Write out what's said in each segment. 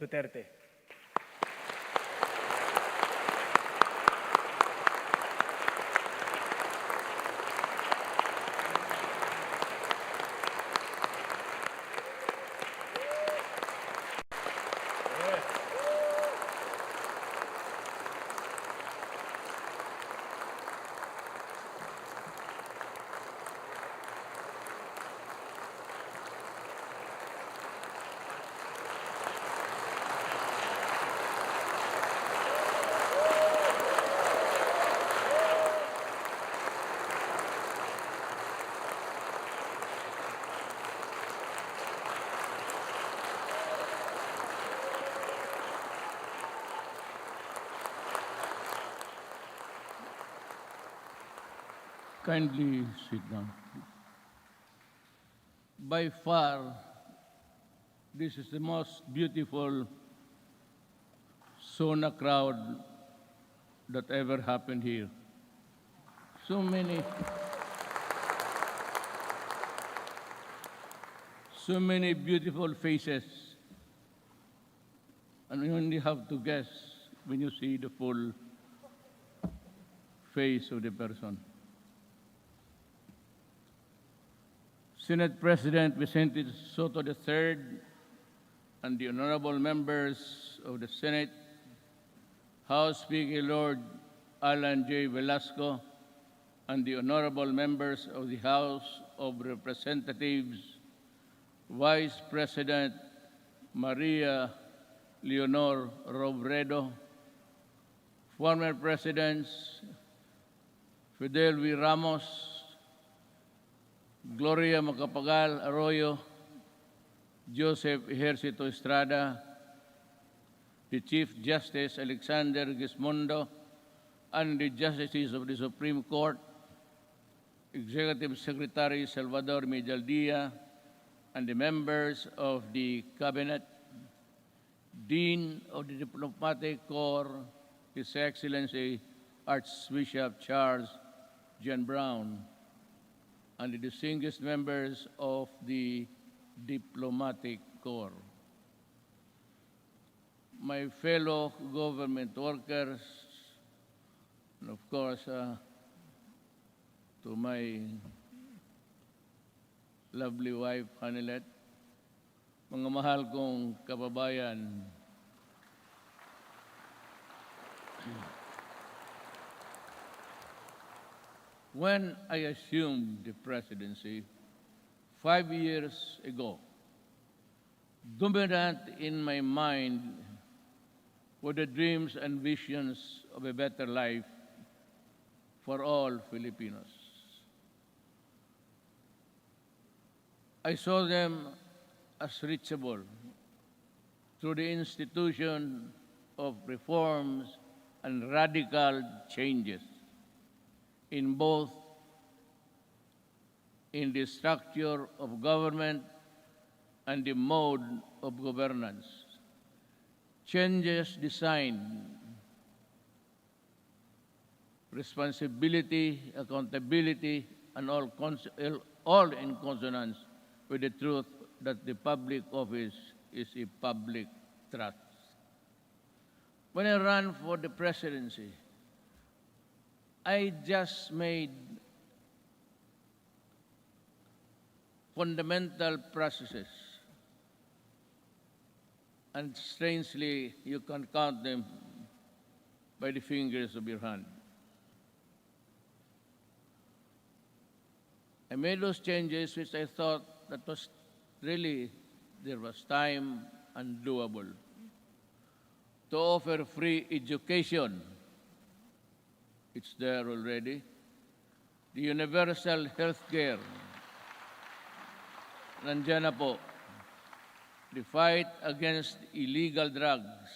Duterte. Kindly sit down. By far, this is the most beautiful Sona crowd that ever happened here. So many beautiful faces, and you only have to guess when you see the full face of the person. Senate President Vicente Soto III and the honorable members of the Senate, House Speaker Lord Alan J. Velasco, and the honorable members of the House of Representatives, Vice President Maria Leonor Robredo, former Presidents Fidel V. Ramos, Gloria Macapagal Arroyo, Joseph Ejercito Estrada, the Chief Justice Alexander Gismondo, and the Justices of the Supreme Court, Executive Secretary Salvador Medialdia, and the members of the Cabinet, Dean of the Diplomatic Corps, His Excellency Archbishop Charles John Brown, and the distinguished members of the Diplomatic Corps. My fellow government workers, and of course, to my lovely wife, Hanilet, mga mahal kong kababayan, when I assumed the presidency 5 years ago, dominant in my mind were the dreams and visions of a better life for all Filipinos. I saw them as reachable through the institution of reforms and radical changes in both in the structure of government and the mode of governance. Changes designed responsibility, accountability, and all in consonance with the truth that the public office is a public trust. When I ran for the presidency, I just made fundamental processes, and strangely, you can count them by the fingers of your hand. I made those changes which I thought that was really, there was time and doable. To offer free education, it's there already. The universal health care, nandiyan na po. The fight against illegal drugs,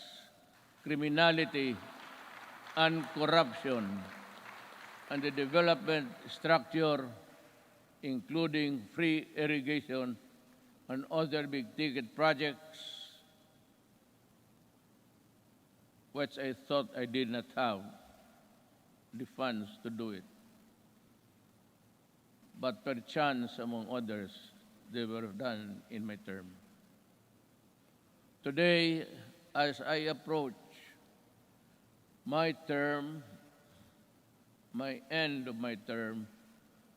criminality, and corruption, and the development structure, including free irrigation and other big-ticket projects, which I thought I did not have the funds to do it. But perchance, among others, they were done in my term. Today, as I approach my term, my end of my term,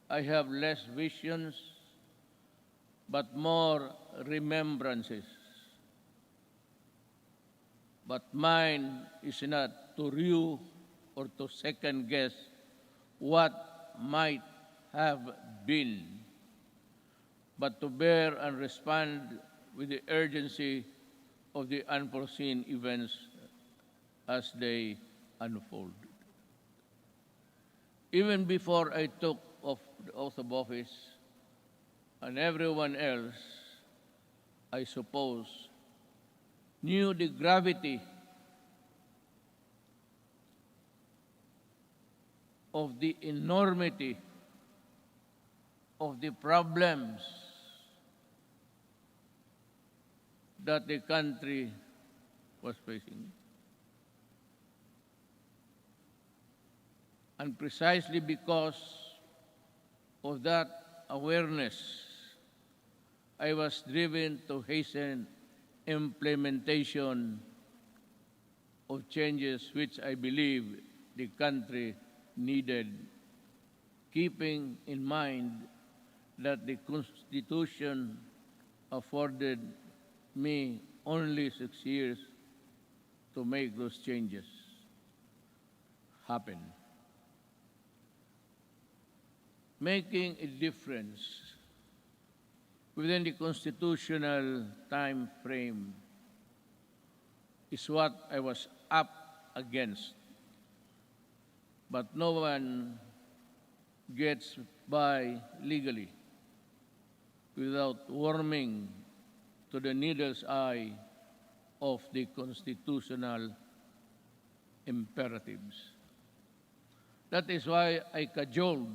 I have less visions but more remembrances. But mine is not to rue or to second guess what might have been, but to bear and respond with the urgency of the unforeseen events as they unfold. Even before I took the oath of office, and everyone else, I suppose, knew the gravity of the enormity of the problems that the country was facing. And precisely because of that awareness, I was driven to hasten implementation of changes which I believe the country needed, keeping in mind that the Constitution afforded me only 6 years to make those changes happen. Making a difference within the constitutional time frame is what I was up against. But no one gets by legally without warming to the needle's eye of the constitutional imperatives. That is why I cajoled,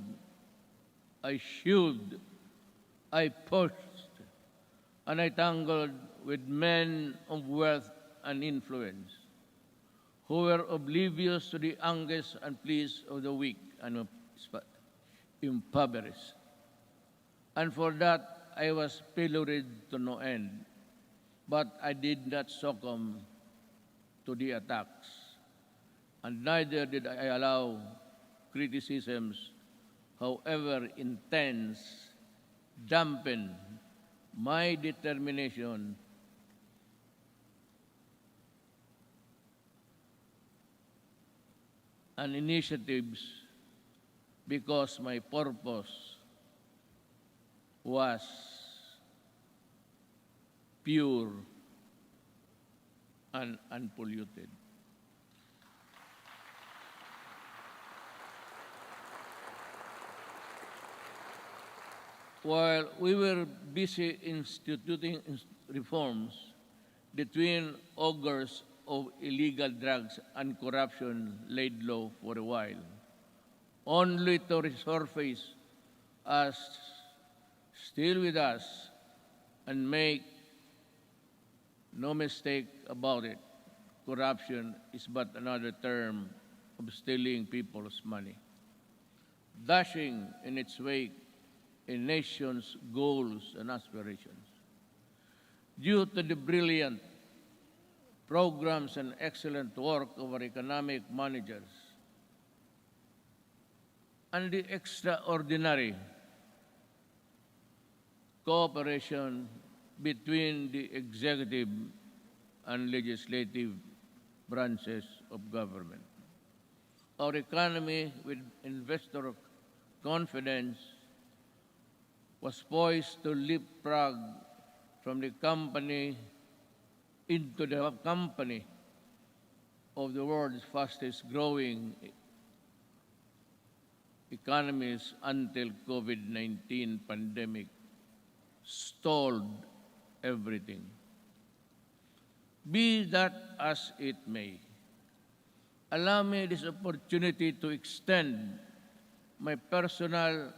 I shewed, I pushed, and I tangled with men of wealth and influence who were oblivious to the angst and pleas of the weak and impoverished. And for that, I was pilloried to no end. But I did not succumb to the attacks, and neither did I allow criticisms, however intense, dampen my determination and initiatives, because my purpose was pure and unpolluted. While we were busy instituting reforms, the twin augurs of illegal drugs and corruption laid low for a while, only to resurface as still with us. And make no mistake about it, corruption is but another term of stealing people's money, dashing in its wake a nation's goals and aspirations. Due to the brilliant programs and excellent work of our economic managers and the extraordinary cooperation between the executive and legislative branches of government, our economy, with investor confidence, was poised to leapfrog from the company into the company of the world's fastest growing economies until COVID-19 pandemic stalled everything. Be that as it may, allow me this opportunity to extend my personal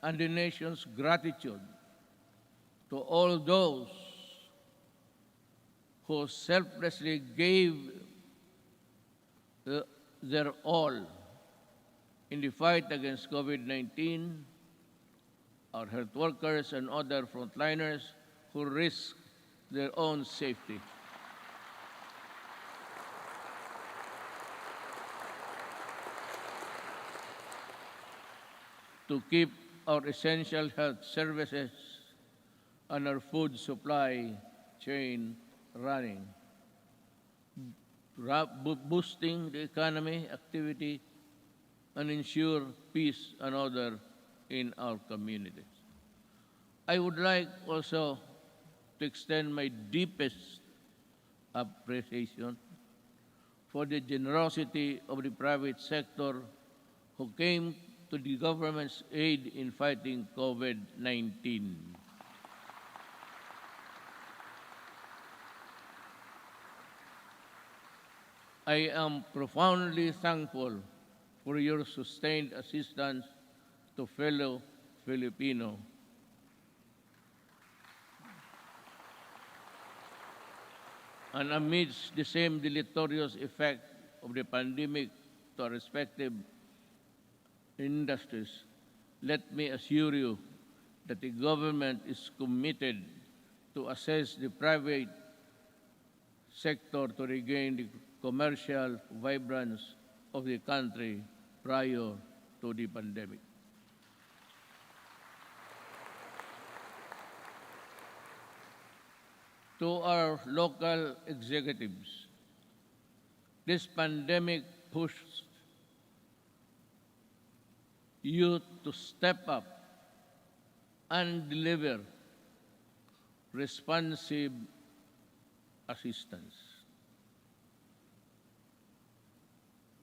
and the nation's gratitude to all those who selflessly gave their all in the fight against COVID-19, our health workers and other frontliners who risk their own safety. to keep our essential health services and our food supply chain running, boosting the economy activity and ensure peace and order in our communities. I would like also to extend my deepest appreciation for the generosity of the private sector who came to the government's aid in fighting COVID-19. I am profoundly thankful for your sustained assistance to fellow Filipino. And amidst the same deleterious effect of the pandemic to our respective industries, let me assure you that the government is committed to assess the private sector to regain the commercial vibrance of the country prior to the pandemic. To our local executives, this pandemic pushed you to step up and deliver responsive assistance.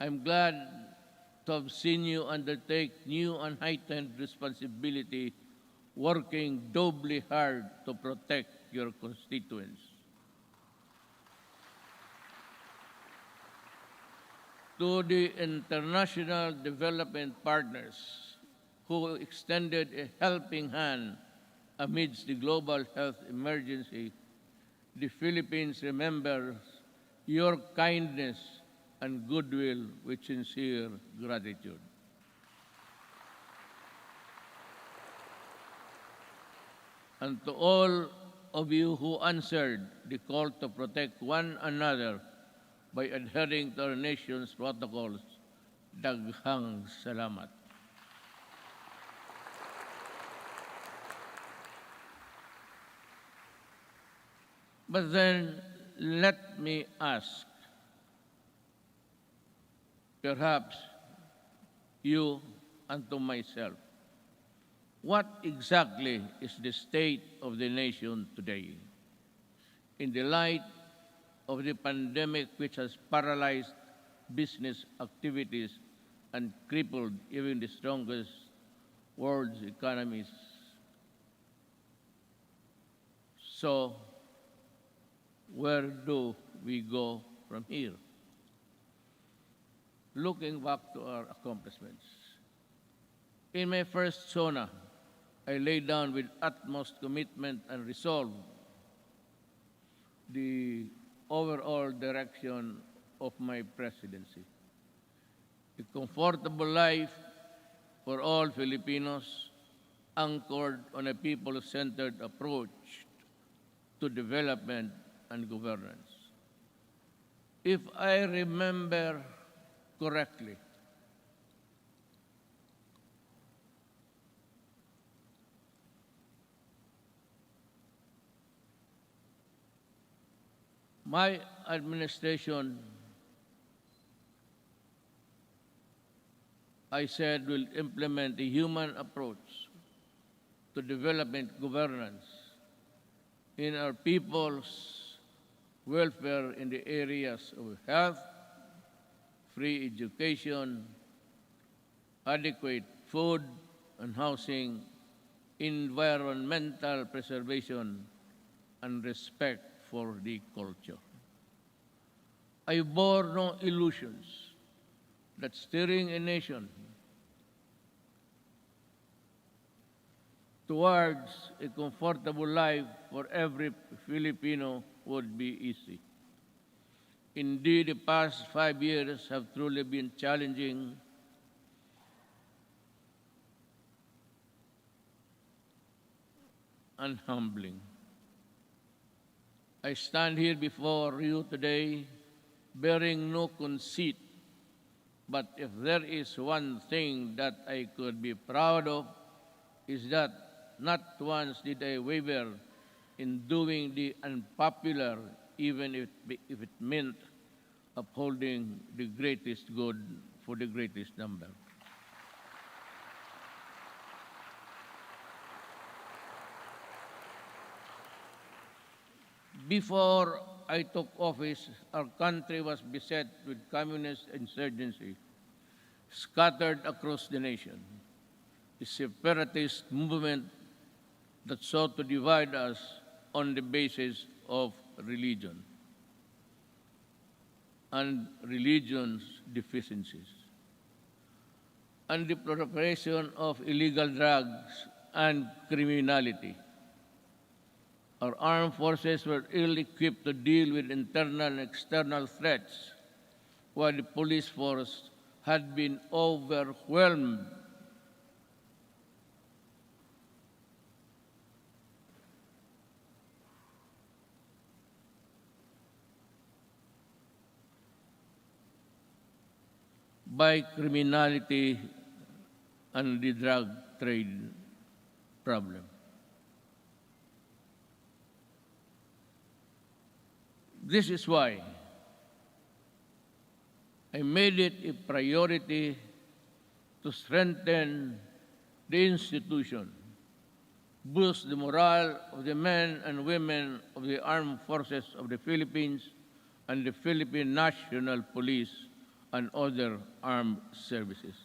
I'm glad to have seen you undertake new and heightened responsibility, working doubly hard to protect your constituents. To the international development partners who extended a helping hand amidst the global health emergency, the Philippines remembers your kindness and goodwill with sincere gratitude. And to all of you who answered the call to protect one another by adhering to our nation's protocols, daghang salamat. But then let me ask, perhaps you and to myself, what exactly is the state of the nation today? In the light of the pandemic which has paralyzed business activities and crippled even the strongest world's economies. So, where do we go from here? Looking back to our accomplishments. In my first Sona, I laid down with utmost commitment and resolve the overall direction of my presidency. A comfortable life for all Filipinos anchored on a people-centered approach to development and governance. If I remember correctly, my administration, I said, will implement a human approach to development governance in our people's welfare in the areas of health, free education, adequate food and housing, environmental preservation, and respect for the culture. I bore no illusions that steering a nation towards a comfortable life for every Filipino would be easy. Indeed, the past 5 years have truly been challenging and humbling. I stand here before you today bearing no conceit But if there is one thing that I could be proud of, is that not once did I waver in doing the unpopular, even if it meant upholding the greatest good for the greatest number. Before I took office, our country was beset with communist insurgency scattered across the nation. The separatist movement that sought to divide us on the basis of religion and religion's deficiencies, and the proliferation of illegal drugs and criminality. Our armed forces were ill-equipped to deal with internal and external threats, while the police force had been overwhelmed by criminality and the drug trade problem. This is why I made it a priority to strengthen the institution, boost the morale of the men and women of the armed forces of the Philippines and the Philippine National Police and other armed services.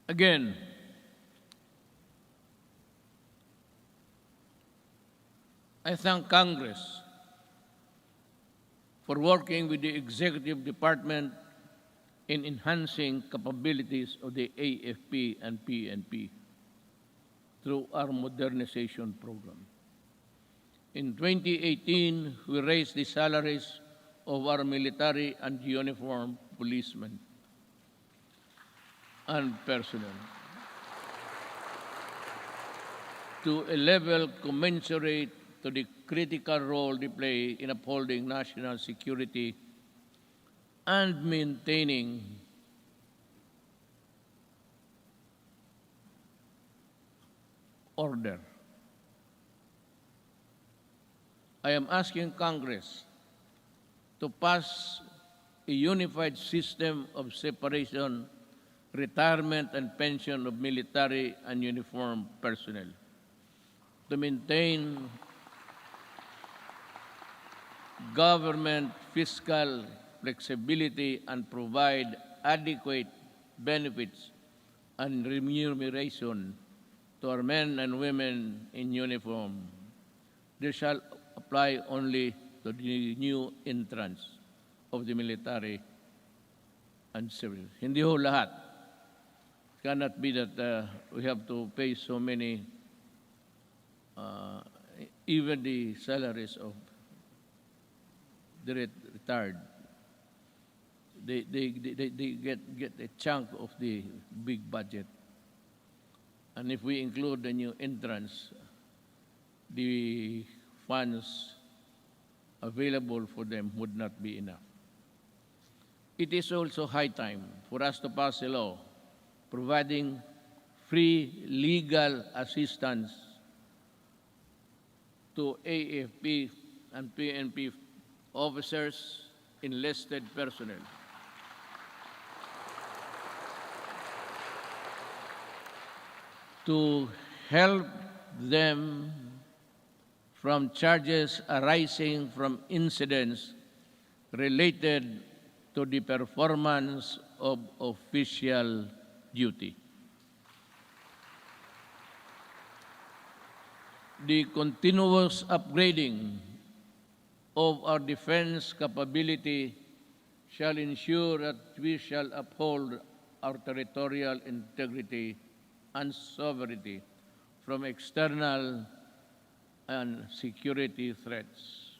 Again, I thank Congress for working with the Executive Department in enhancing capabilities of the AFP and PNP through our modernization program. In 2018, we raised the salaries of our military and uniformed policemen and personnel to a level commensurate to the critical role they play in upholding national security and maintaining order. I am asking Congress to pass a unified system of separation, retirement, and pension of military and uniformed personnel to maintain government fiscal flexibility and provide adequate benefits and remuneration to our men and women in uniform. This shall apply only to the new entrants of the military and civil. Hindi ho lahat. It cannot be that we have to pay so many, even the salaries of the retired. They get a chunk of the big budget. And if we include the new entrants, the funds available for them would not be enough. It is also high time for us to pass a law providing free legal assistance to AFP and PNP officers, enlisted personnel, to help them from charges arising from incidents related to the performance of official duty. The continuous upgrading of our defense capability shall ensure that we shall uphold our territorial integrity and sovereignty from external and security threats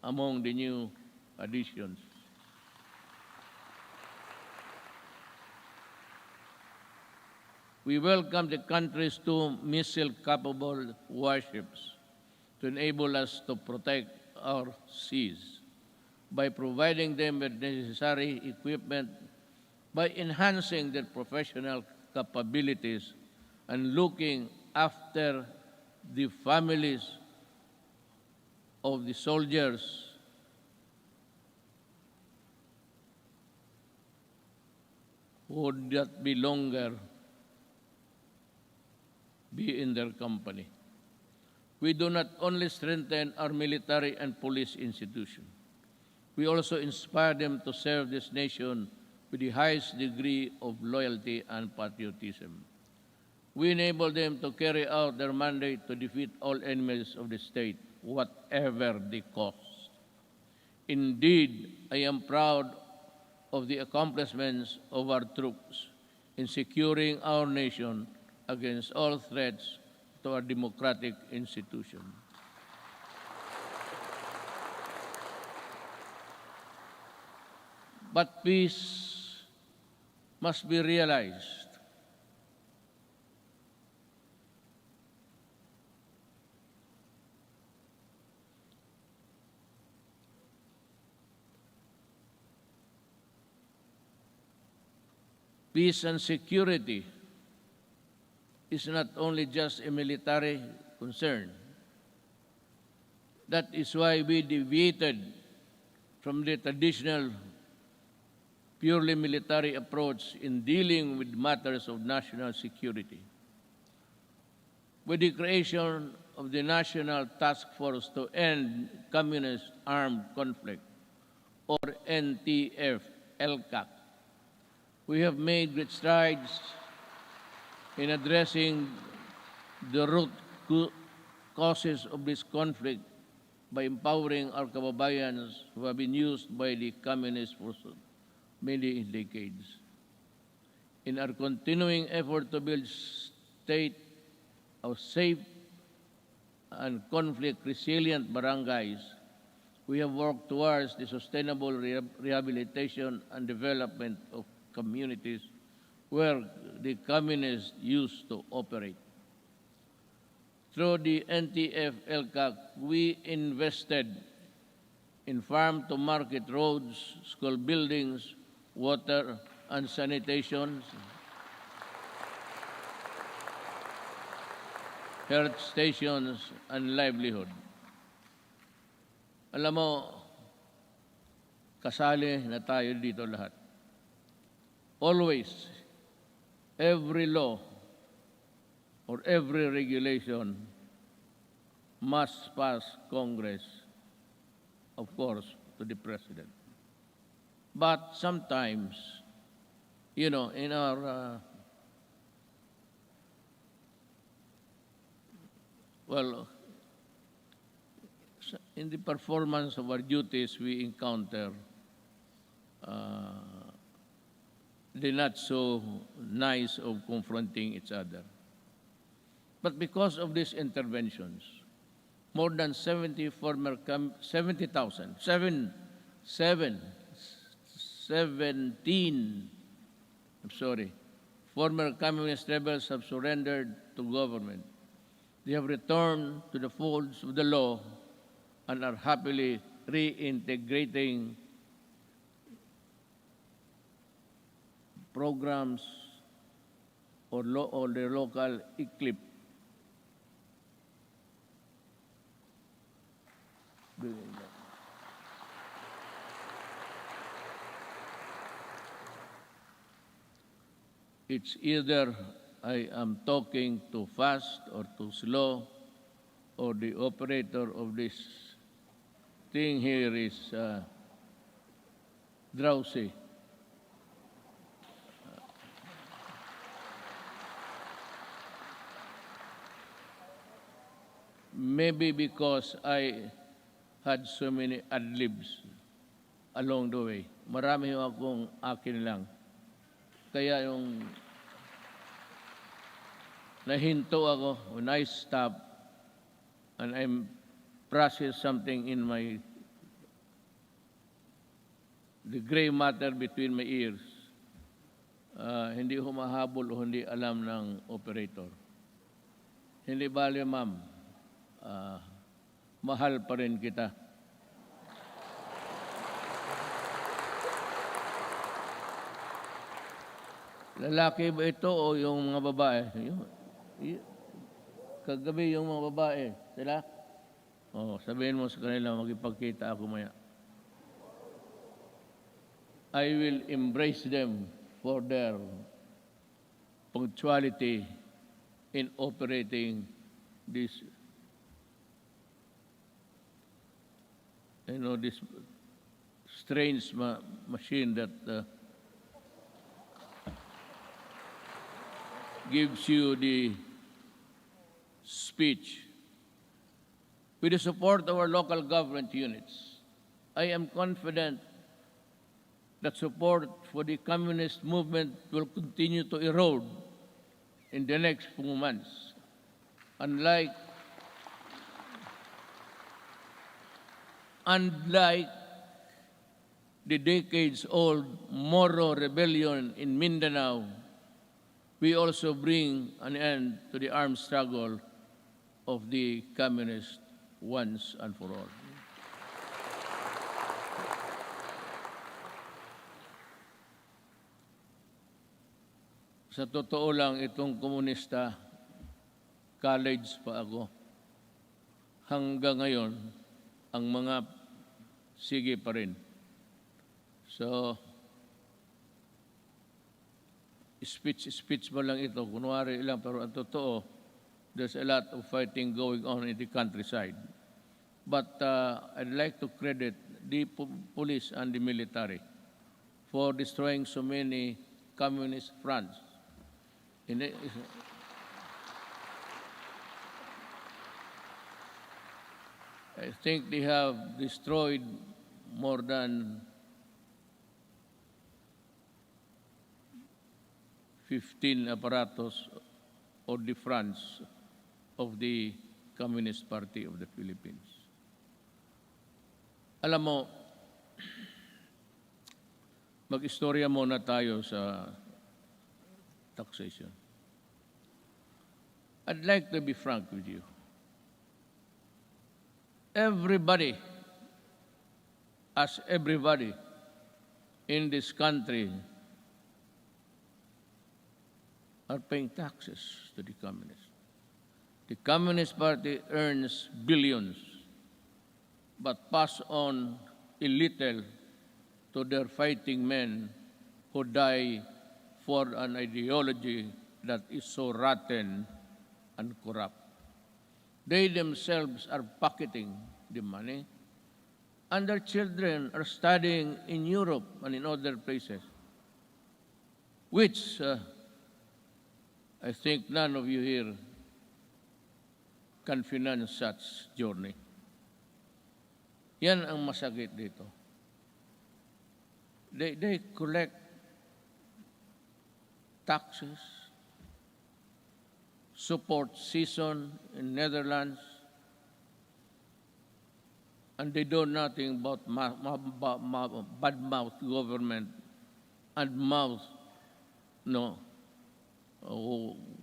among the new additions. We welcome the country's two missile-capable warships to enable us to protect our seas by providing them with necessary equipment, by enhancing their professional capabilities, and looking after the families of the soldiers who would not be longer be in their company. We do not only strengthen our military and police institutions, we also inspire them to serve this nation with the highest degree of loyalty and patriotism. We enable them to carry out their mandate to defeat all enemies of the state, whatever the cost. Indeed, I am proud of the accomplishments of our troops in securing our nation against all threats to our democratic institution. But peace must be realized. Peace and security is not only just a military concern. That is why we deviated from the traditional purely military approach in dealing with matters of national security. With the creation of the National Task Force to End Communist Armed Conflict, or NTF-LCAC, we have made great strides in addressing the root causes of this conflict by empowering our kababayans who have been used by the communists for many decades. In our continuing effort to build state of safe and conflict-resilient barangays, we have worked towards the sustainable rehabilitation and development of communities where the communists used to operate. Through the NTF-LCAC, we invested in farm-to-market roads, school buildings, water and sanitation, health stations, and livelihood. Alam mo, kasali na tayo dito lahat. Always, every law or every regulation must pass Congress, of course, to the President. But sometimes, in our, in the performance of our duties, we encounter the not so nice of confronting each other. But because of these interventions, more than 17 former communist rebels have surrendered to government. They have returned to the folds of the law and are happily reintegrating programs or the local eclipse. It's either I am talking too fast or too slow, or the operator of this thing here is drowsy. Maybe because I had so many ad-libs along the way. Marami akong akin lang. Kaya yung nahinto ako when I stop and I'm process something in the gray matter between my ears. hindi humahabol o hindi alam ng operator. Hindi bale, ma'am, mahal pa rin kita. Lalaki ba ito o yung mga babae? Kagabi yung mga babae, sila? Sabihin mo sa kanila, magipagkita ako maya. I will embrace them for their punctuality in operating this, this strange machine that gives you the speech. With the support of our local government units, I am confident that support for the communist movement will continue to erode in the next few months. Unlike the decades-old Moro rebellion in Mindanao, we also bring an end to the armed struggle of the communists once and for all. Sa totoo lang, itong komunista, college pa ako. Hanggang ngayon, ang mga sige pa rin. So, speech ba lang ito, kunwari lang, pero ang totoo, there's a lot of fighting going on in the countryside. But I'd like to credit the police and the military for destroying so many communist fronts. I think they have destroyed more than 15 apparatus or the fronts of the Communist Party of the Philippines. Alam mo, mag-istorya muna tayo sa taxation. I'd like to be frank with you. Everybody in this country are paying taxes to the communists. The Communist Party earns billions, but pass on a little to their fighting men who die for an ideology that is so rotten and corrupt. They themselves are pocketing the money, and their children are studying in Europe and in other places, which I think none of you here can finance such journey. Yan ang masakit dito. They collect taxes, support season in Netherlands, and they do nothing but bad-mouth government and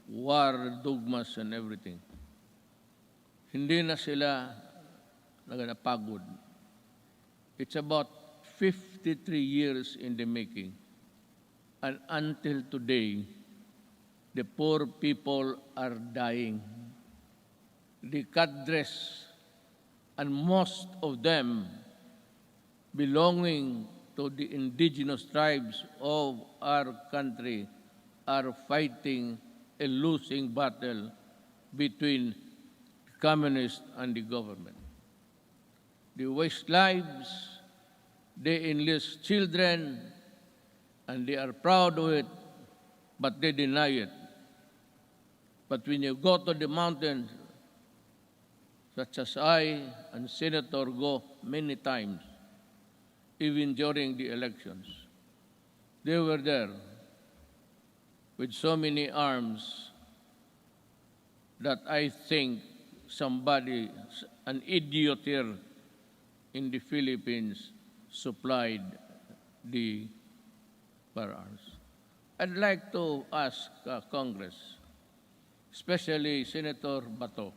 war dogmas and everything. Hindi na sila napagod. It's about 53 years in the making. And until today, the poor people are dying. The cadres, and most of them belonging to the indigenous tribes of our country, are fighting a losing battle between the communists and the government. They waste lives, they enlist children, and they are proud of it, but they deny it. But when you go to the mountains, such as I and Senator go many times, even during the elections, they were there with so many arms that I think somebody, an idiot here in the Philippines, supplied the firearms. I'd like to ask Congress, especially Senator Bato,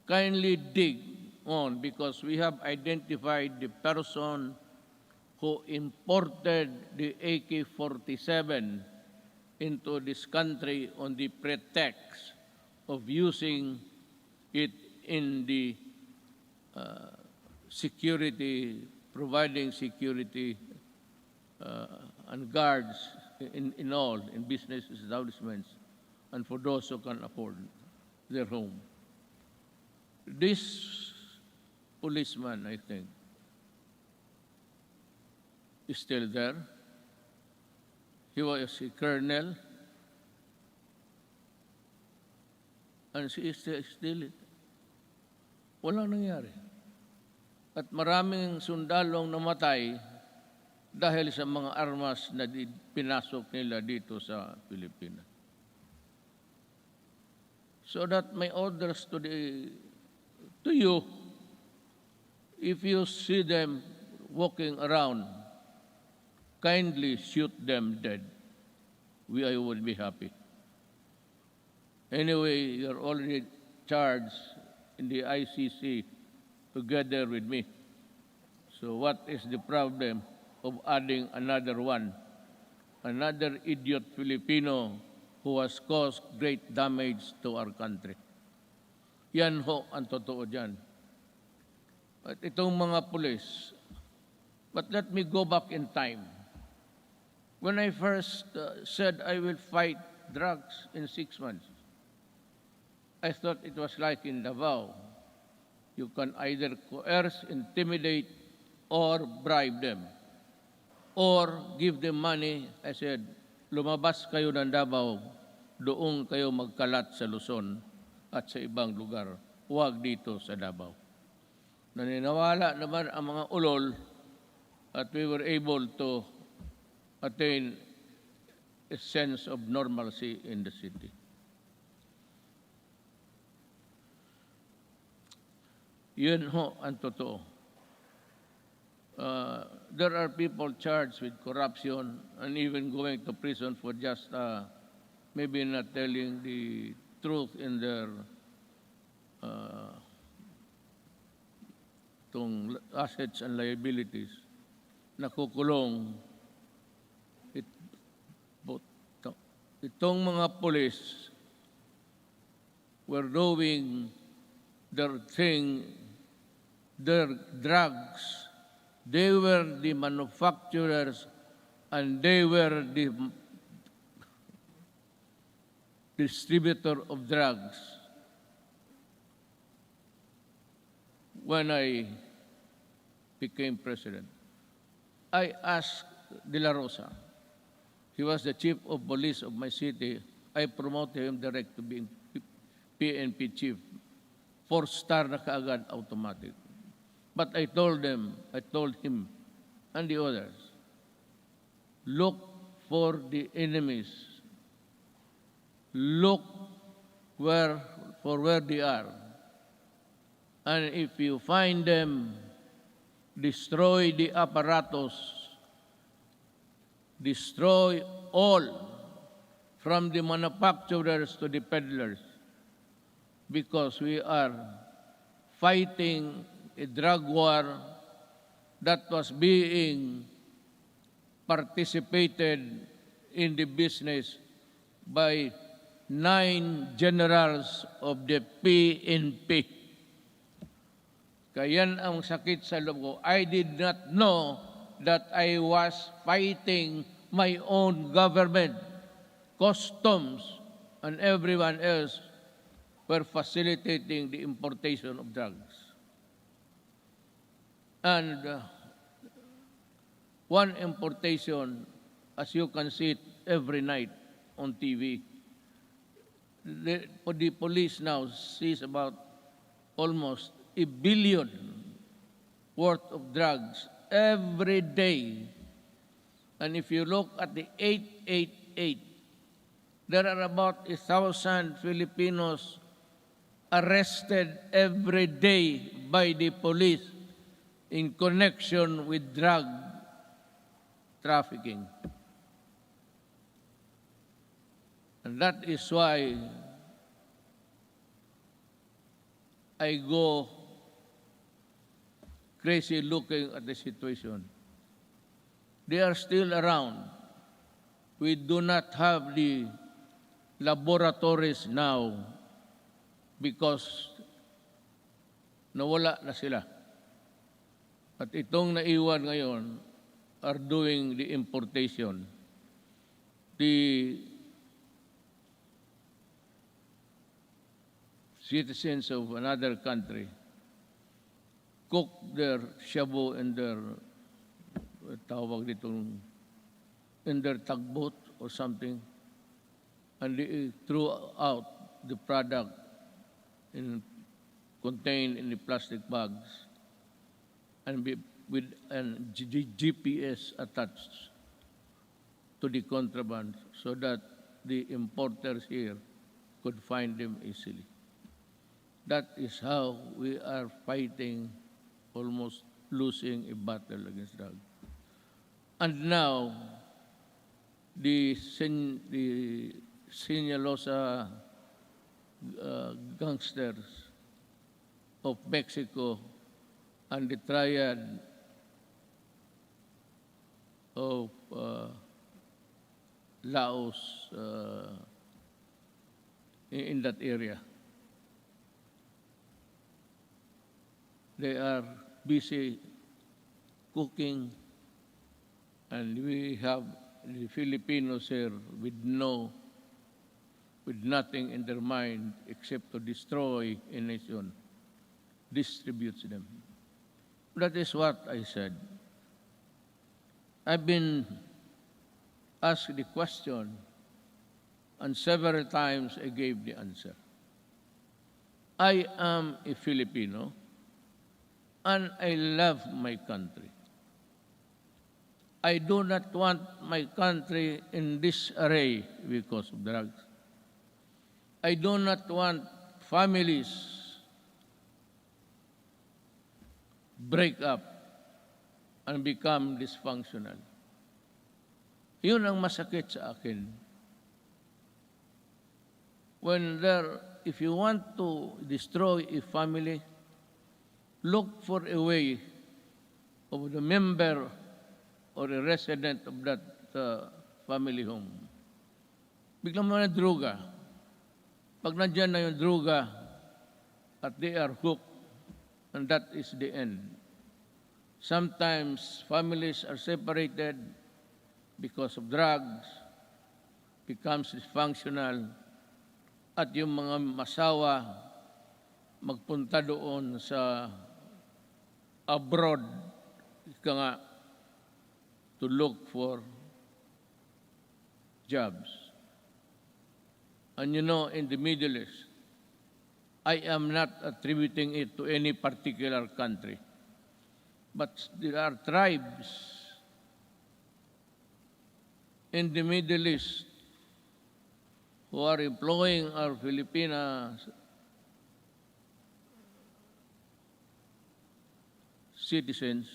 kindly dig on because we have identified the person who imported the AK-47 into this country on the pretext of using it in the security, providing security and guards in all, in business establishments, and for those who can afford their home. This policeman, I think, is still there. He was a colonel, and she is still. Walang nangyari. At maraming sundalong namatay dahil sa mga armas na pinasok nila dito sa Pilipinas. So that my orders to you, if you see them walking around, kindly shoot them dead. I would be happy. Anyway, you're already charged in the ICC together with me. So what is the problem of adding another one? Another idiot Filipino who has caused great damage to our country. Yan ho ang totoo dyan. At itong mga pulis, but let me go back in time. When I first said I will fight drugs in 6 months, I thought it was like in Davao. You can either coerce, intimidate, or bribe them, or give them money. I said, lumabas kayo ng Davao, doon kayo magkalat sa Luzon at sa ibang lugar. Huwag dito sa Davao. Naniniwala naman ang mga ulol at we were able to attain a sense of normalcy in the city. Yun ho ang totoo. There are people charged with corruption and even going to prison for just maybe not telling the truth in their assets and liabilities. Nakukulong. Itong mga police were doing their thing, their drugs. They were the manufacturers and they were the distributor of drugs. When I became president, I asked De La Rosa. He was the chief of police of my city. I promoted him direct to being PNP chief. 4-star na kaagad, automatic. But I told him and the others, look for the enemies. Look for where they are. And if you find them, destroy the apparatus. Destroy all, from the manufacturers to the peddlers, because we are fighting a drug war that was being participated in the business by 9 generals of the PNP. Kaya yan ang sakit sa loob ko. I did not know that I was fighting my own government. Customs and everyone else were facilitating the importation of drugs. And one importation, as you can see it every night on TV, the police now sees about almost $1 billion worth of drugs every day. And if you look at the 888, there are about 1,000 Filipinos arrested every day by the police in connection with drug trafficking. And that is why I go crazy looking at the situation. They are still around. We do not have the laboratories now because nawala na sila. At itong naiwan ngayon are doing the importation. The citizens of another country cook their shabu in their in their tugboat or something, and they threw out the product contained in the plastic bags and with GPS attached to the contraband so that the importers here could find them easily. That is how we are fighting, almost losing a battle against drugs. And now, the Sinaloa gangsters of Mexico and the triad of Laos in that area. They are busy cooking, and we have the Filipinos here with nothing in their mind except to destroy a nation, distributes them. That is what I said. I've been asked the question, and several times I gave the answer. I am a Filipino, and I love my country. I do not want my country in disarray because of drugs. I do not want families break up and become dysfunctional. Yun ang masakit sa akin. If you want to destroy a family, look for a way of the member or a resident of that family home. Biglang mo na droga. Pag nandyan na yung droga at they are hooked, and that is the end. Sometimes families are separated because of drugs, becomes dysfunctional, at yung mga masawa magpunta doon sa abroad, ika nga, to look for jobs. And you know, in the Middle East, I am not attributing it to any particular country, but there are tribes in the Middle East who are employing our Filipina citizens,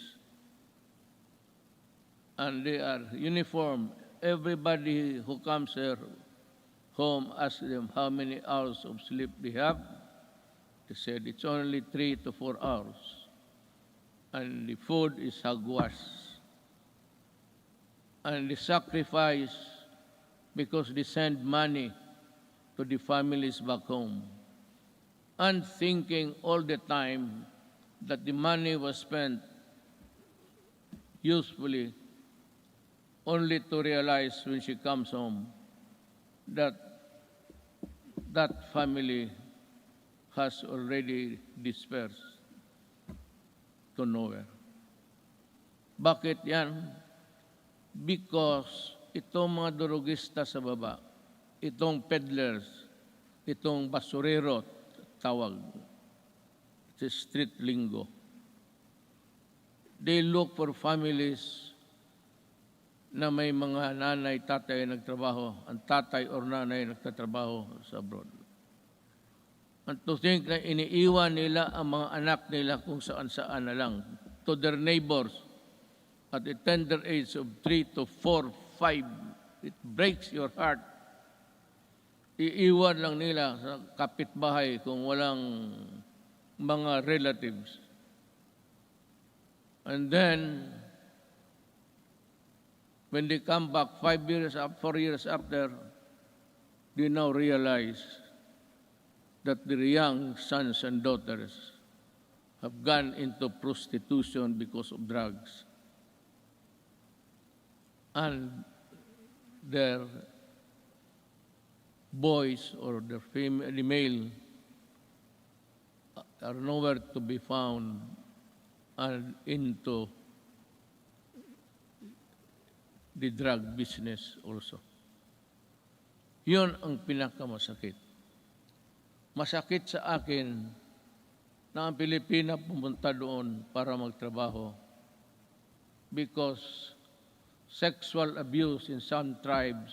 and they are uniform. Everybody who comes here home asks them how many hours of sleep they have. They said it's only 3 to 4 hours. And the food is hagwas. And they sacrifice because they send money to the families back home. And thinking all the time that the money was spent usefully, only to realize when she comes home that that family has already dispersed to nowhere. Bakit yan? Because itong mga durugista sa baba, itong peddlers, itong basurero, tawag, it's street lingo. They look for families na may mga nanay, tatay nagtrabaho, ang tatay or nanay nagtatrabaho sa abroad. And to think na iniiwan nila ang mga anak nila kung saan-saan na lang to their neighbors at a tender age of 3 to 4, 5, it breaks your heart. iiwan lang nila sa kapitbahay kung walang mga relatives. And then, when they come back 4 years after, they now realize that their young sons and daughters have gone into prostitution because of drugs. And their boys or the male are nowhere to be found and into the drug business also. Yun ang pinakamasakit. Masakit sa akin na ang Pilipina pumunta doon para magtrabaho because sexual abuse in some tribes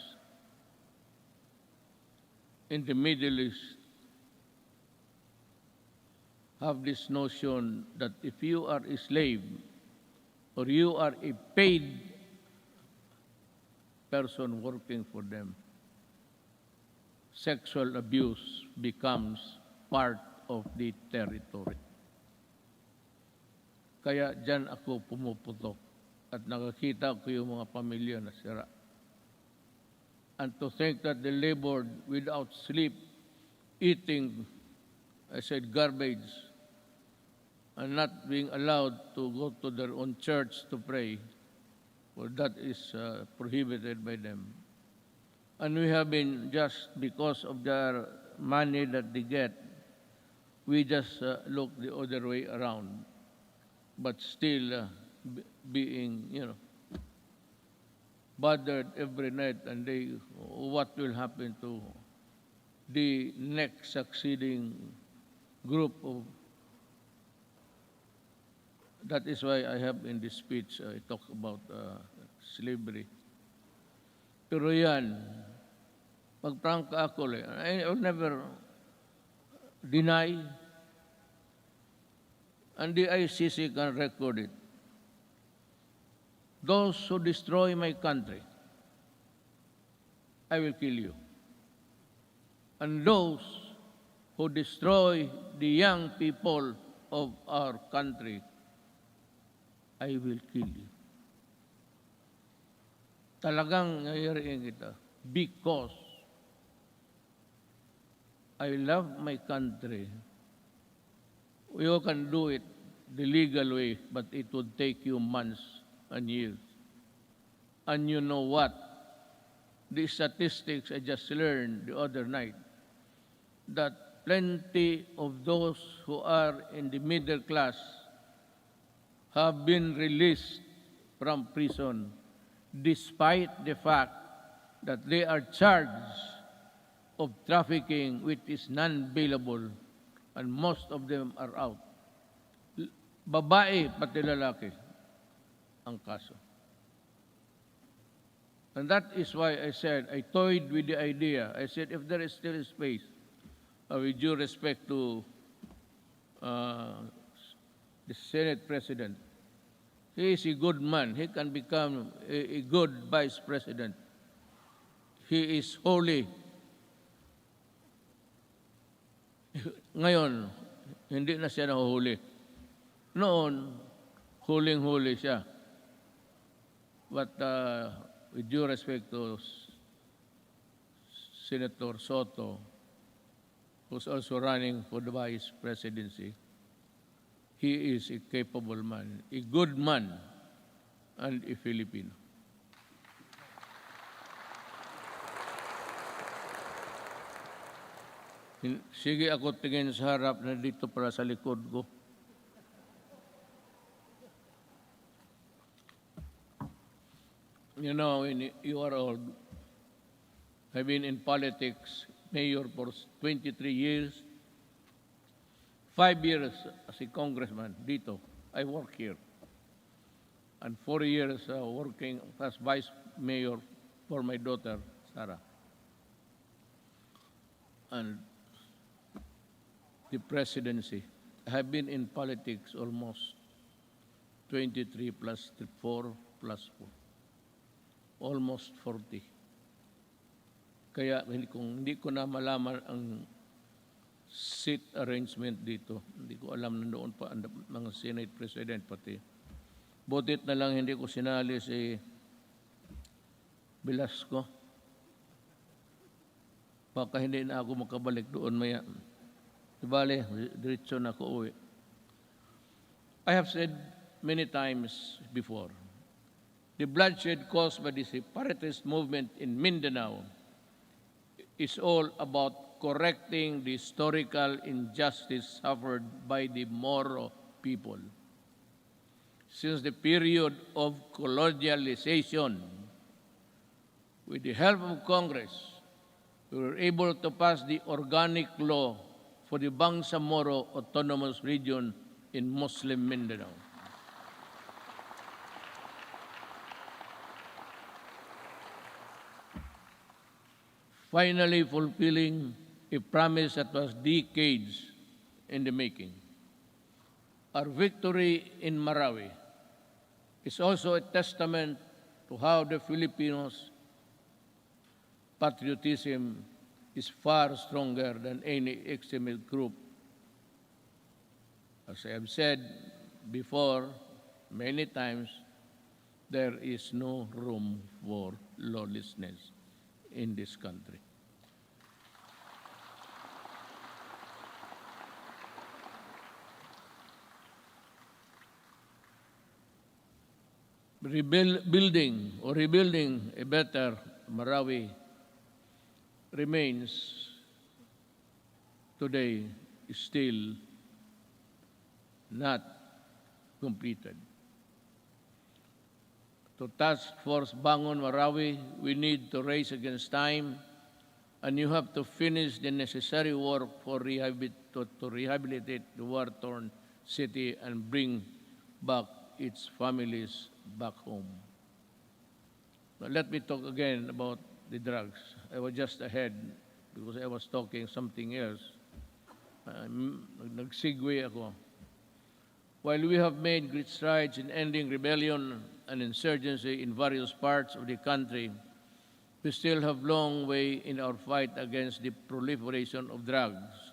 in the Middle East have this notion that if you are a slave or you are a paid person working for them, sexual abuse becomes part of the territory. Kaya dyan ako pumuputok at nakakita ko yung mga pamilya na sira. And to think that they labored without sleep, eating, I said, garbage, and not being allowed to go to their own church to pray, well, that is prohibited by them. And we have been, just because of their money that they get, we just look the other way around, but still being, bothered every night and day. What will happen to the next succeeding group of. That is why I have in this speech, I talk about slavery. Pero yan, magprangka ako I will never deny, and the ICC can record it. Those who destroy my country, I will kill you. And those who destroy the young people of our country, I will kill you. Talagang nangyayariin kita because I love my country. You can do it the legal way, but it would take you months and years. And you know what? The statistics I just learned the other night, that plenty of those who are in the middle class have been released from prison despite the fact that they are charged of trafficking which is non-bailable, and most of them are out. Babae pati lalaki ang kaso. And that is why I said, I toyed with the idea. I said, if there is still space, with due respect to the Senate President, he is a good man. He can become a good Vice President. He is holy. Ngayon, hindi na siya nahuhuli. Noon, huling-huli siya. But with due respect to Senator Soto, who's also running for the Vice Presidency, he is a capable man, a good man, and a Filipino. Sige ako tingin sa harap na dito para sa likod ko. You know, when you are old, I've been in politics, mayor for 23 years, 5 years as a congressman dito. I work here. And 4 years working as vice mayor for my daughter, Sarah. And the presidency. I have been in politics almost 23 plus 4 plus 4. Almost 40. Kaya hindi ko na malaman ang seat arrangement dito. Hindi ko alam na noon pa ang mga Senate President pati. Butit na lang hindi ko sinali si Velasco. Baka hindi na ako makabalik doon maya. Ibale, diretso na ako uwi. I have said many times before, the bloodshed caused by the separatist movement in Mindanao is all about correcting the historical injustice suffered by the Moro people. Since the period of colonialization, with the help of Congress, we were able to pass the organic law for the Bangsamoro Autonomous Region in Muslim Mindanao. Finally fulfilling a promise that was decades in the making. Our victory in Marawi is also a testament to how the Filipinos' patriotism is far stronger than any extremist group. As I have said before many times, there is no room for lawlessness in this country. Rebuilding a better Marawi remains today still not completed. To Task Force Bangon Marawi, we need to race against time, and you have to finish the necessary work for to rehabilitate the war-torn city and bring back its families back home. Now, let me talk again about the drugs. I was just ahead because I was talking something else. Nag-segue ako. While we have made great strides in ending rebellion and insurgency in various parts of the country, we still have a long way in our fight against the proliferation of drugs.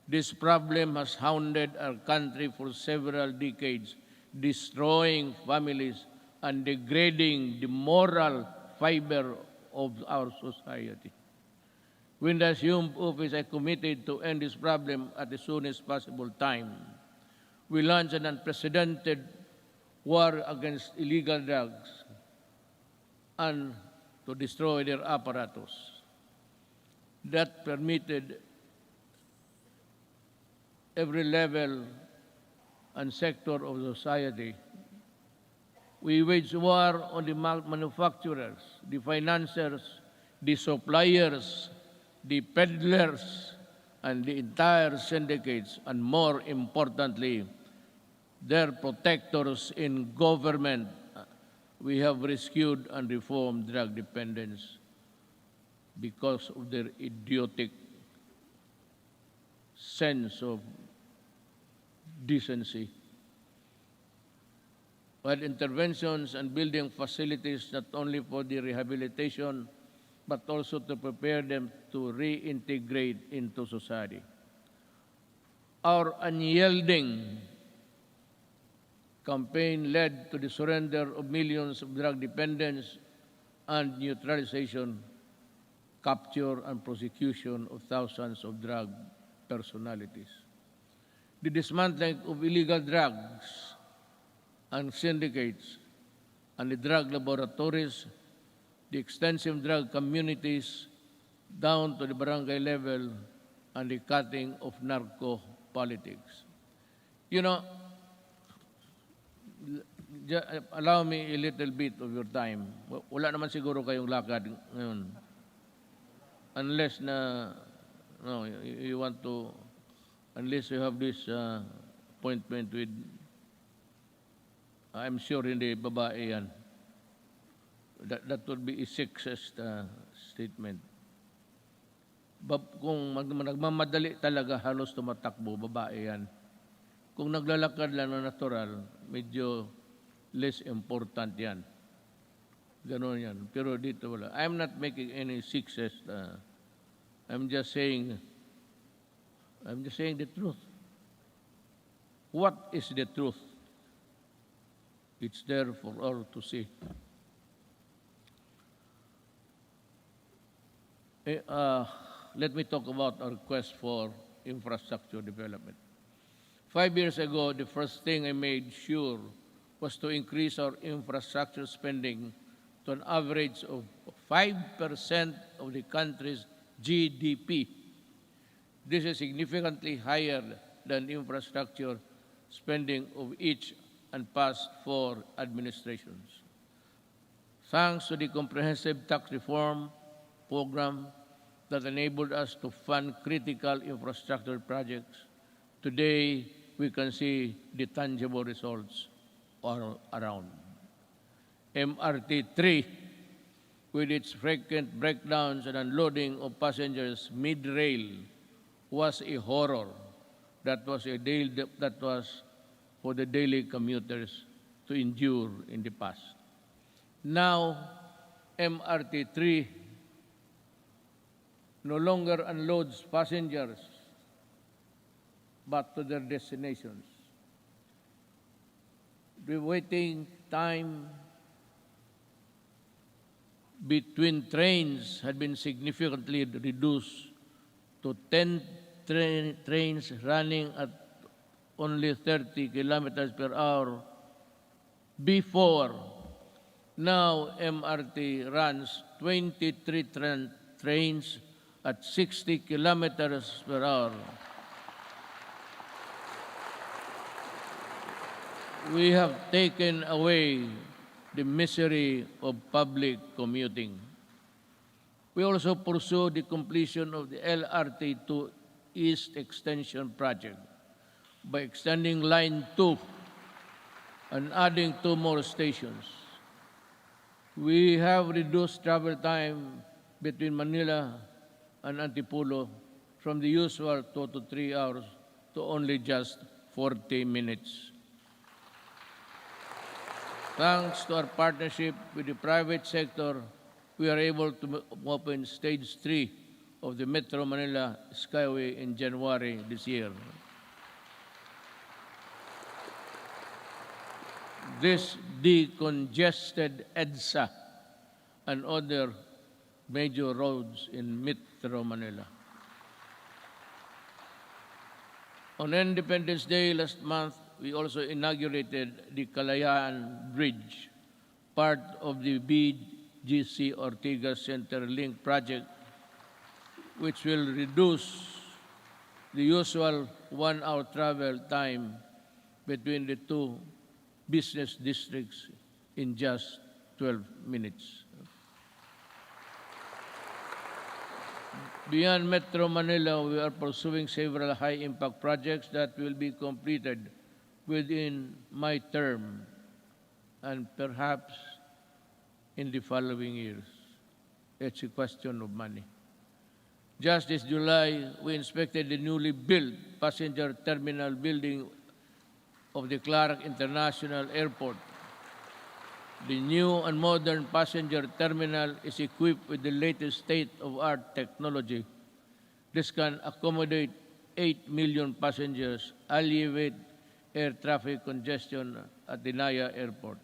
This problem has hounded our country for several decades, destroying families and degrading the moral fiber of our society. When the assumed office, I committed to end this problem at the soonest possible time. We launched an unprecedented war against illegal drugs and to destroy their apparatus. That permitted every level and sector of society. We waged war on the manufacturers, the financiers, the suppliers, the peddlers, and the entire syndicates, and more importantly, their protectors in government. We have rescued and reformed drug dependence because of their idiotic sense of decency. While interventions and building facilities not only for the rehabilitation, but also to prepare them to reintegrate into society. Our unyielding campaign led to the surrender of millions of drug dependents and neutralization, capture, and prosecution of thousands of drug personalities. The dismantling of illegal drugs and syndicates and the drug laboratories, the extensive drug communities down to the barangay level, and the cutting of narco politics. You know, allow me a little bit of your time. Wala naman siguro kayong lakad ngayon. Unless you want to, unless you have this appointment with, I'm sure hindi babae yan. That would be a sexist statement. Kung nagmamadali talaga, halos tumatakbo, babae yan. Kung naglalakad lang na natural, medyo less important yan. Ganon yan. Pero dito wala. I'm not making any success. I'm just saying, the truth. What is the truth? It's there for all to see. Let me talk about our quest for infrastructure development. 5 years ago, the first thing I made sure was to increase our infrastructure spending to an average of 5% of the country's GDP. This is significantly higher than infrastructure spending of each and past 4 administrations. Thanks to the comprehensive tax reform program that enabled us to fund critical infrastructure projects, today we can see the tangible results all around. MRT-3, with its frequent breakdowns and unloading of passengers mid-rail, was a horror. That was for the daily commuters to endure in the past. Now, MRT-3 no longer unloads passengers but to their destinations. The waiting time between trains had been significantly reduced to 10 trains running at only 30 kilometers per hour before. Now MRT runs 23 trains at 60 kilometers per hour. We have taken away the misery of public commuting. We also pursue the completion of the LRT to East Extension Project by extending Line 2 and adding 2 more stations. We have reduced travel time between Manila and Antipolo from the usual 2 to 3 hours to only just 40 minutes. Thanks to our partnership with the private sector, we are able to open Stage 3 of the Metro Manila Skyway in January this year. This decongested EDSA and other major roads in Metro Manila. On Independence Day last month, we also inaugurated the Kalayaan Bridge, part of the BGC Ortigas Centerlink project, which will reduce the usual 1-hour travel time between the 2 business districts in just 12 minutes. Beyond Metro Manila, we are pursuing several high-impact projects that will be completed within my term and perhaps in the following years. It's a question of money. Just this July, we inspected the newly built passenger terminal building of the Clark International Airport. The new and modern passenger terminal is equipped with the latest state-of-art technology. This can accommodate 8 million passengers, alleviate air traffic congestion at the Naya Airport,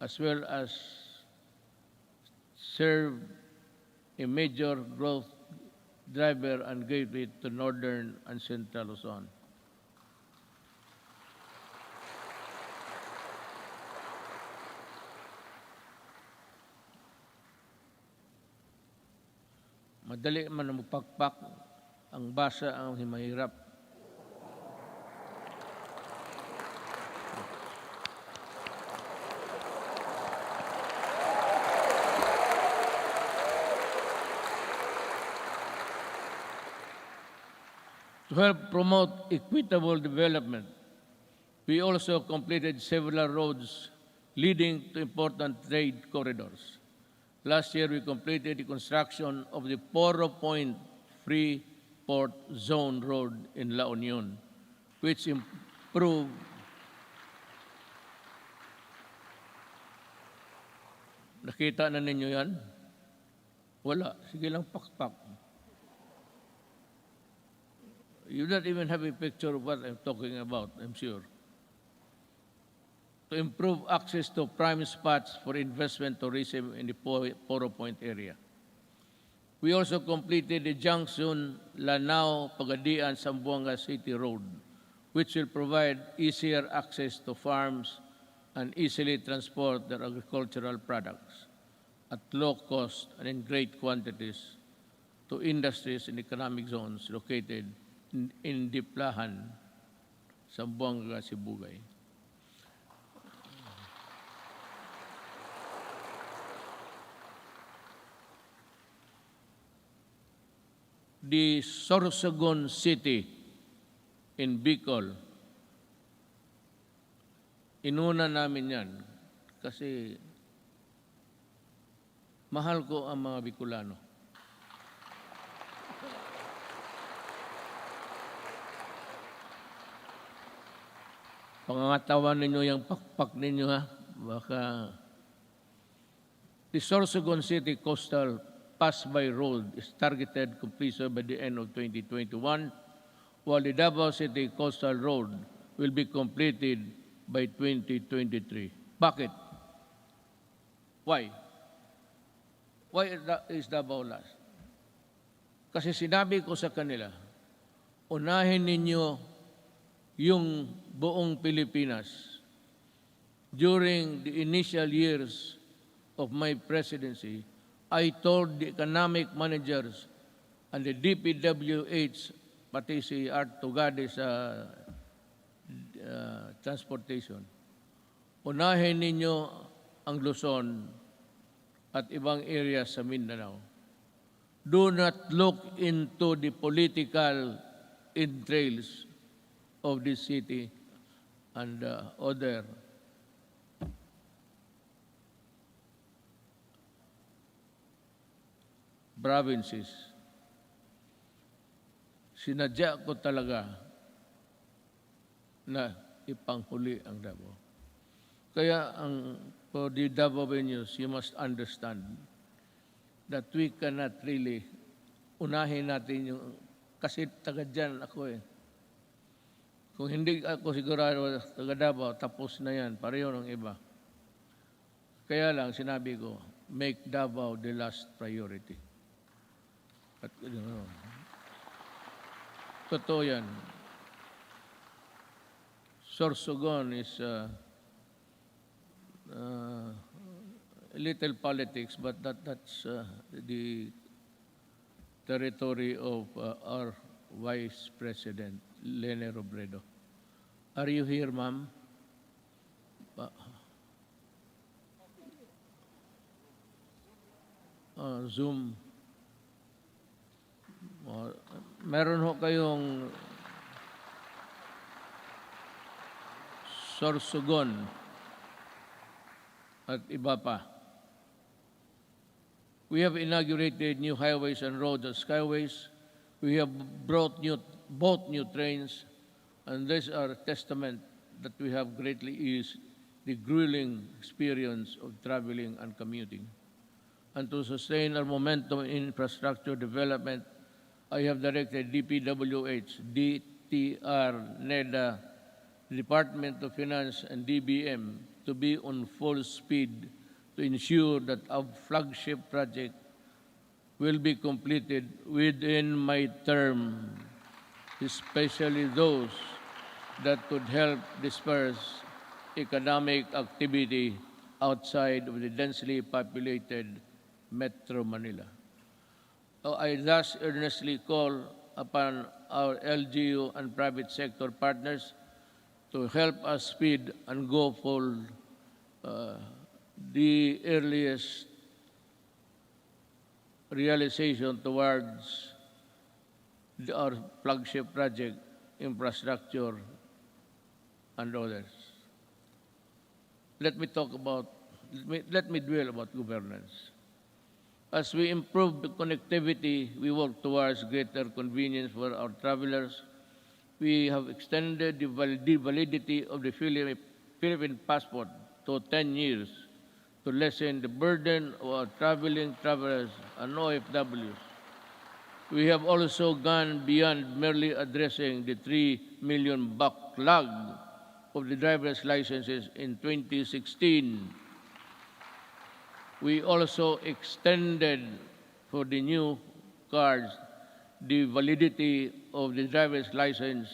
as well as serve a major growth driver and gateway to northern and central Luzon. Madali man magpakpak, ang basa ang mahirap. To help promote equitable development, we also completed several roads leading to important trade corridors. Last year, we completed the construction of the Poro Point Free Port Zone Road in La Union, which improved Nakita na ninyo yan? Wala. Sige lang pakpak. You don't even have a picture of what I'm talking about, I'm sure. To improve access to prime spots for investment tourism in the Poro Point area. We also completed the Junction Lanao Pagadian Zamboanga City Road, which will provide easier access to farms and easily transport their agricultural products at low cost and in great quantities to industries and economic zones located in Diplahan, Zamboanga, Sibugay. The Sorsogon City in Bicol, inuna namin yan kasi mahal ko ang mga Bicolano. Pangangatawan ninyo yung pakpak ninyo ha. Baka the Sorsogon City Coastal Pass-by Road is targeted completion by the end of 2021, while the Davao City Coastal Road will be completed by 2023. Bakit? Why? Why is Davao last? Kasi sinabi ko sa kanila, unahin ninyo yung buong Pilipinas. During the initial years of my presidency, I told the economic managers and the DPWH, pati si Art Tugade sa transportation, unahin ninyo ang Luzon at ibang areas sa Mindanao. Do not look into the political entrails of this city and other provinces. Sinadya ko talaga na ipanghuli ang Davao. Kaya for the Davao venues, you must understand that we cannot really unahin natin yung, kasi taga dyan ako eh. Kung hindi ako sigurado taga Davao, tapos na yan, pareho ng iba. Kaya lang sinabi ko, make Davao the last priority. At totoo yan. Sorsogon is a little politics, but that's the territory of our Vice President, Lene Robredo. Are you here, ma'am? Zoom. Meron ho kayong Sorsogon at iba pa. We have inaugurated new highways and roads and skyways. We have bought new trains, and these are a testament that we have greatly eased the grueling experience of traveling and commuting. And to sustain our momentum in infrastructure development, I have directed DPWH, DTR, NEDA, Department of Finance, and DBM to be on full speed to ensure that our flagship project will be completed within my term, especially those that could help disperse economic activity outside of the densely populated Metro Manila. I thus earnestly call upon our LGU and private sector partners to help us speed and go for the earliest realization towards our flagship project, infrastructure, and others. Let me dwell about governance. As we improve the connectivity, we work towards greater convenience for our travelers. We have extended the validity of the Philippine passport to 10 years to lessen the burden of our traveling travelers and OFWs. We have also gone beyond merely addressing the 3 million backlog of the driver's licenses in 2016. We also extended for the new cars the validity of the driver's license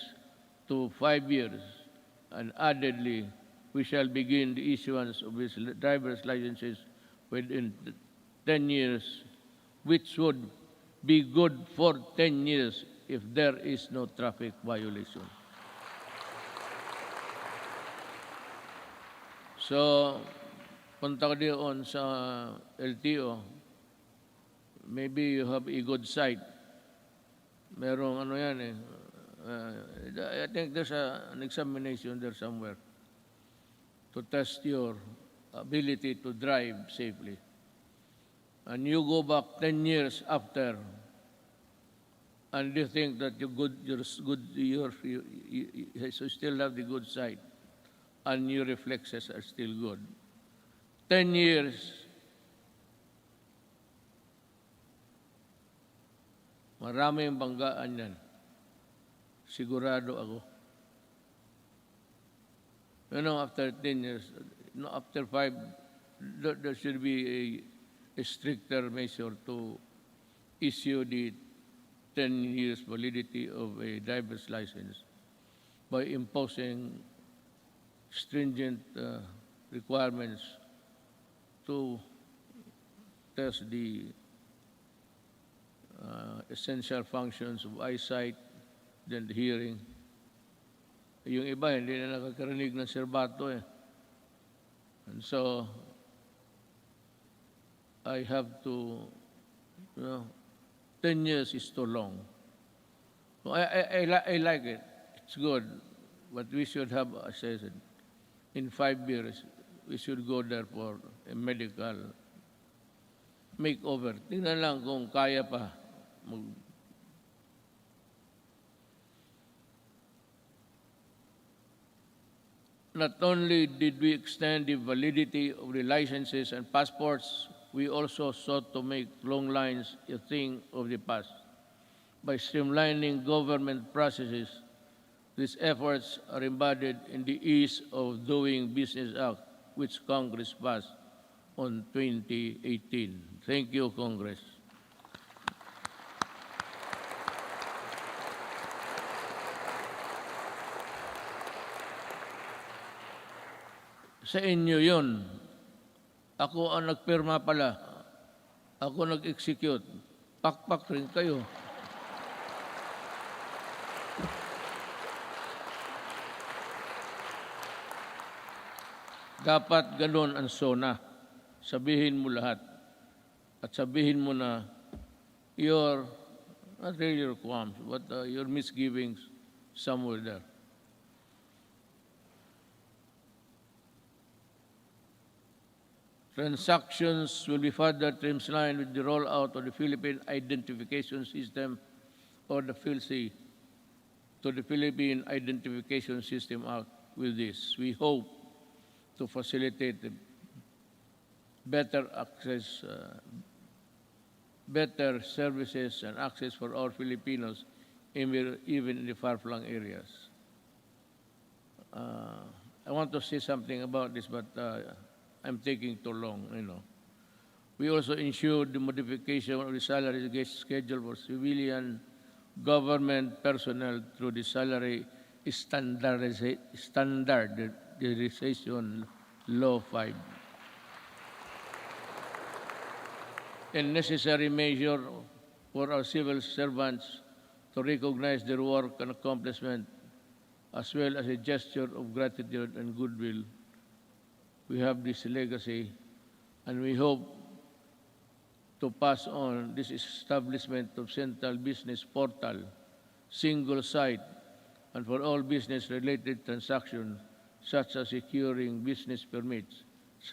to 5 years, and addedly, we shall begin the issuance of these driver's licenses within 10 years, which would be good for 10 years if there is no traffic violation. So, punta ka doon sa LTO, maybe you have a good sight. Merong ano yan eh. I think there's an examination there somewhere to test your ability to drive safely. And you go back 10 years after, and you think that you still have the good sight, and your reflexes are still good. 10 years, maraming banggaan yan. Sigurado ako. You know, after 10 years, after 5, there should be a stricter measure to issue the 10 years validity of a driver's license by imposing stringent requirements to test the essential functions of eyesight, then the hearing. Yung iba, hindi na nakakarinig ng serbato eh. And so, I have to, 10 years is too long. So I like it. It's good. But we should have, as I said, in 5 years, we should go there for a medical makeover. Tingnan lang kung kaya pa. Not only did we extend the validity of the licenses and passports, we also sought to make long lines a thing of the past. By streamlining government processes, these efforts are embodied in the Ease of Doing Business Act, which Congress passed on 2018. Thank you, Congress. Sa inyo yun. Ako ang nagpirma pala. Ako nag-execute. Pakpak rin kayo. Dapat ganun ang Sona. Sabihin mo lahat. At sabihin mo na your, not really your qualms, but your misgivings somewhere there. Transactions will be further streamlined with the rollout of the Philippine Identification System, or the PhilSy, to the Philippine Identification System Act. With this, we hope to facilitate better access, better services and access for all Filipinos, even in the far-flung areas. I want to say something about this, but I'm taking too long, We also ensured the modification of the salary schedule for civilian government personnel through the salary standardization Law 5. A necessary measure for our civil servants to recognize their work and accomplishment, as well as a gesture of gratitude and goodwill. We have this legacy, and we hope to pass on this establishment of central business portal, single site, and for all business-related transactions, such as securing business permits,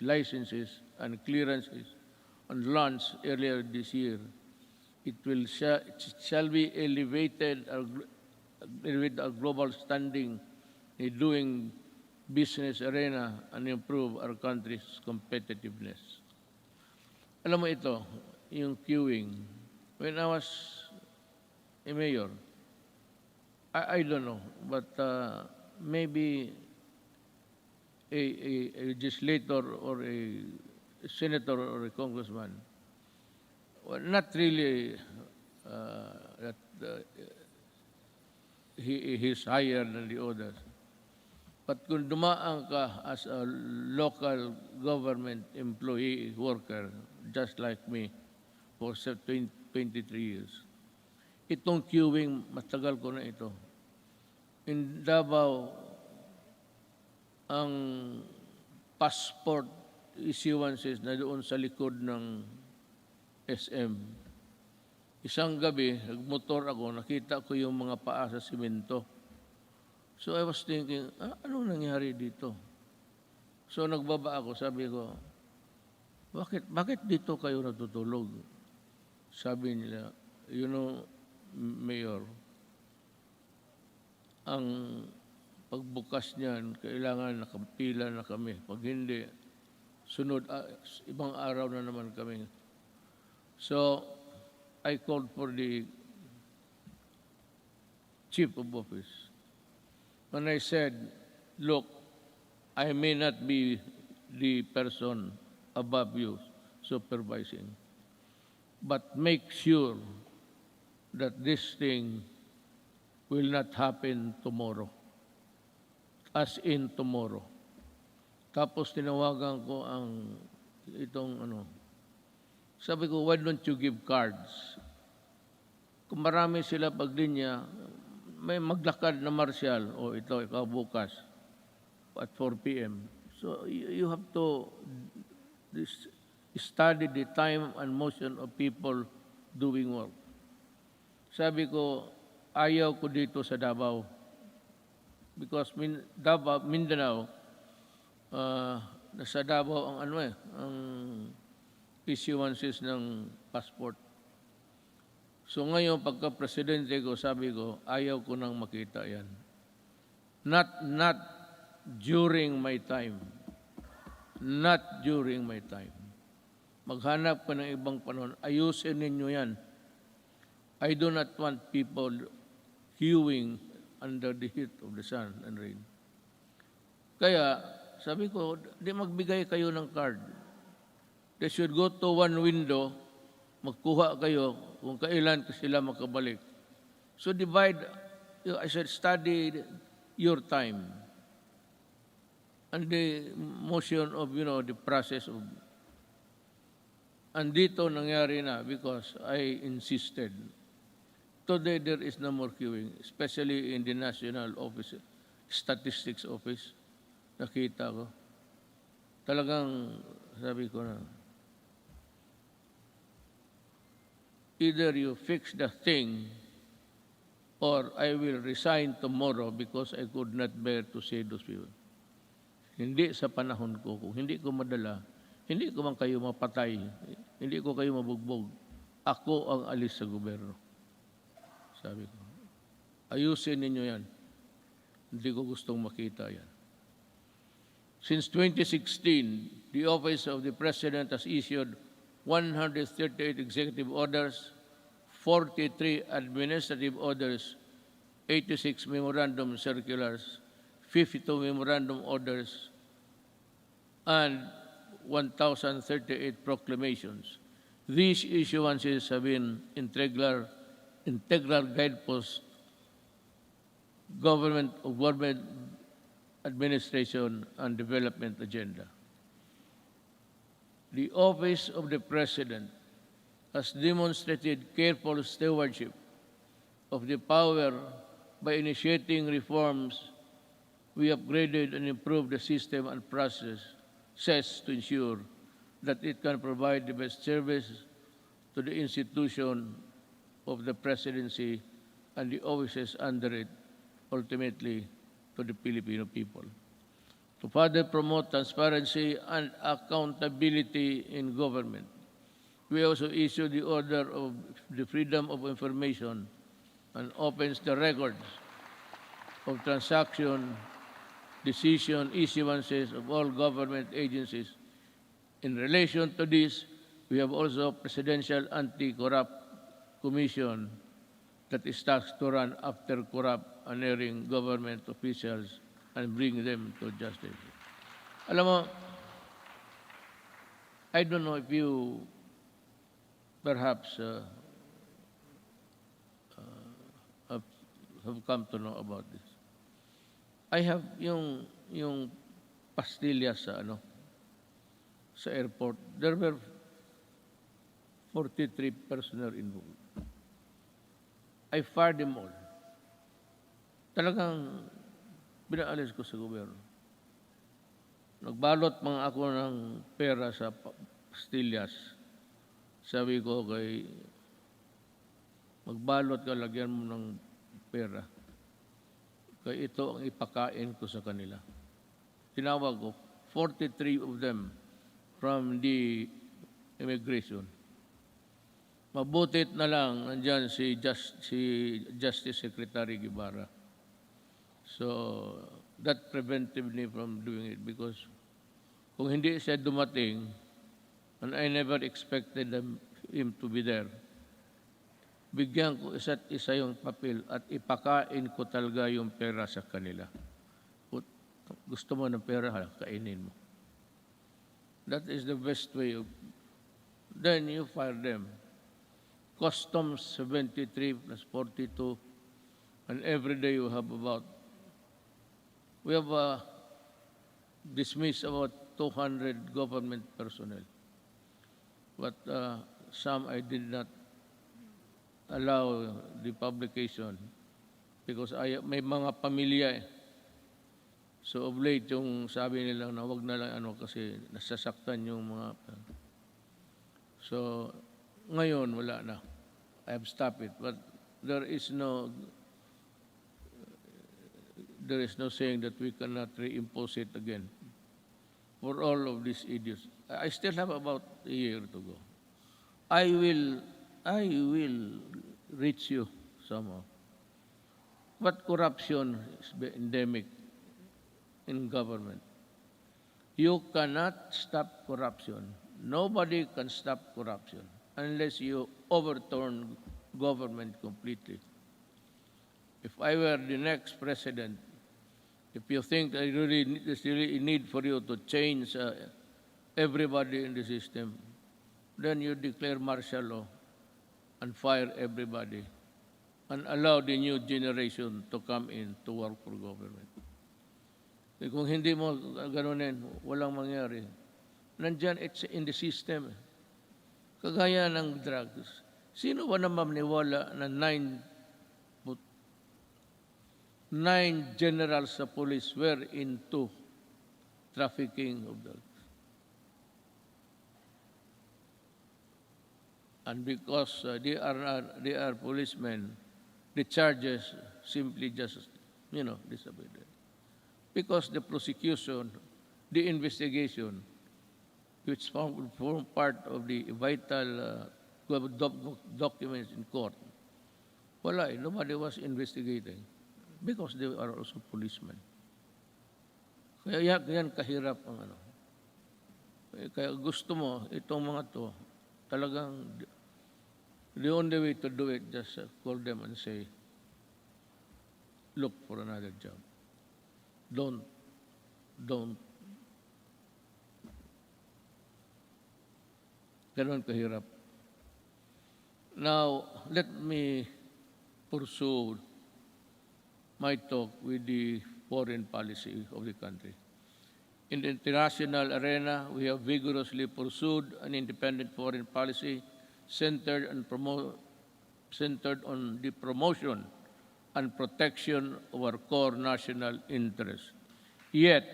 licenses, and clearances, and launched earlier this year. It shall be elevated with a global standing in doing business arena and improve our country's competitiveness. Alam mo ito, yung queuing. When I was a mayor, I don't know, but maybe a legislator or a senator or a congressman, well, not really that he's higher than the others. But kung dumaan ka as a local government employee, worker, just like me, for 23 years, itong queuing, matagal ko na ito. In Davao, ang passport issuances na doon sa likod ng SM. Isang gabi, nagmotor ako, nakita ko yung mga paa sa simento. So I was thinking, anong nangyari dito? So nagbaba ako, sabi ko, bakit dito kayo natutulog? Sabi nila, you know, Mayor, ang pagbukas niyan, kailangan nakapila na kami. Pag hindi, sunod, ibang araw na naman kami. So, I called for the chief of office. When I said, look, I may not be the person above you supervising, but make sure that this thing will not happen tomorrow. As in tomorrow. Tapos tinawagan ko ang itong sabi ko, why don't you give cards? Kung marami sila paglinya, may maglakad na martial, ito, ikaw bukas, at 4 p.m. So you have to study the time and motion of people doing work. Sabi ko, ayaw ko dito sa Davao. Because Mindanao, nasa Davao ang ang issuances ng passport. So ngayon, pagka-presidente ko, sabi ko, ayaw ko nang makita yan. Not during my time. Not during my time. Maghanap ka ng ibang panahon. Ayusin ninyo yan. I do not want people queuing under the heat of the sun and rain. Kaya, sabi ko, di magbigay kayo ng card. They should go to one window, magkuha kayo kung kailan sila makabalik. So divide, I said, study your time and the motion of, the process of. And dito nangyari na because I insisted. Today there is no more queuing, especially in the National Office, Statistics Office. Nakita ko. Talagang sabi ko na, either you fix the thing or I will resign tomorrow because I could not bear to see those people. Hindi sa panahon ko. Kung hindi ko madala, hindi ko man kayo mapatay. Hindi ko kayo mabugbog. Ako ang alis sa gobyerno. Sabi ko, ayusin ninyo yan. Hindi ko gustong makita yan. Since 2016, the Office of the President has issued 138 executive orders, 43 administrative orders, 86 memorandum circulars, 52 memorandum orders, and 1,038 proclamations. These issuances have been integral guideposts government administration and development agenda. The Office of the President has demonstrated careful stewardship of the power by initiating reforms. We upgraded and improved the system and processes to ensure that it can provide the best service to the institution of the presidency and the offices under it, ultimately to the Filipino people. To further promote transparency and accountability in government, we also issue the Order of the Freedom of Information and opens the records of transaction decision issuances of all government agencies. In relation to this, we have also Presidential Anti-Corrupt Commission that is tasked to run after corrupt and erring government officials and bring them to justice. Alam mo, I don't know if you perhaps have, have come to know about this. I have yung pastillas sa airport. There were 43 personnel involved. I fired them all. Talagang binaalis ko sa gobyerno. Nagbalot mga ako ng pera sa pastillas. Sabi ko kay, magbalot ka, lagyan mo ng pera. Kaya ito ang ipakain ko sa kanila. Tinawag ko, 43 of them from the immigration. Mabutit na lang, nandyan si Justice Secretary Guevara. So, that prevented me from doing it because kung hindi siya dumating, and I never expected him to be there, bigyan ko isa't isa yung papel at ipakain ko talaga yung pera sa kanila. Gusto mo ng pera, kainin mo. That is the best way. Then you fire them. Customs 73 plus 42, and every day you have we have dismissed about 200 government personnel. But some I did not allow the publication because may mga pamilya eh. So of late yung sabi nila na wag na lang kasi nasasaktan yung mga. So ngayon wala na. I have stopped it, but there is no saying that we cannot reimpose it again for all of these idiots. I still have about a year to go. I will reach you somehow. But corruption is endemic in government. You cannot stop corruption. Nobody can stop corruption unless you overturn government completely. If I were the next president, if you think there's really a need for you to change everybody in the system, then you declare martial law and fire everybody and allow the new generation to come in to work for government. Kung hindi mo ganunin, walang mangyari. Nandyan, it's in the system. Kagaya ng drugs. Sino ba naman maniwala na 9 generals sa police were into trafficking of drugs? And because they are policemen, the charges simply just, disappeared. Because the prosecution, the investigation, which form part of the vital documents in court, nobody was investigating because they are also policemen. Kaya yan kahirap ang Kaya gusto mo, itong mga to, talagang the only way to do it, just call them and say, look for another job. Don't. Ganon kahirap. Now, let me pursue my talk with the foreign policy of the country. In the international arena, we have vigorously pursued an independent foreign policy centered on the promotion and protection of our core national interests. Yet,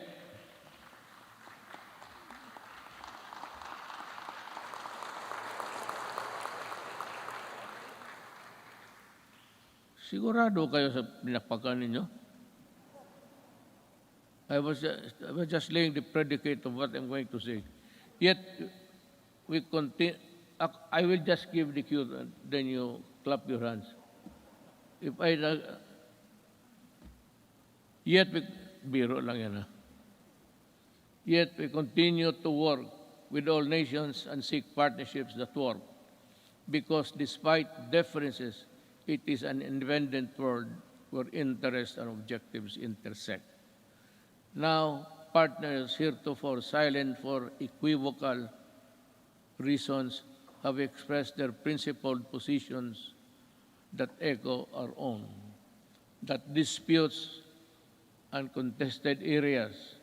sigurado kayo sa pinakpakan ninyo? I was just laying the predicate of what I'm going to say. Yet, we continue. I will just give the cue, then you clap your hands. Yet biro lang yan. Yet we continue to work with all nations and seek partnerships that work, because despite differences, it is an independent world where interests and objectives intersect. Now, partners heretofore silent for equivocal reasons have expressed their principled positions that echo our own, that disputes and contested areas,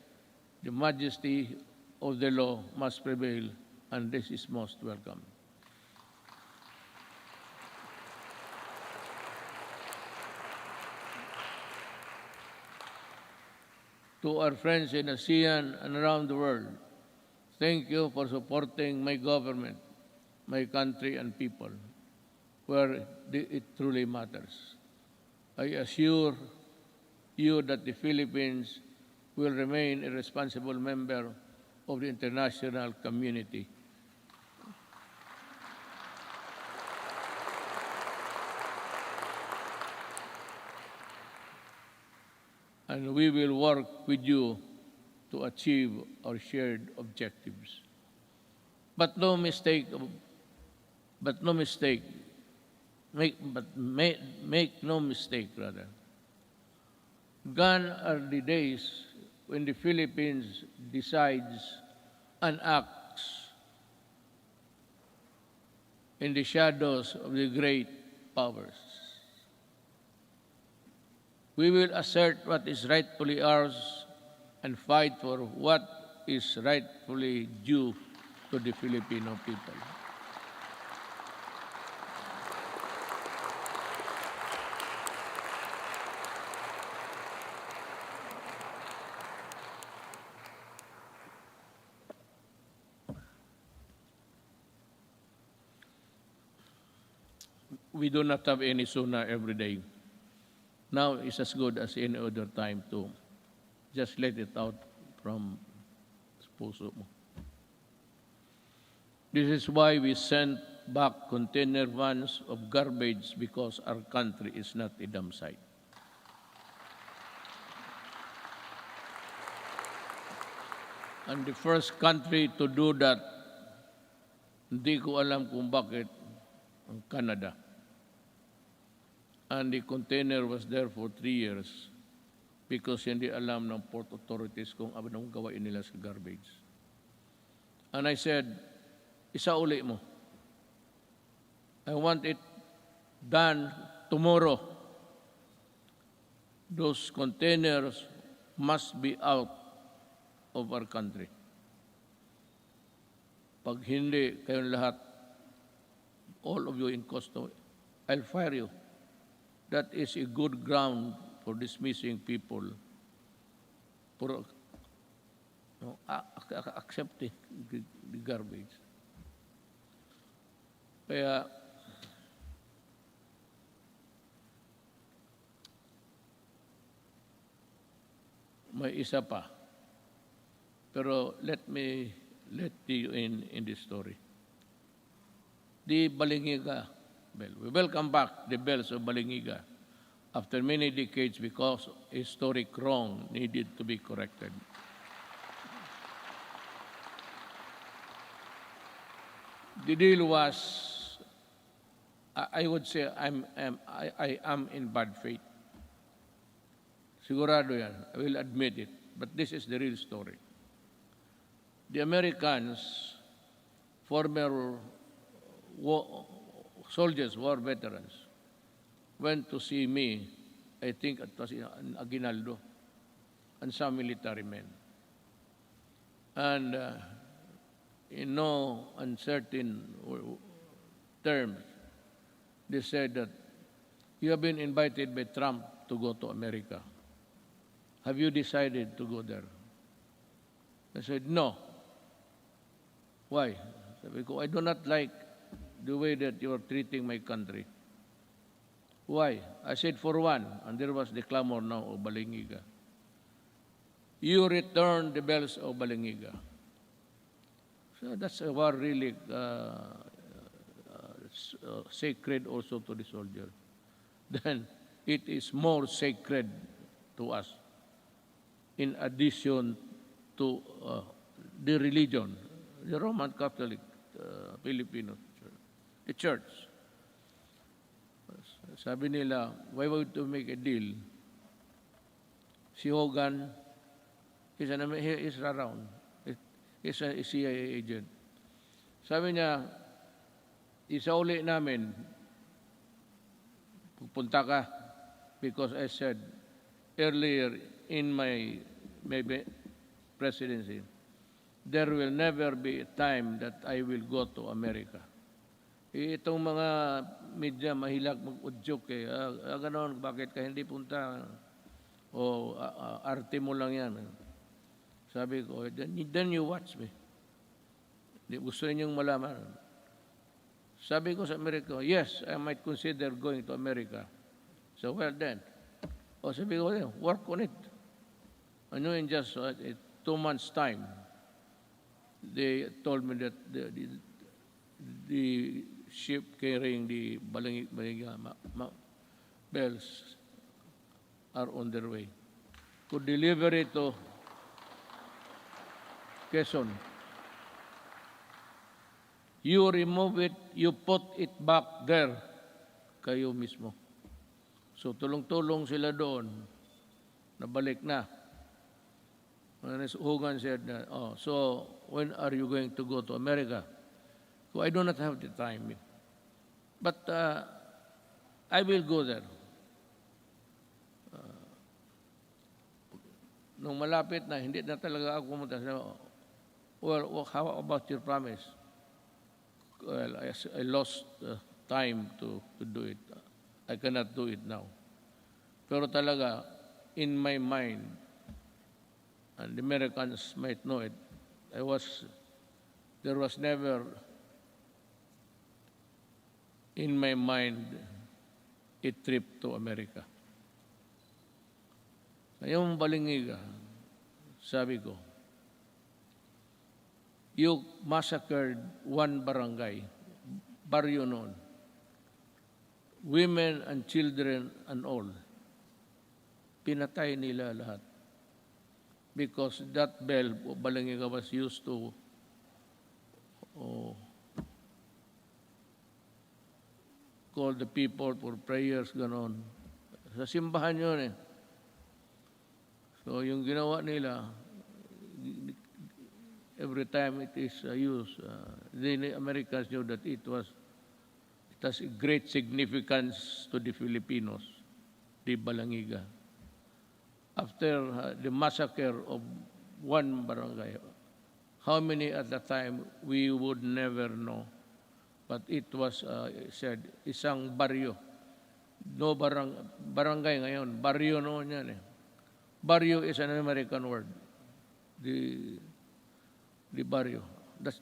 the majesty of the law must prevail, and this is most welcome. To our friends in ASEAN and around the world, thank you for supporting my government, my country and people, where it truly matters. I assure you that the Philippines will remain a responsible member of the international community. And we will work with you to achieve our shared objectives. But no mistake, make no mistake rather. Gone are the days when the Philippines decides and acts in the shadows of the great powers. We will assert what is rightfully ours and fight for what is rightfully due to the Filipino people. We do not have any Sona every day. Now is as good as any other time to just let it out from puso mo. This is why we sent back container vans of garbage, because our country is not a dump site. And the first country to do that, hindi ko alam kung bakit, ang Canada. And the container was there for 3 years because hindi alam ng port authorities kung anong gawain nila sa garbage. And I said, isauli mo. I want it done tomorrow. Those containers must be out of our country. Pag hindi kayong lahat, all of you in custody, I'll fire you. That is a good ground for dismissing people for accepting the garbage. Kaya may isa pa. Pero let you in this story. The Balingiga bell. We welcome back the bells of Balingiga after many decades because a historic wrong needed to be corrected. The deal was, I would say, I am in bad faith. Sigurado yan. I will admit it. But this is the real story. The Americans, former soldiers, war veterans, went to see me, I think it was in Aguinaldo, and some military men. And in no uncertain terms, they said that you have been invited by Trump to go to America. Have you decided to go there? I said, no. Why? Because I do not like the way that you are treating my country. Why? I said, for one, and there was the clamor now of Balingiga. You return the bells of Balingiga. So that's a war really sacred also to the soldier. Then it is more sacred to us. in addition to the religion, the Roman Catholic Filipino Church, the church. Sabi nila, why would to make a deal? Si Hogan, he is around. He's a CIA agent. Sabi niya, isauli namin, pupunta ka, because I said earlier in my presidency, there will never be a time that I will go to America. Itong mga media mahilag mag-udyok eh. Ganon, bakit ka hindi punta? O arte mo lang yan. Sabi ko, then you watch me. Gusto ninyong malaman. Sabi ko sa Amerika, yes, I might consider going to America. So, well then. O sabi ko, work on it. Ano in just 2 months' time, they told me that the ship carrying the Balingiga bells are on their way. To deliver it to Quezon. You remove it, you put it back there, kayo mismo. So tulong-tulong sila doon, nabalik na. Hogan said, so when are you going to go to America? So I do not have the time. But I will go there. Nung malapit na, hindi na talaga ako pumunta. Well, how about your promise? Well, I lost time to do it. I cannot do it now. Pero talaga, in my mind, and the Americans might know it, there was never in my mind a trip to America. Ngayong Balingiga, sabi ko, you massacred one barangay, baryo noon, women and children and all. Pinatay nila lahat. Because that bell, Balingiga, was used to call the people for prayers, ganon. Sa simbahan yun eh. So yung ginawa nila, every time it is used, the Americans knew that it has a great significance to the Filipinos, the Balingiga. After the massacre of one barangay, how many at the time, we would never know. But it was said, isang baryo. No barangay ngayon, baryo noon yan eh. Barrio is an American word. The barrio.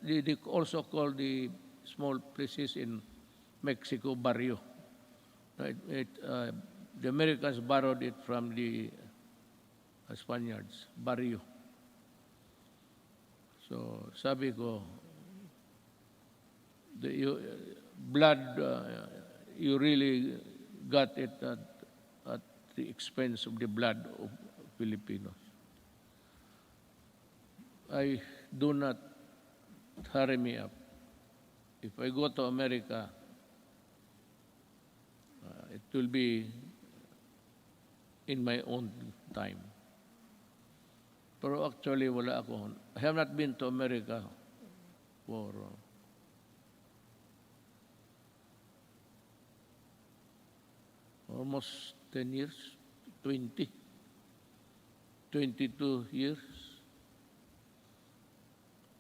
They also call the small places in Mexico barrio. The Americans borrowed it from the Spaniards, barrio. So sabi ko, blood, you really got it at the expense of the blood of Filipinos. I do not hurry me up. If I go to America, it will be in my own time. Pero actually, wala ako. I have not been to America for almost 10 years, 22 years.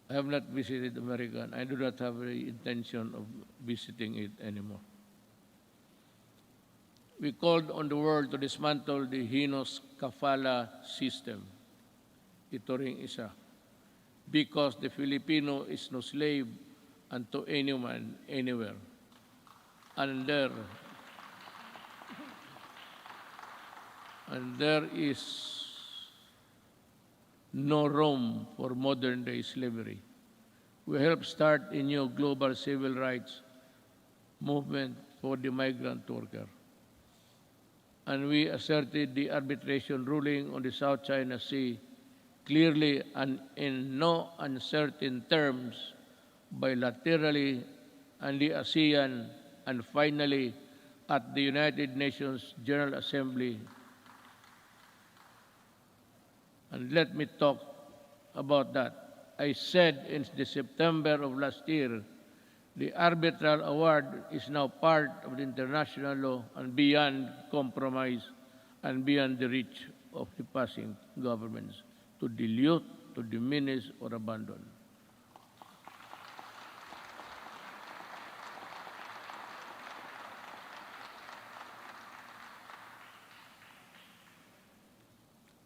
I have not visited America, and I do not have the intention of visiting it anymore. We called on the world to dismantle the heinous kafala system. Ito ring isa. Because the Filipino is no slave unto anyone, anywhere. And there is no room for modern-day slavery. We help start a new global civil rights movement for the migrant worker. and we asserted the arbitration ruling on the South China Sea clearly and in no uncertain terms, bilaterally, and the ASEAN, and finally at the United Nations General Assembly. And let me talk about that. I said in the September of last year, the arbitral award is now part of the international law and beyond compromise and beyond the reach of the passing governments to dilute, to diminish, or abandon.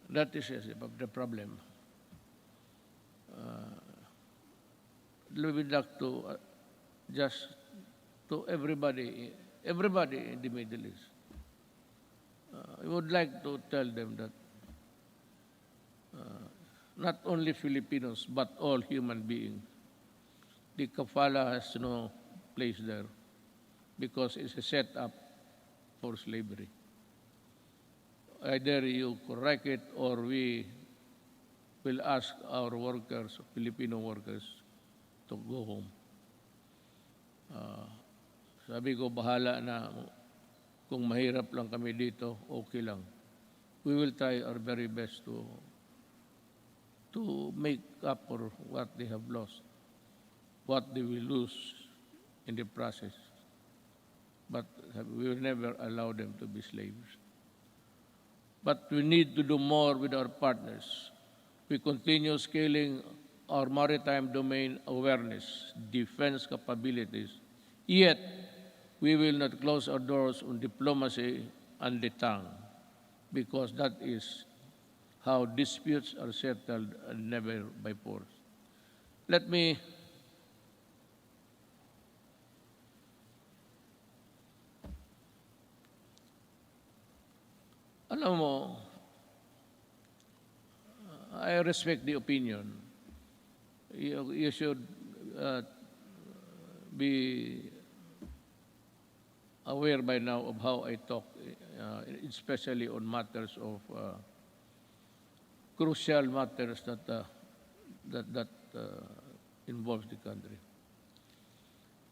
That is the problem. We would like to just to everybody in the Middle East. I would like to tell them that not only Filipinos but all human beings, the kafala has no place there because it's a setup for slavery. Either you correct it or we will ask our workers, Filipino workers, to go home. Sabi ko, bahala na. Kung mahirap lang kami dito, okay lang. We will try our very best to make up for what they have lost, what they will lose in the process. But we will never allow them to be slaves. But we need to do more with our partners. We continue scaling our maritime domain awareness, defense capabilities. Yet, we will not close our doors on diplomacy and the tongue, because that is how disputes are settled and never by force. Let me alam mo, I respect the opinion. You should be aware by now of how I talk, especially on matters of crucial matters that involves the country.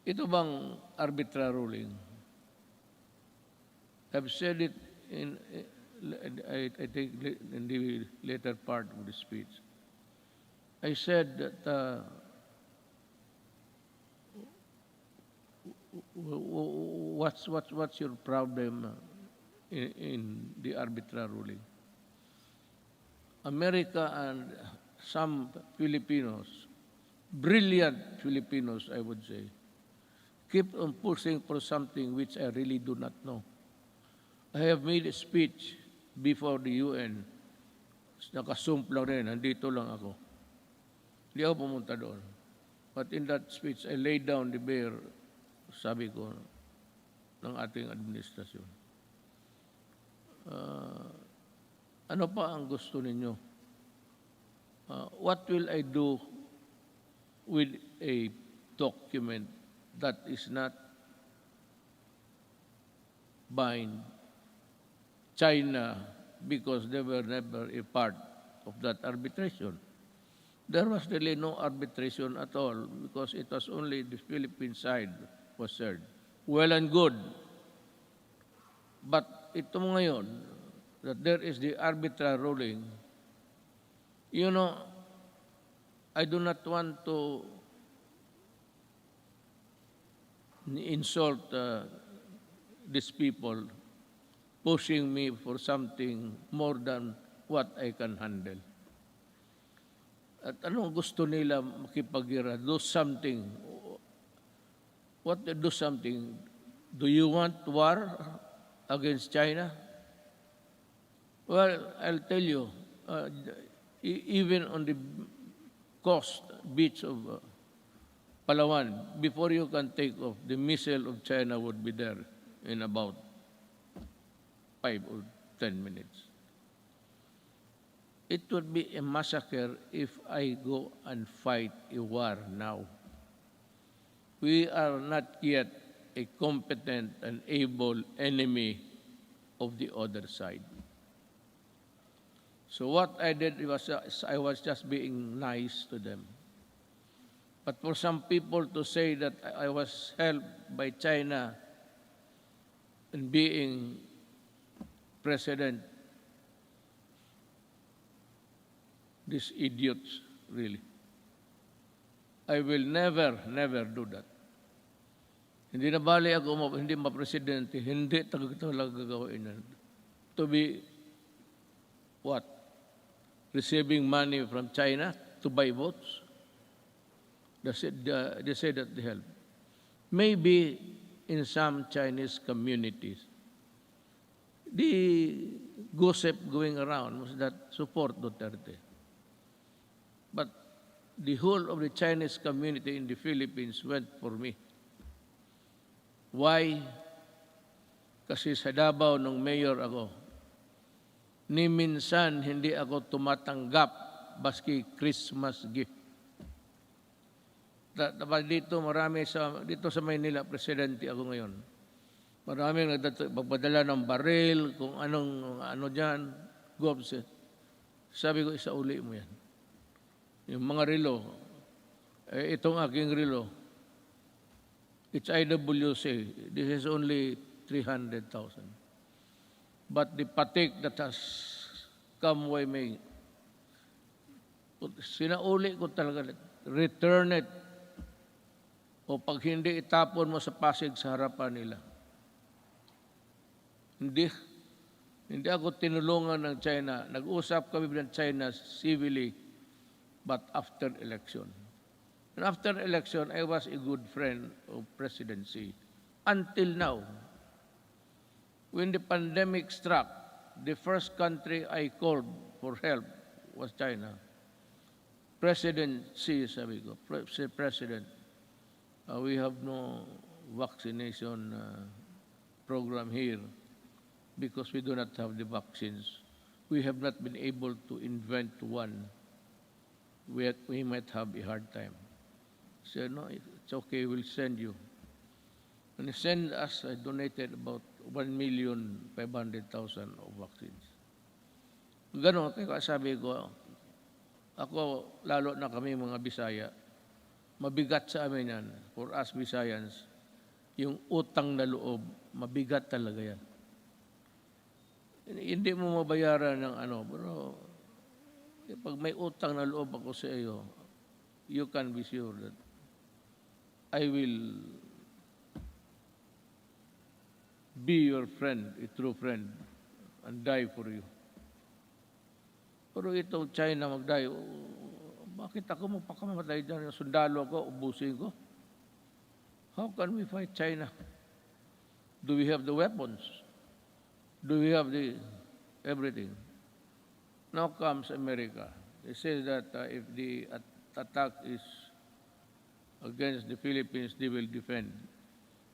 Ito bang arbitral ruling? I've said it I think in the later part of the speech. I said that what's your problem in the arbitral ruling? America and some Filipinos, brilliant Filipinos, I would say, keep on pushing for something which I really do not know. I have made a speech before the UN. Nakasump lang rin, nandito lang ako. Hindi ako pumunta doon. But in that speech, I laid down the bare, sabi ko, ng ating administrasyon. Ano pa ang gusto ninyo? What will I do with a document that is not bind China because they were never a part of that arbitration? There was really no arbitration at all because it was only the Philippine side was heard. Well and good. But ito ngayon, that there is the arbitral ruling, you know, I do not want to insult these people pushing me for something more than what I can handle. At anong gusto nila makipagira? Do something. What do something? Do you want war against China? Well, I'll tell you, even on the coast beach of Palawan, before you can take off, the missile of China would be there in about 5 or 10 minutes. It would be a massacre if I go and fight a war now. We are not yet a competent and able enemy of the other side. So what I did was I was just being nice to them. But for some people to say that I was helped by China in being president, these idiots, really. I will never, never do that. Hindi na bali ako, hindi ma-presidente, hindi talaga gagawin yan. To be, what? Receiving money from China to buy votes? They say that they help. Maybe in some Chinese communities, the gossip going around was that support Duterte. But the whole of the Chinese community in the Philippines went for me. Why? Kasi sa Davao nung mayor ako, ni minsan hindi ako tumatanggap baski Christmas gift. Dito dito sa Maynila, presidente ako ngayon. Maraming magpadala ng baril, kung ano dyan, gobset. Sabi ko, isauli mo yan. Yung mga relo, itong aking relo, it's IWC. This is only 300,000. But the patik that has come way me, sinauli ko talaga, return it. O pag hindi, itapon mo sa Pasig sa harapan nila. Hindi ako tinulungan ng China. Nag-usap kami ng China civilly, but after election. And after election, I was a good friend of presidency. Until now, when the pandemic struck, the first country I called for help was China. President Xi, sabi ko, President, we have no vaccination program here because we do not have the vaccines. We have not been able to invent one. We might have a hard time. He said, no, it's okay, we'll send you. And he sent us, I donated about 1,500,000 of vaccines. Ganon, kaya sabi ko, ako, lalo na kami mga Bisaya, mabigat sa amin yan, for us Bisayans, yung utang na loob, mabigat talaga yan. Hindi mo mabayaran ng pero pag may utang na loob ako sa iyo, you can be sure that I will be your friend, a true friend, and die for you. Pero itong China mag-die, bakit ako magpakamatay dyan? Sundalo ako, ubusin ko. How can we fight China? Do we have the weapons? Do we have the everything? Now comes America. They say that if the attack is against the Philippines, they will defend.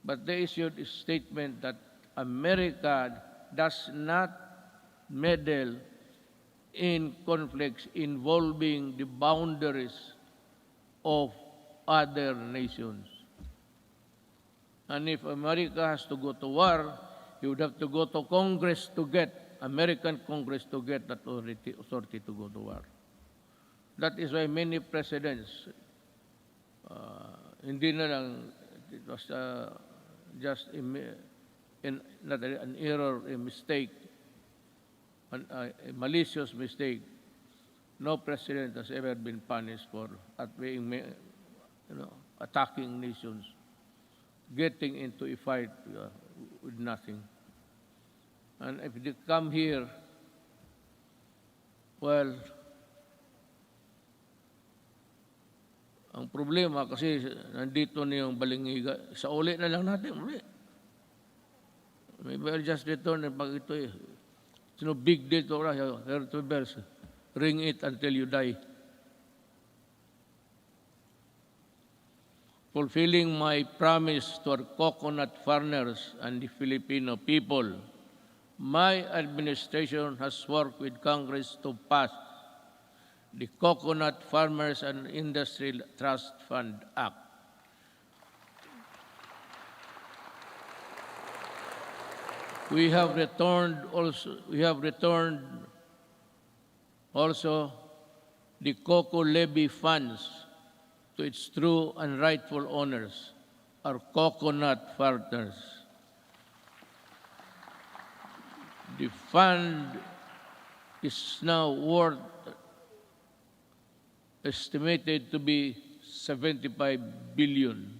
But they issued a statement that America does not meddle in conflicts involving the boundaries of other nations. And if America has to go to war, you would have to go to Congress to get, American Congress to get that authority to go to war. That is why many presidents, hindi na lang, it was just not an error, a mistake, a malicious mistake. No president has ever been punished for attacking nations, getting into a fight with nothing. And if they come here, well, ang problema kasi nandito na yung balingiga, sa uli na lang natin, uli. Maybe I'll just return and pag ito it's no big deal to us. Ring it until you die. Fulfilling my promise to our coconut farmers and the Filipino people, my administration has worked with Congress to pass the Coconut Farmers and Industry Trust Fund Act. We have returned also the cocoa levy funds to its true and rightful owners, our coconut farmers. The fund is now worth estimated to be 75 billion,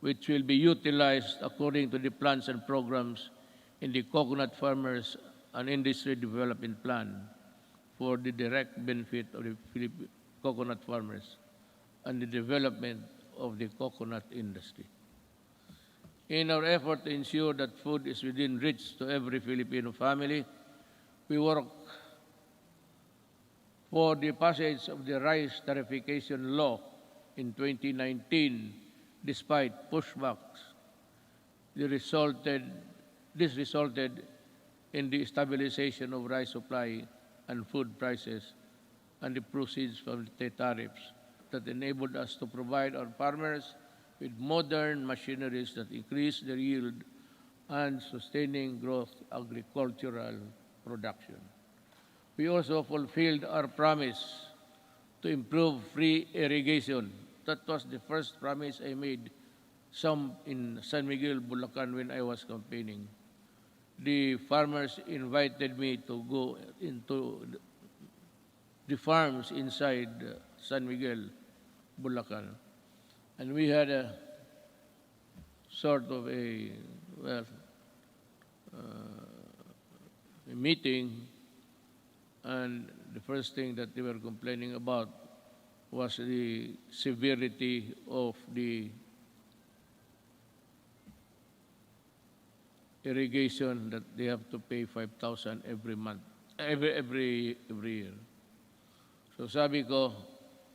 which will be utilized according to the plans and programs in the Coconut Farmers and Industry Development Plan for the direct benefit of the Philippine coconut farmers and the development of the coconut industry. In our effort to ensure that food is within reach to every Filipino family, we work for the passage of the rice tariffication law in 2019 despite pushbacks. This resulted in the stabilization of rice supply and food prices and the proceeds from the tariffs that enabled us to provide our farmers with modern machineries that increase their yield and sustaining growth agricultural production. We also fulfilled our promise to improve free irrigation. That was the first promise I made in San Miguel, Bulacan when I was campaigning. The farmers invited me to go into the farms inside San Miguel, Bulacan. And we had a sort of a meeting, and the first thing that they were complaining about was the severity of the irrigation that they have to pay 5,000 every month, every year. So sabi ko,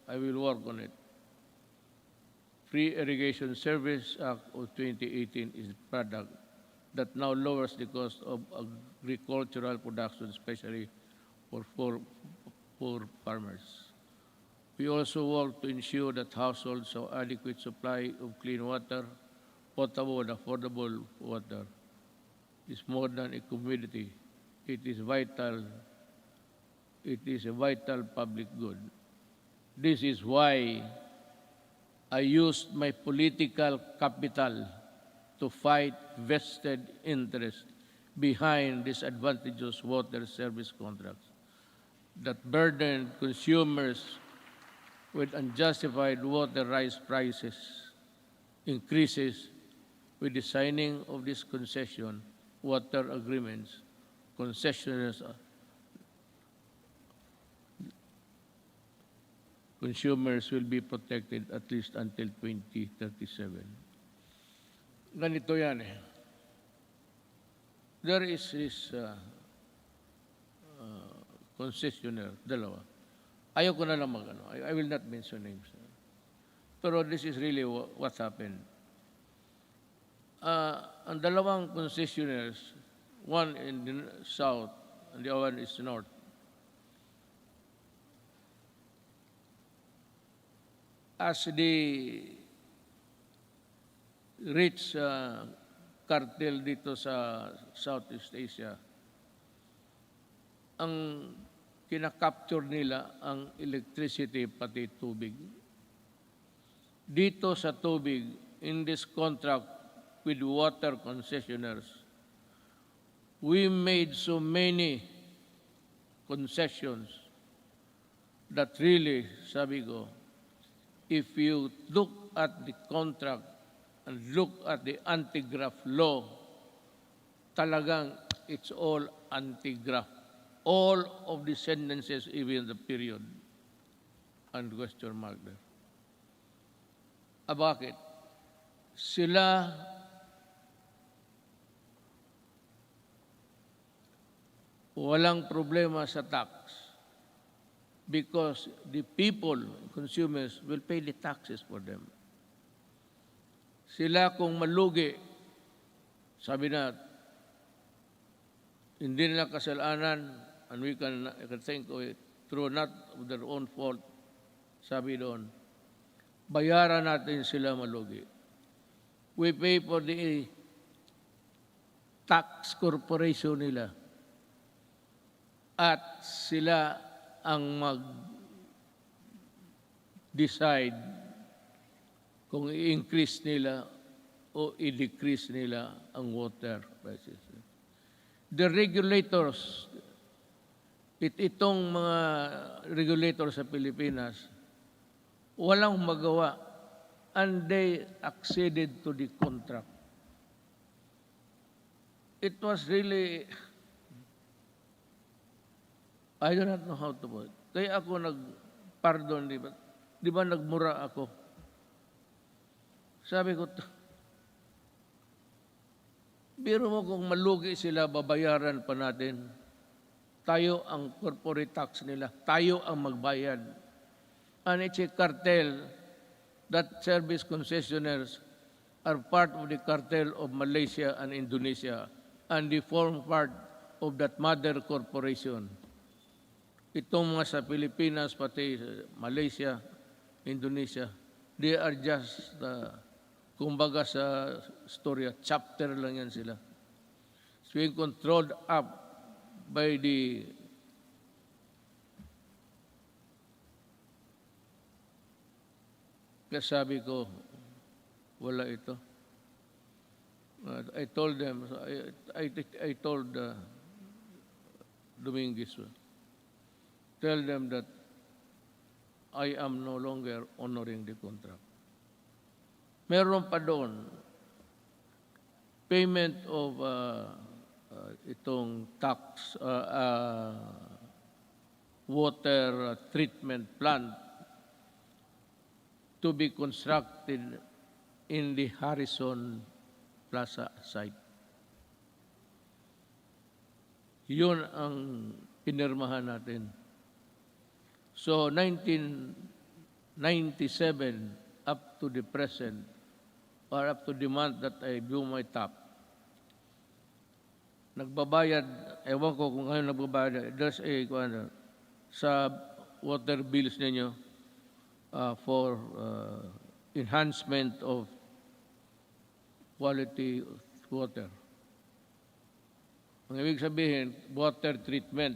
I will work on it. Free Irrigation Service Act of 2018 is a product that now lowers the cost of agricultural production, especially for poor farmers. We also work to ensure that households have adequate supply of clean water, potable and affordable water. It's more than a commodity. It is vital. It is a vital public good. This is why I used my political capital to fight vested interest behind disadvantageous water service contracts that burden consumers with unjustified water rights prices increases with the signing of this concession water agreements. Concessioners consumers will be protected at least until 2037. Ganito yan eh. There is this concessionaire, dalawa. Ayoko na lang I will not mention names. Pero this is really what happened. Ang dalawang concessionaires, one in the south and the other one is north, as the rich cartel dito sa Southeast Asia, ang kinakapture nila ang electricity pati tubig. Dito sa tubig, in this contract with water concessionaires, we made so many concessions that really, sabi ko, if you look at the contract and look at the anti-graft law, talagang it's all anti-graft. All of the sentences, even the period, and question mark there. Bakit? Sila walang problema sa tax because the people, consumers, will pay the taxes for them. Sila kung malugi, sabi na, hindi nila kasalanan, and we can think of it through not of their own fault, sabi doon, bayaran natin sila malugi. We pay for the tax corporation nila at sila ang mag-decide kung i-increase nila o i-decrease nila ang water prices. The regulators, itong mga regulators sa Pilipinas, walang magawa and they acceded to the contract. It was really, I do not know how to put it. Kaya ako nag-pardon, di ba nagmura ako? Sabi ko, biro mo kung malugi sila, babayaran pa natin. Tayo ang corporate tax nila. Tayo ang magbayad. And it's a cartel that service concessionaires are part of the cartel of Malaysia and Indonesia, and they form part of that mother corporation. Itong mga sa Pilipinas, pati Malaysia, Indonesia, they are just, kumbaga sa storya, chapter lang yan sila. It's being controlled up by the kaya sabi ko, wala ito. I told them, I told Dominguez, tell them that I am no longer honoring the contract. Meron pa doon, payment of itong tax, water treatment plant to be constructed in the Harrison Plaza site. Yun ang pinirmahan natin. So, 1997 up to the present, or up to the month that I blew my top, nagbabayad, ewan ko kung ngayon nagbabayad, there's a, sa water bills ninyo for enhancement of quality of water. Ang ibig sabihin, water treatment.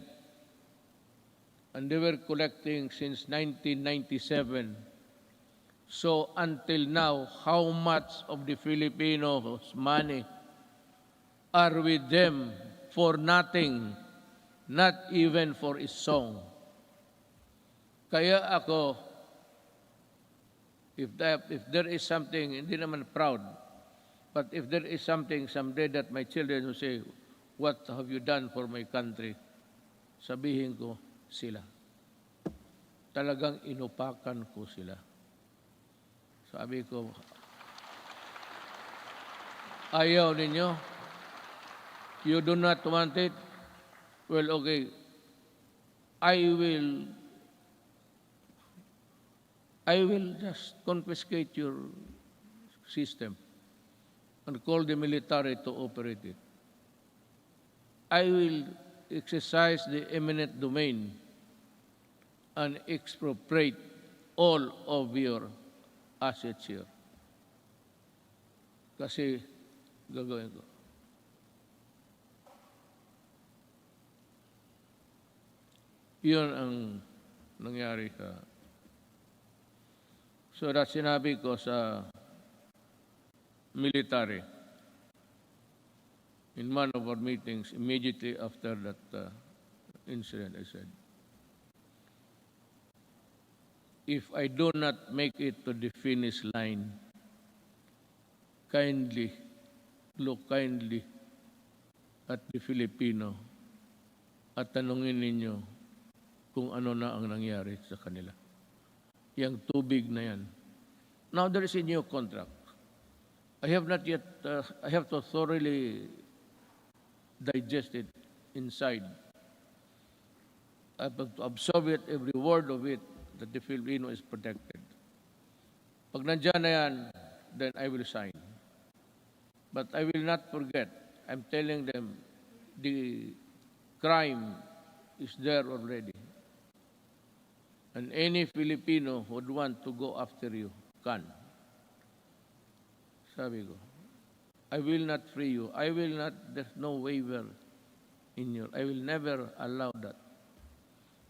And they were collecting since 1997. So until now, how much of the Filipinos' money are with them for nothing, not even for a song? Kaya ako, if there is something, hindi naman proud, but if there is something someday that my children will say, what have you done for my country? Sabihin ko, sila. Talagang inupakan ko sila. Sabi ko, ayaw ninyo? You do not want it? Well, okay. I will just confiscate your system and call the military to operate it. I will exercise the eminent domain and expropriate all of your assets here. Kasi gagawin ko. Yun ang nangyari sa... So that sinabi ko sa military in one of our meetings immediately after that incident, I said, if I do not make it to the finish line, kindly, look kindly at the Filipino at tanungin ninyo kung ano na ang nangyari sa kanila. Yang tubig na yan. Now there is a new contract. I have not yet, I have to thoroughly digest it inside. I have to absorb it, every word of it, that the Filipino is protected. Pag nandyan na yan, then I will sign. But I will not forget. I'm telling them the crime is there already. And any Filipino who would want to go after you can. Sabi ko, I will not free you. I will not, there's no waiver in you. I will never allow that.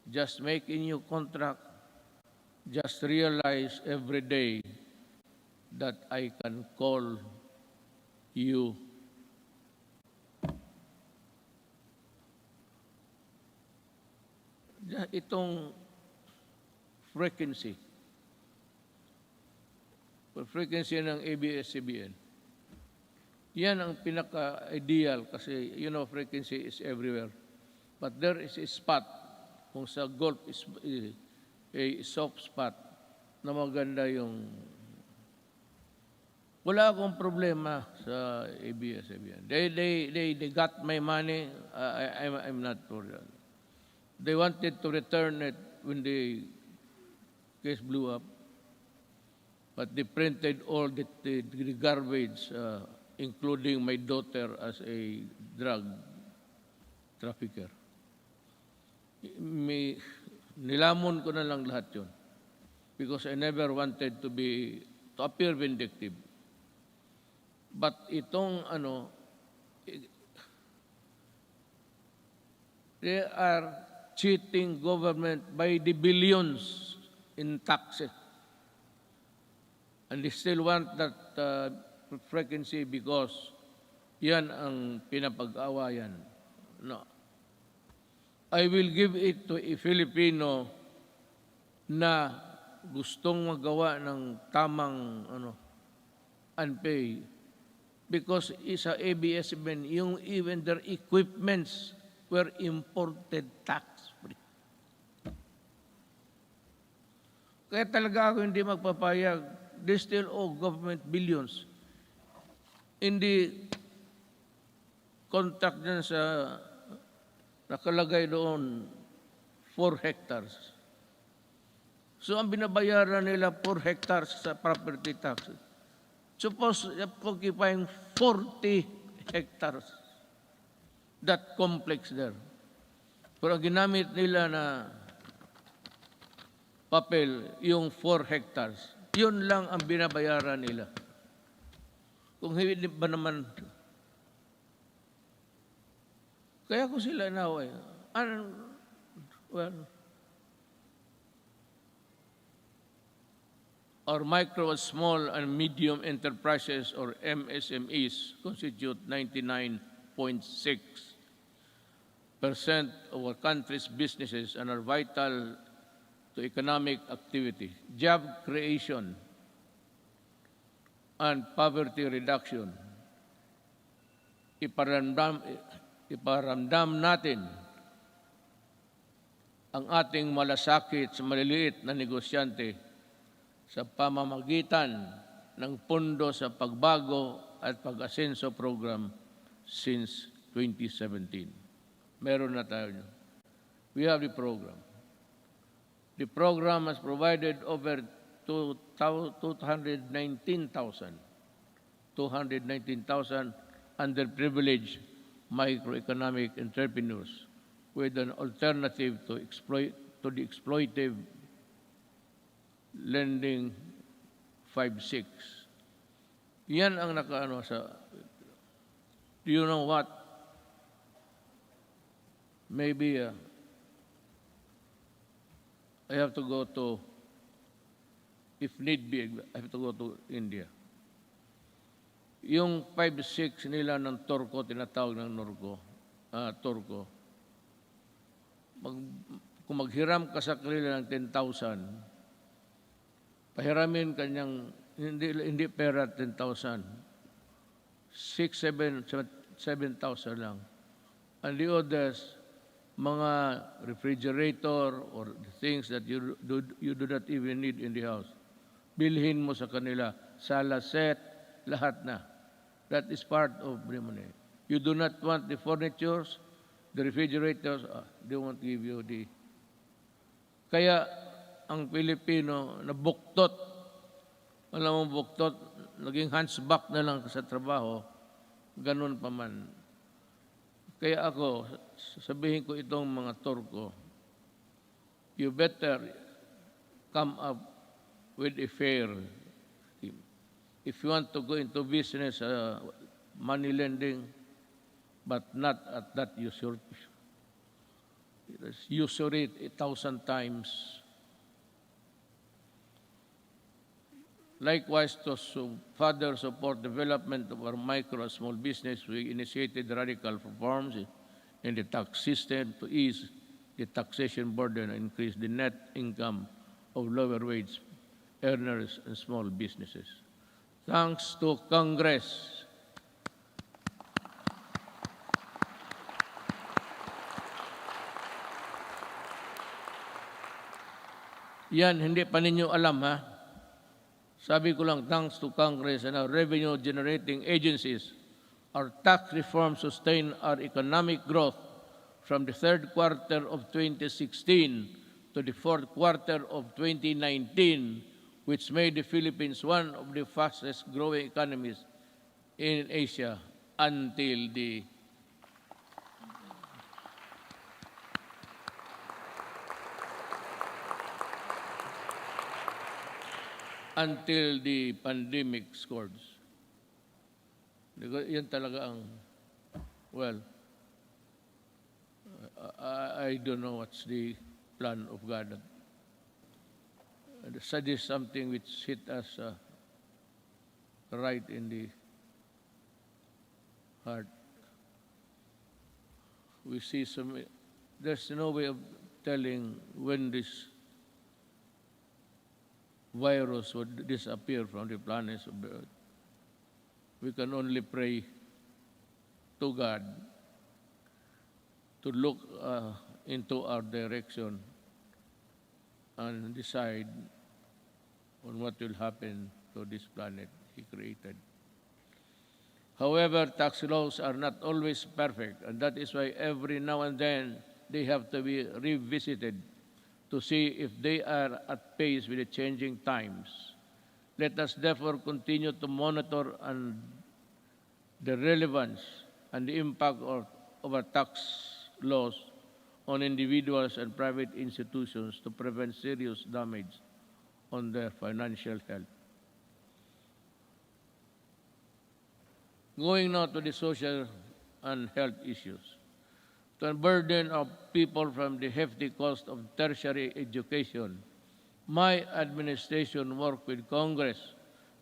Just make a new contract. Just realize every day that I can call you. Itong frequency ng ABS-CBN, yan ang pinaka-ideal kasi, frequency is everywhere. But there is a spot, kung sa golf is a soft spot, na maganda yung... Wala akong problema sa ABS-CBN. They got my money, I'm not for that. They wanted to return it when the case blew up, but they printed all the garbage, including my daughter as a drug trafficker. Nilamon ko na lang lahat yun because I never wanted to appear vindictive. But itong they are cheating government by the billions in taxes. And they still want that frequency because yan ang pinapag-awayan. No. I will give it to a Filipino na gustong magawa ng tamang unpay because isa ABS-CBN, even their equipments were imported tax-free. Kaya talaga ako hindi magpapayag. They still owe government billions. In the contract dyan sa nakalagay doon 4 hectares. So ang binabayaran nila 4 hectares sa property tax. Suppose occupying 40 hectares. That complex there. Pero ang ginamit nila na papel, yung 4 hectares, yun lang ang binabayaran nila. Kung hindi ba naman, kaya ko sila inaway. Well, our micro, small, and medium enterprises, or MSMEs, constitute 99.6% of our country's businesses and are vital to economic activity, job creation, and poverty reduction. Iparamdam natin ang ating malasakit sa maliliit na negosyante sa pamamagitan ng Pondo sa Pagbago at Pag-asenso Program since 2017. Meron na tayo. We have the program. The program has provided over 219,000 underprivileged microeconomic entrepreneurs with an alternative to the exploitive lending 5-6. Yan ang nakaano sa... Do you know what? Maybe I have to go to, if need be, I have to go to India. Yung 5-6 nila ng Turko, tinatawag ng Turko, kung maghiram ka sa kanila ng 10,000, pahiramin kanyang, hindi pera 10,000, 7,000 lang. And the others, mga refrigerator or things that you do not even need in the house. Bilhin mo sa kanila, sala set, lahat na. That is part of the money. You do not want the furnitures, the refrigerators, they won't give you the... Kaya ang Pilipino na buktot, alam mo buktot, naging hunchback na lang sa trabaho, ganun pa man. Kaya ako, sabihin ko itong mga Turko, you better come up with a fair scheme. If you want to go into business money lending, but not at that usury. It is usury 1,000 times. Likewise, to further support development of our micro and small business, we initiated radical reforms in the tax system to ease the taxation burden and increase the net income of lower wage earners and small businesses. Thanks to Congress. Yan, hindi pa ninyo alam ha. Sabi ko lang, thanks to Congress and our revenue-generating agencies, our tax reform sustained our economic growth from the third quarter of 2016 to the fourth quarter of 2019, which made the Philippines one of the fastest-growing economies in Asia until the pandemic scourge. Yan talaga ang, well, I don't know what's the plan of God. That is something which hit us right in the heart. We see there's no way of telling when this virus would disappear from the planet of the earth. We can only pray to God to look into our direction and decide on what will happen to this planet He created. However, tax laws are not always perfect, and that is why every now and then they have to be revisited to see if they are at pace with the changing times. Let us therefore continue to monitor the relevance and the impact of our tax laws on individuals and private institutions to prevent serious damage on their financial health. Going now to the social and health issues. To unburden of people from the hefty cost of tertiary education, my administration worked with Congress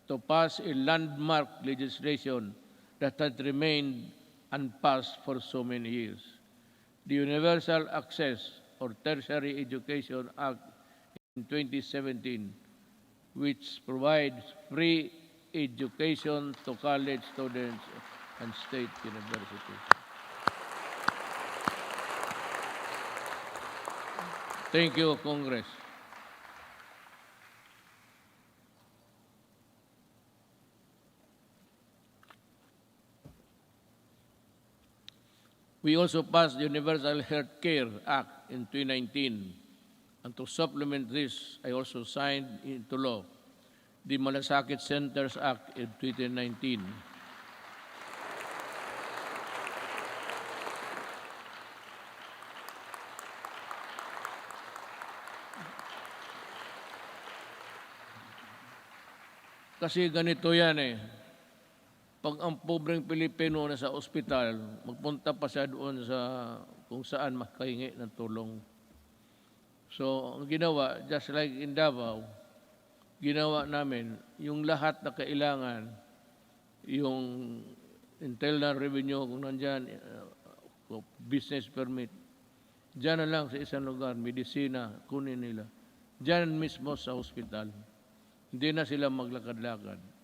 to pass a landmark legislation that had remained unpassed for so many years. The Universal Access or Tertiary Education Act in 2017, which provides free education to college students and state universities. Thank you, Congress. We also passed the Universal Health Care Act in 2019. And to supplement this, I also signed into law the Malasakit Centers Act in 2019. Kasi ganito yan eh. Pag ang pobreng Pilipino na sa ospital, magpunta pa siya doon sa kung saan makahingi ng tulong. So, ang ginawa, just like in Davao, ginawa namin, yung lahat na kailangan, yung internal revenue, kung nandyan, business permit, dyan na lang sa isang lugar, medisina, kunin nila. Dyan mismo sa ospital. Hindi na sila maglakad-lakad.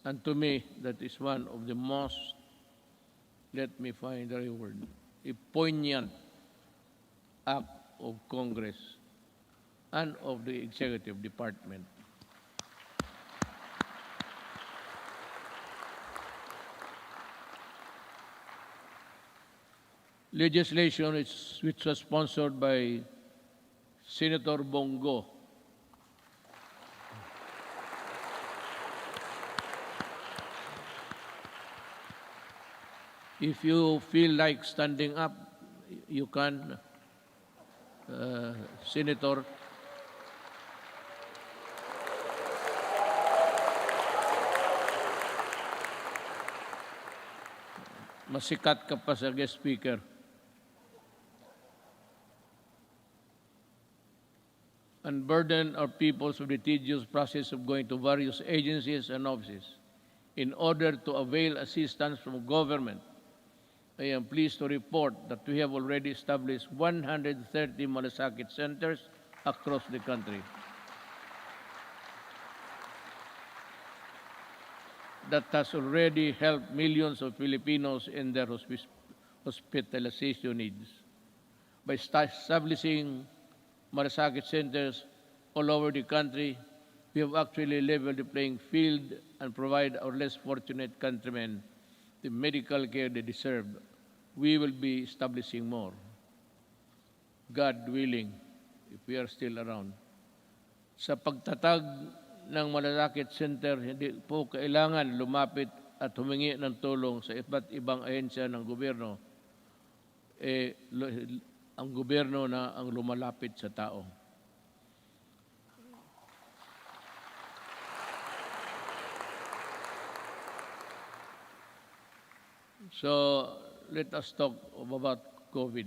And to me, that is one of the most, let me find the right word, a poignant act of Congress and of the Executive Department. Legislation which was sponsored by Senator Bongo. If you feel like standing up, you can, Senator. masikat ka pa sa guest speaker. Unburden our peoples with the tedious process of going to various agencies and offices in order to avail assistance from government. I am pleased to report that we have already established 130 malasakit centers across the country. That has already helped millions of Filipinos in their hospitalization needs. By establishing malasakit centers all over the country, we have actually leveled the playing field and provide our less fortunate countrymen the medical care they deserve. We will be establishing more, God willing, if we are still around. Sa pagtatag ng malasakit center, hindi po kailangan lumapit at humingi ng tulong sa iba't ibang ahensya ng gobyerno. Ang gobyerno na ang lumalapit sa tao. So, let us talk about COVID.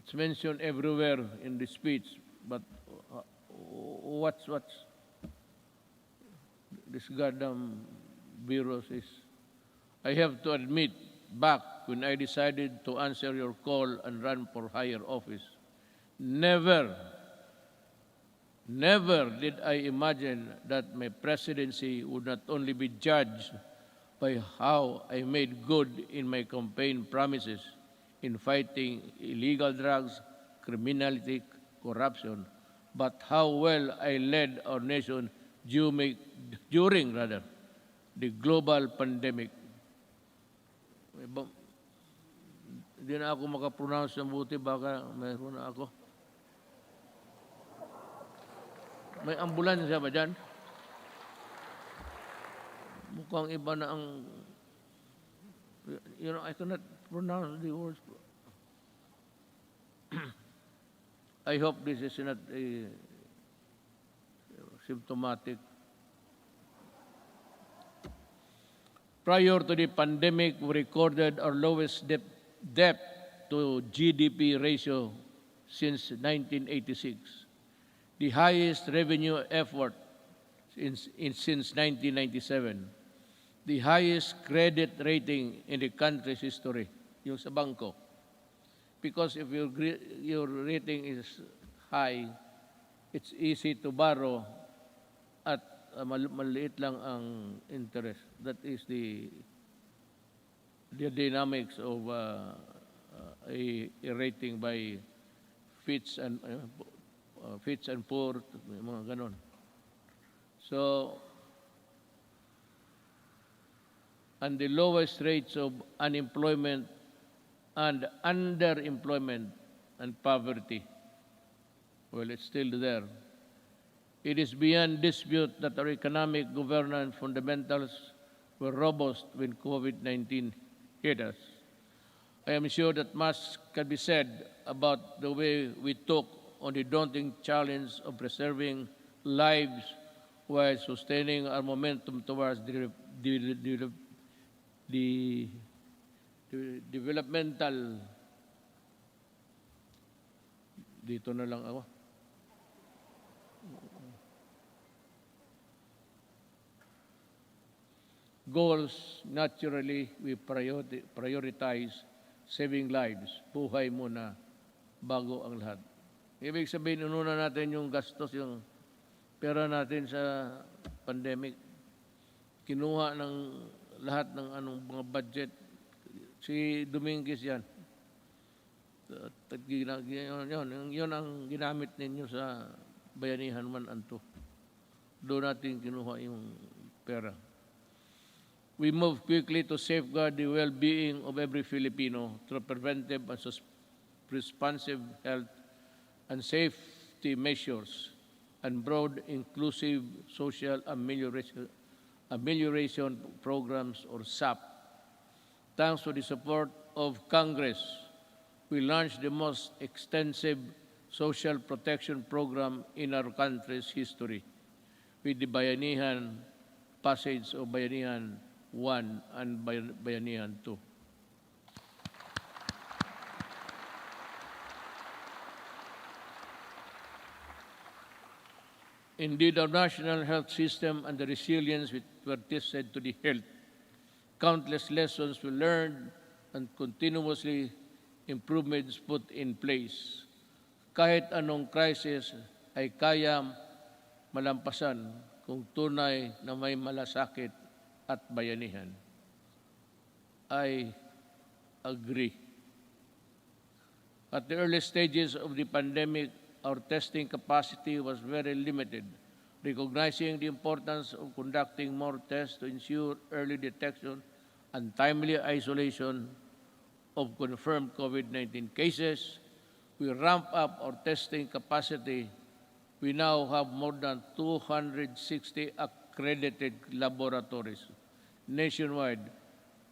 It's mentioned everywhere in the speech, but what's this goddamn virus is? I have to admit, back when I decided to answer your call and run for higher office, never did I imagine that my presidency would not only be judged by how I made good in my campaign promises in fighting illegal drugs, criminality, corruption, but how well I led our nation during the global pandemic. Hindi na ako makapronounce ng buti, baka mayroon na ako. May ambulansya ba dyan? Mukhang iba na ang, I cannot pronounce the words. I hope this is not a symptomatic. Prior to the pandemic, we recorded our lowest debt to GDP ratio since 1986, the highest revenue effort since 1997, the highest credit rating in the country's history, yung sa bangko. Because if your rating is high, it's easy to borrow at maliit lang ang interest. That is the dynamics of a rating by Fitch and Poor, mga ganon. So, and the lowest rates of unemployment and underemployment and poverty. Well, it's still there. It is beyond dispute that our economic governance fundamentals were robust when COVID-19 hit us. I am sure that much can be said about the way we took on the daunting challenge of preserving lives while sustaining our momentum towards the developmental, dito na lang ako, goals. Naturally, we prioritize saving lives. Buhay muna bago ang lahat. Ibig sabihin, inuna natin yung gastos, yung pera natin sa pandemic. Kinuha ng lahat ng mga budget. Si Dominguez yan. Yun ang ginamit ninyo sa Bayanihan 1 and 2. Doon natin kinuha yung pera. We move quickly to safeguard the well-being of every Filipino through preventive and responsive health and safety measures and broad inclusive social amelioration programs, or SAP. Thanks to the support of Congress, we launched the most extensive social protection program in our country's history with the Bayanihan passage of Bayanihan 1 and Bayanihan 2. Indeed, our national health system and the resilience which were tested to the health, countless lessons we learned and continuously improvements put in place. Kahit anong crisis ay kaya malampasan kung tunay na may malasakit at bayanihan. I agree. At the early stages of the pandemic, our testing capacity was very limited. Recognizing the importance of conducting more tests to ensure early detection and timely isolation of confirmed COVID-19 cases, we ramped up our testing capacity. We now have more than 260 accredited laboratories nationwide,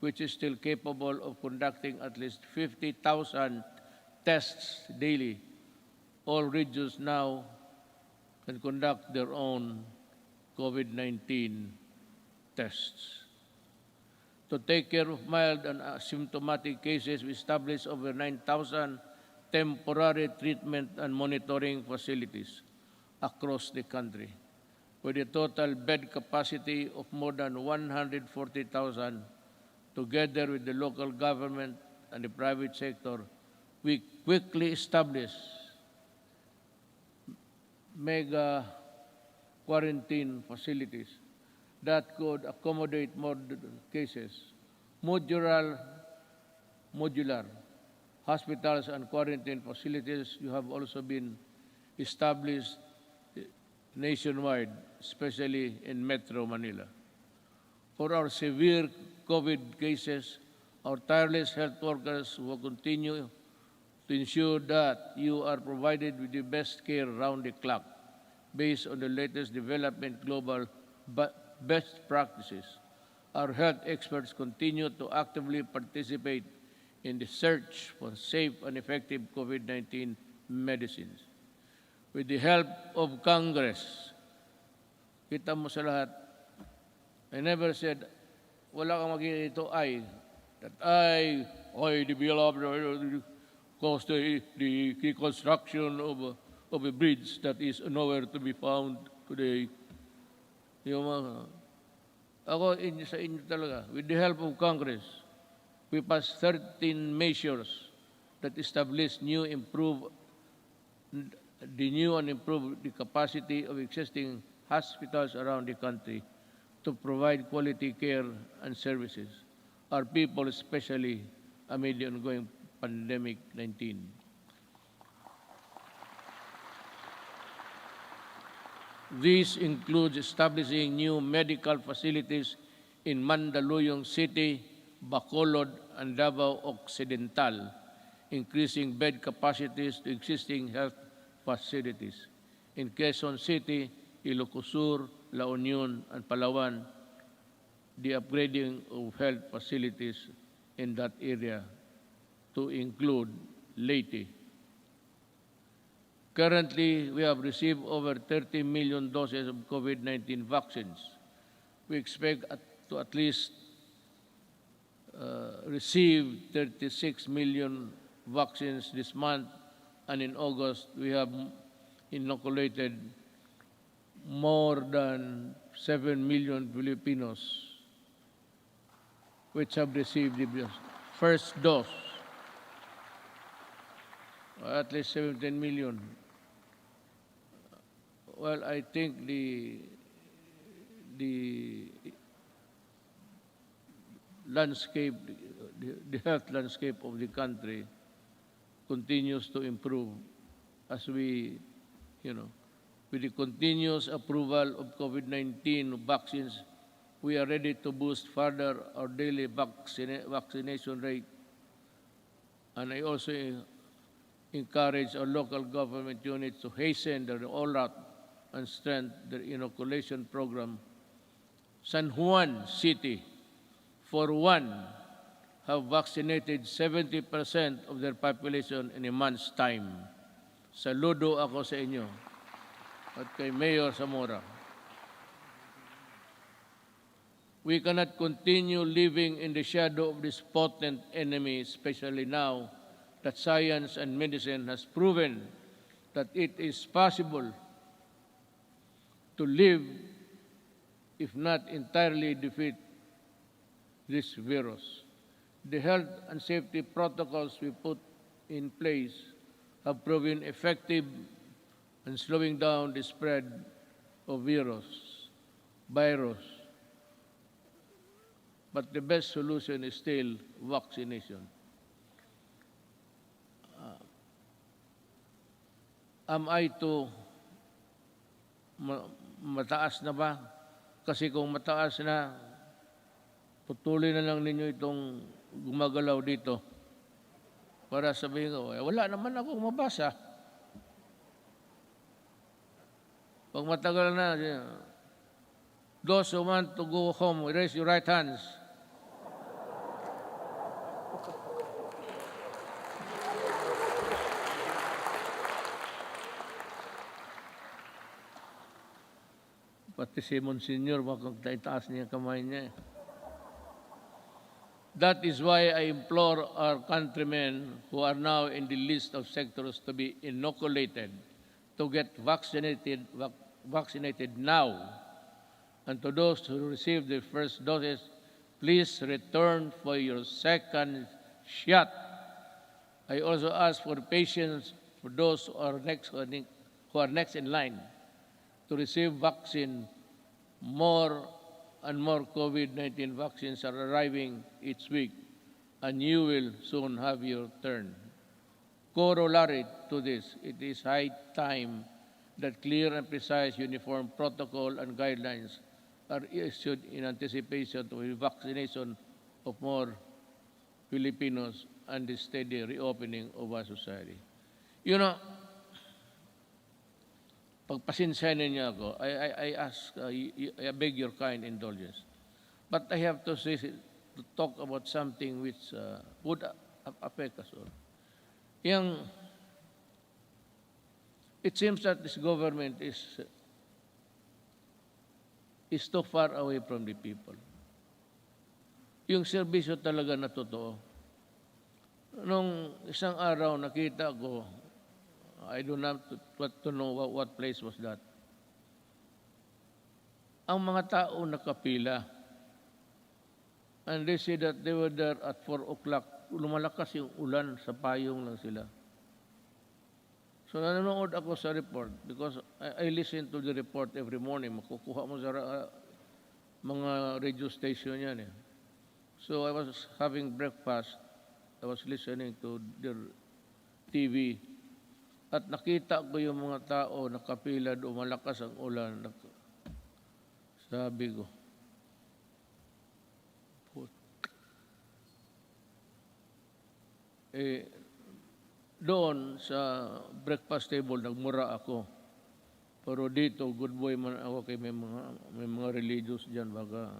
which is still capable of conducting at least 50,000 tests daily. All regions now can conduct their own COVID-19 tests. To take care of mild and asymptomatic cases, we established over 9,000 temporary treatment and monitoring facilities across the country, with a total bed capacity of more than 140,000. Together with the local government and the private sector, we quickly established mega quarantine facilities that could accommodate more cases. Modular hospitals and quarantine facilities have also been established nationwide, especially in Metro Manila. For our severe COVID cases, our tireless health workers will continue to ensure that you are provided with the best care around the clock based on the latest development global best practices. Our health experts continue to actively participate in the search for safe and effective COVID-19 medicines. With the help of Congress, kita mo sa lahat, I never said, wala kang magiging I developed caused the construction of a bridge that is nowhere to be found today. Ako sa inyo talaga, with the help of Congress, we passed 13 measures that establish the new and improved the capacity of existing hospitals around the country to provide quality care and services. Our people, especially amid the ongoing pandemic-19. This includes establishing new medical facilities in Mandaluyong City, Bacolod, and Davao Occidental, increasing bed capacities to existing health facilities. In Quezon City, Ilocos Sur, La Union, and Palawan, the upgrading of health facilities in that area to include Leyte. Currently, we have received over 30 million doses of COVID-19 vaccines. We expect to at least receive 36 million vaccines this month, and in August, we have inoculated more than 7 million Filipinos which have received the first dose. At least 17 million. Well, I think the landscape, the health landscape of the country continues to improve as we, with the continuous approval of COVID-19 vaccines, we are ready to boost further our daily vaccination rate. And I also encourage our local government units to hasten their rollout and strengthen their inoculation program. San Juan City, for one, have vaccinated 70% of their population in a month's time. Saludo ako sa inyo at kay Mayor Zamora. We cannot continue living in the shadow of this potent enemy, especially now that science and medicine has proven that it is possible to live, if not entirely defeat this virus. The health and safety protocols we put in place have proven effective in slowing down the spread of virus. But the best solution is still vaccination. Am I to mataas na ba? Kasi kung mataas na, putulin na lang ninyo itong gumagalaw dito para sabihin ko, wala naman akong mabasa. Pag matagal na, those who want to go home, raise your right hands. Pati si Monsignor, bakit taitaas niya kamay niya. That is why I implore our countrymen who are now in the list of sectors to be inoculated to get vaccinated now. And to those who received their first doses, please return for your second shot. I also ask for patience for those who are next in line to receive vaccine. More and more COVID-19 vaccines are arriving each week, and you will soon have your turn. Corollary to this, it is high time that clear and precise uniform protocol and guidelines are issued in anticipation of the vaccination of more Filipinos and the steady reopening of our society. You know, pagpasensyahan ninyo ako, I beg your kind indulgence. But I have to talk about something which would affect us all. It seems that this government is too far away from the people. Yung serbisyo talaga na totoo. Nung isang araw nakita ko, I don't have to know what place was that. Ang mga tao nakapila. And they say that they were there at 4 o'clock. Lumalakas yung ulan, sa payong lang sila. So nanonood ako sa report because I listen to the report every morning. Makukuha mo sa mga radio station yan eh. So I was having breakfast. I was listening to their TV. At nakita ko yung mga tao nakapila doon, malakas ang ulan. Sabi ko, doon sa breakfast table, nagmura ako. Pero dito, good boy man ako kay may mga religious dyan. Baga.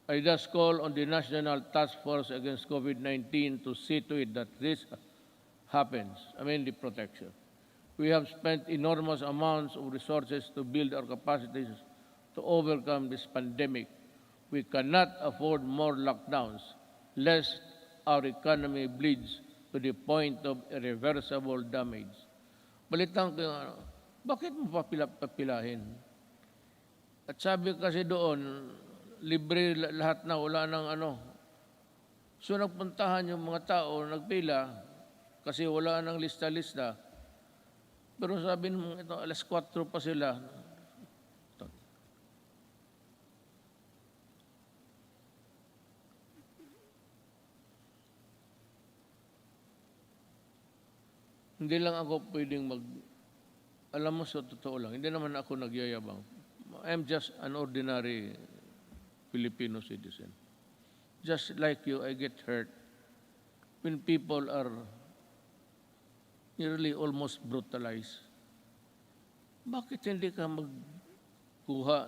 I just call on the National Task Force Against COVID-19 to see to it that this happens, the protection. We have spent enormous amounts of resources to build our capacities to overcome this pandemic. We cannot afford more lockdowns, lest our economy bleeds to the point of irreversible damage. Balitan ko, bakit mo papilahin? At sabi kasi doon, libre lahat na, wala ng So nagpuntahan yung mga tao, nagpila, kasi wala nang lista-lista. Pero sabi mo, ito, alas 4 pa sila. Hindi lang ako pwedeng alam mo sa totoo lang, hindi naman ako nagyayabang. I'm just an ordinary Filipino citizen. Just like you, I get hurt when people are nearly almost brutalized. Bakit hindi ka magkuha?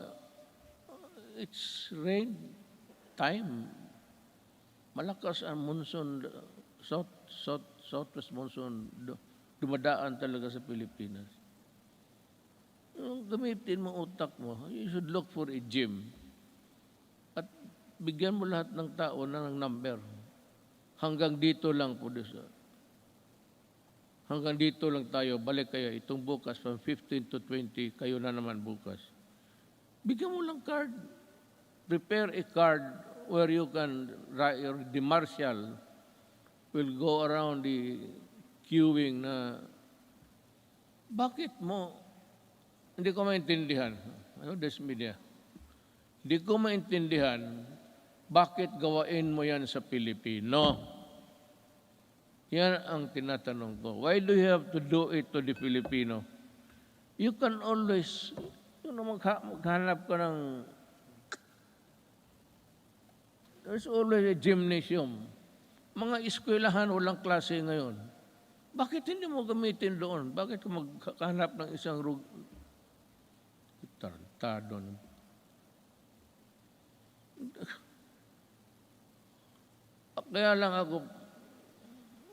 It's rain time. Malakas ang monsoon, southwest monsoon, dumadaan talaga sa Pilipinas. Gamitin mo utak mo. You should look for a gym. At bigyan mo lahat ng tao ng number. Hanggang dito lang po. Hanggang dito lang tayo. Balik kayo. Itong bukas, from 15 to 20, kayo na naman bukas. Bigyan mo lang card. Prepare a card where you can, the marshal will go around the queuing na, bakit mo, hindi ko maintindihan, this media, hindi ko maintindihan, bakit gawain mo yan sa Pilipino? Yan ang tinatanong ko. Why do you have to do it to the Filipino? You can always, maghanap ka ng, there's always a gymnasium. Mga eskwelahan, walang klase ngayon. Bakit hindi mo gamitin doon? Bakit ka maghanap ng isang tarantado? Kaya lang ako,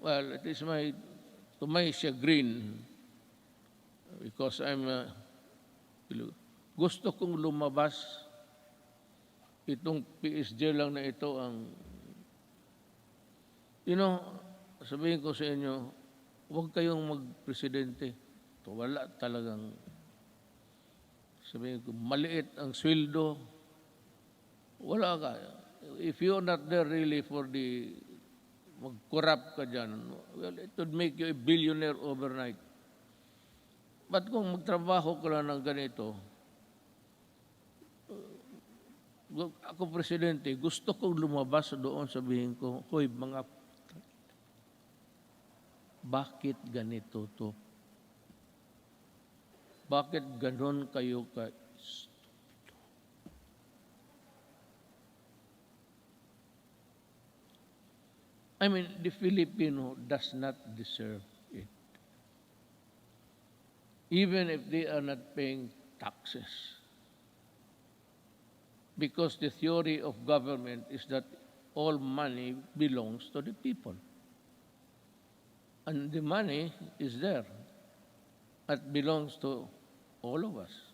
well, it is to my chagrin, because gusto kong lumabas. Itong PSG lang na ito ang, sabihin ko sa inyo, huwag kayong magpresidente. Wala talagang, sabihin ko, maliit ang sweldo. Wala ka. If you're not there really for mag-corrupt ka dyan, well, it would make you a billionaire overnight. But kung magtrabaho ka lang ng ganito, ako presidente, gusto kong lumabas doon, sabihin ko, hoy, bakit ganito to? Bakit ganon kayo stupido? I mean, the Filipino does not deserve it. Even if they are not paying taxes. Because the theory of government is that all money belongs to the people. And the money is there. It belongs to all of us.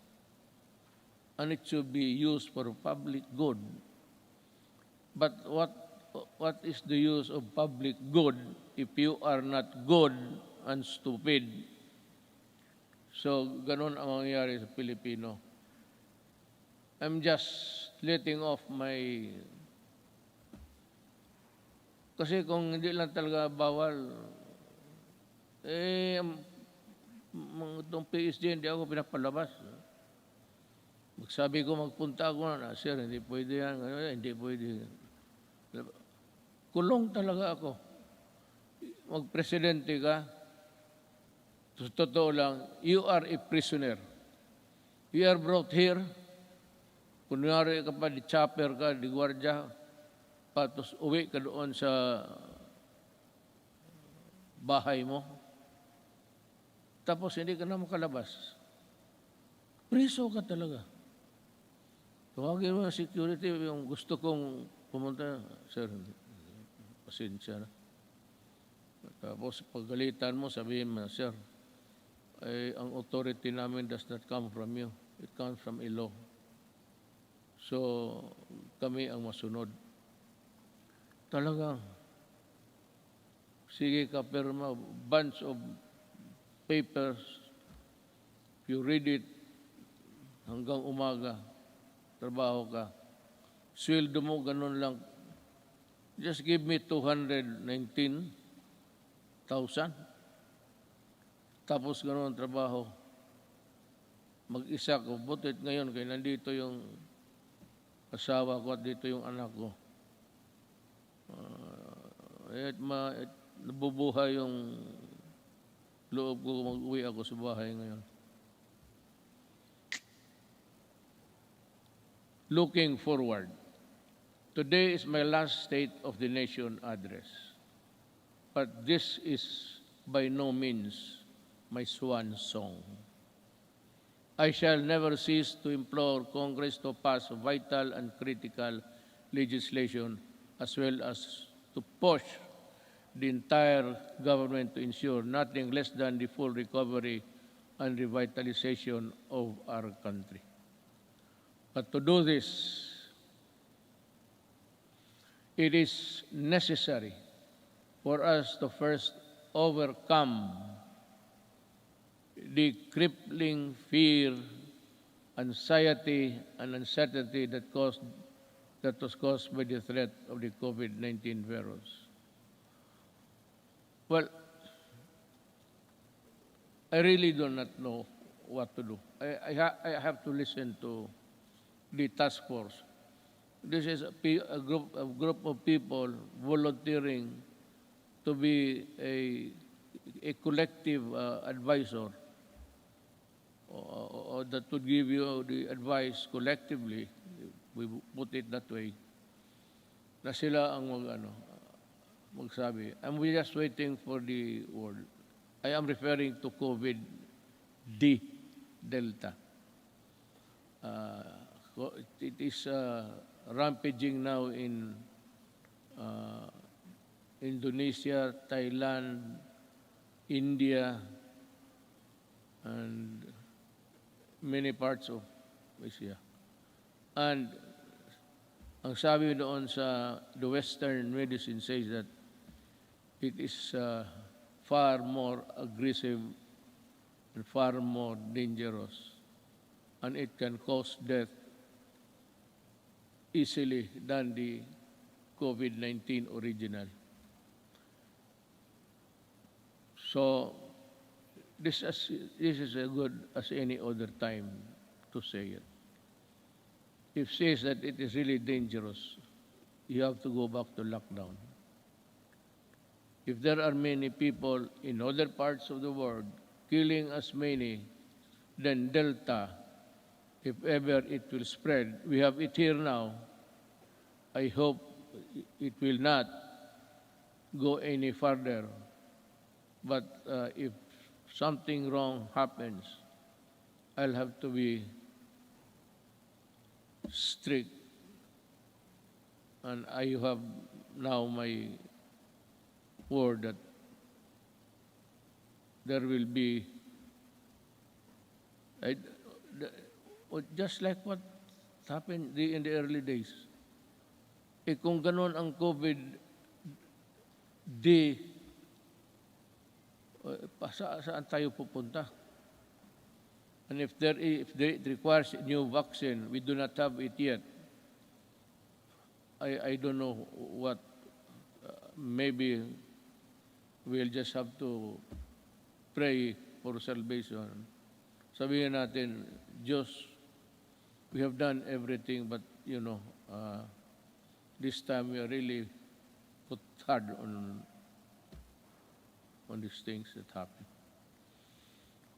And it should be used for public good. But what is the use of public good if you are not good and stupid? So, ganun ang mangyayari sa Pilipino. I'm just letting off my... Kasi kung hindi lang talaga bawal, itong PSG, hindi ako pinapalabas. Magsabi ko, magpunta ako na, sir, hindi pwede yan, hindi pwede. Kulong talaga ako. Magpresidente ka, totoo lang, you are a prisoner. You are brought here, kunyari ka pa, di chopper ka, di gwardya, patos uwi ka doon sa bahay mo. Tapos hindi ka na makalabas. Preso ka talaga. Tawagin mo ng security, yung gusto kong pumunta, sir, pasensya na. Tapos paggalitan mo, sabihin mo, sir, ang authority namin does not come from you. It comes from a law. So, kami ang masunod. Talagang, sige ka, pero bunch of papers, if you read it, hanggang umaga, trabaho ka. Sweldo mo, ganun lang. Just give me 219,000. Tapos ganun ang trabaho. Mag-isa ko. Butit ngayon, kaya nandito yung asawa ko at dito yung anak ko. Nabubuhay yung loob ko, mag-uwi ako sa bahay ngayon. Looking forward. Today is my last State of the Nation address. But this is by no means my swan song. I shall never cease to implore Congress to pass vital and critical legislation as well as to push the entire government to ensure nothing less than the full recovery and revitalization of our country. But to do this, it is necessary for us to first overcome the crippling fear, anxiety, and uncertainty that was caused by the threat of the COVID-19 virus. Well, I really do not know what to do. I have to listen to the task force. This is a group of people volunteering to be a collective advisor or that would give you the advice collectively, we put it that way, na sila ang magsabi. And we're just waiting for the word. I am referring to COVID-D, Delta. It is rampaging now in Indonesia, Thailand, India, and many parts of Asia. And ang sabi doon sa the Western medicine says that it is far more aggressive and far more dangerous, and it can cause death easily than the COVID-19 original. So this is as good as any other time to say it. If says that it is really dangerous, you have to go back to lockdown. If there are many people in other parts of the world killing as many than Delta, if ever it will spread, we have it here now. I hope it will not go any further. But if something wrong happens, I'll have to be strict. And I have now my word that there will be, just like what happened in the early days. Kung ganun ang COVID-D, saan tayo pupunta? And if it requires a new vaccine, we do not have it yet. I don't know what, maybe we'll just have to pray for salvation. Sabihin natin, Diyos, we have done everything, but this time we are really put hard on these things that happen.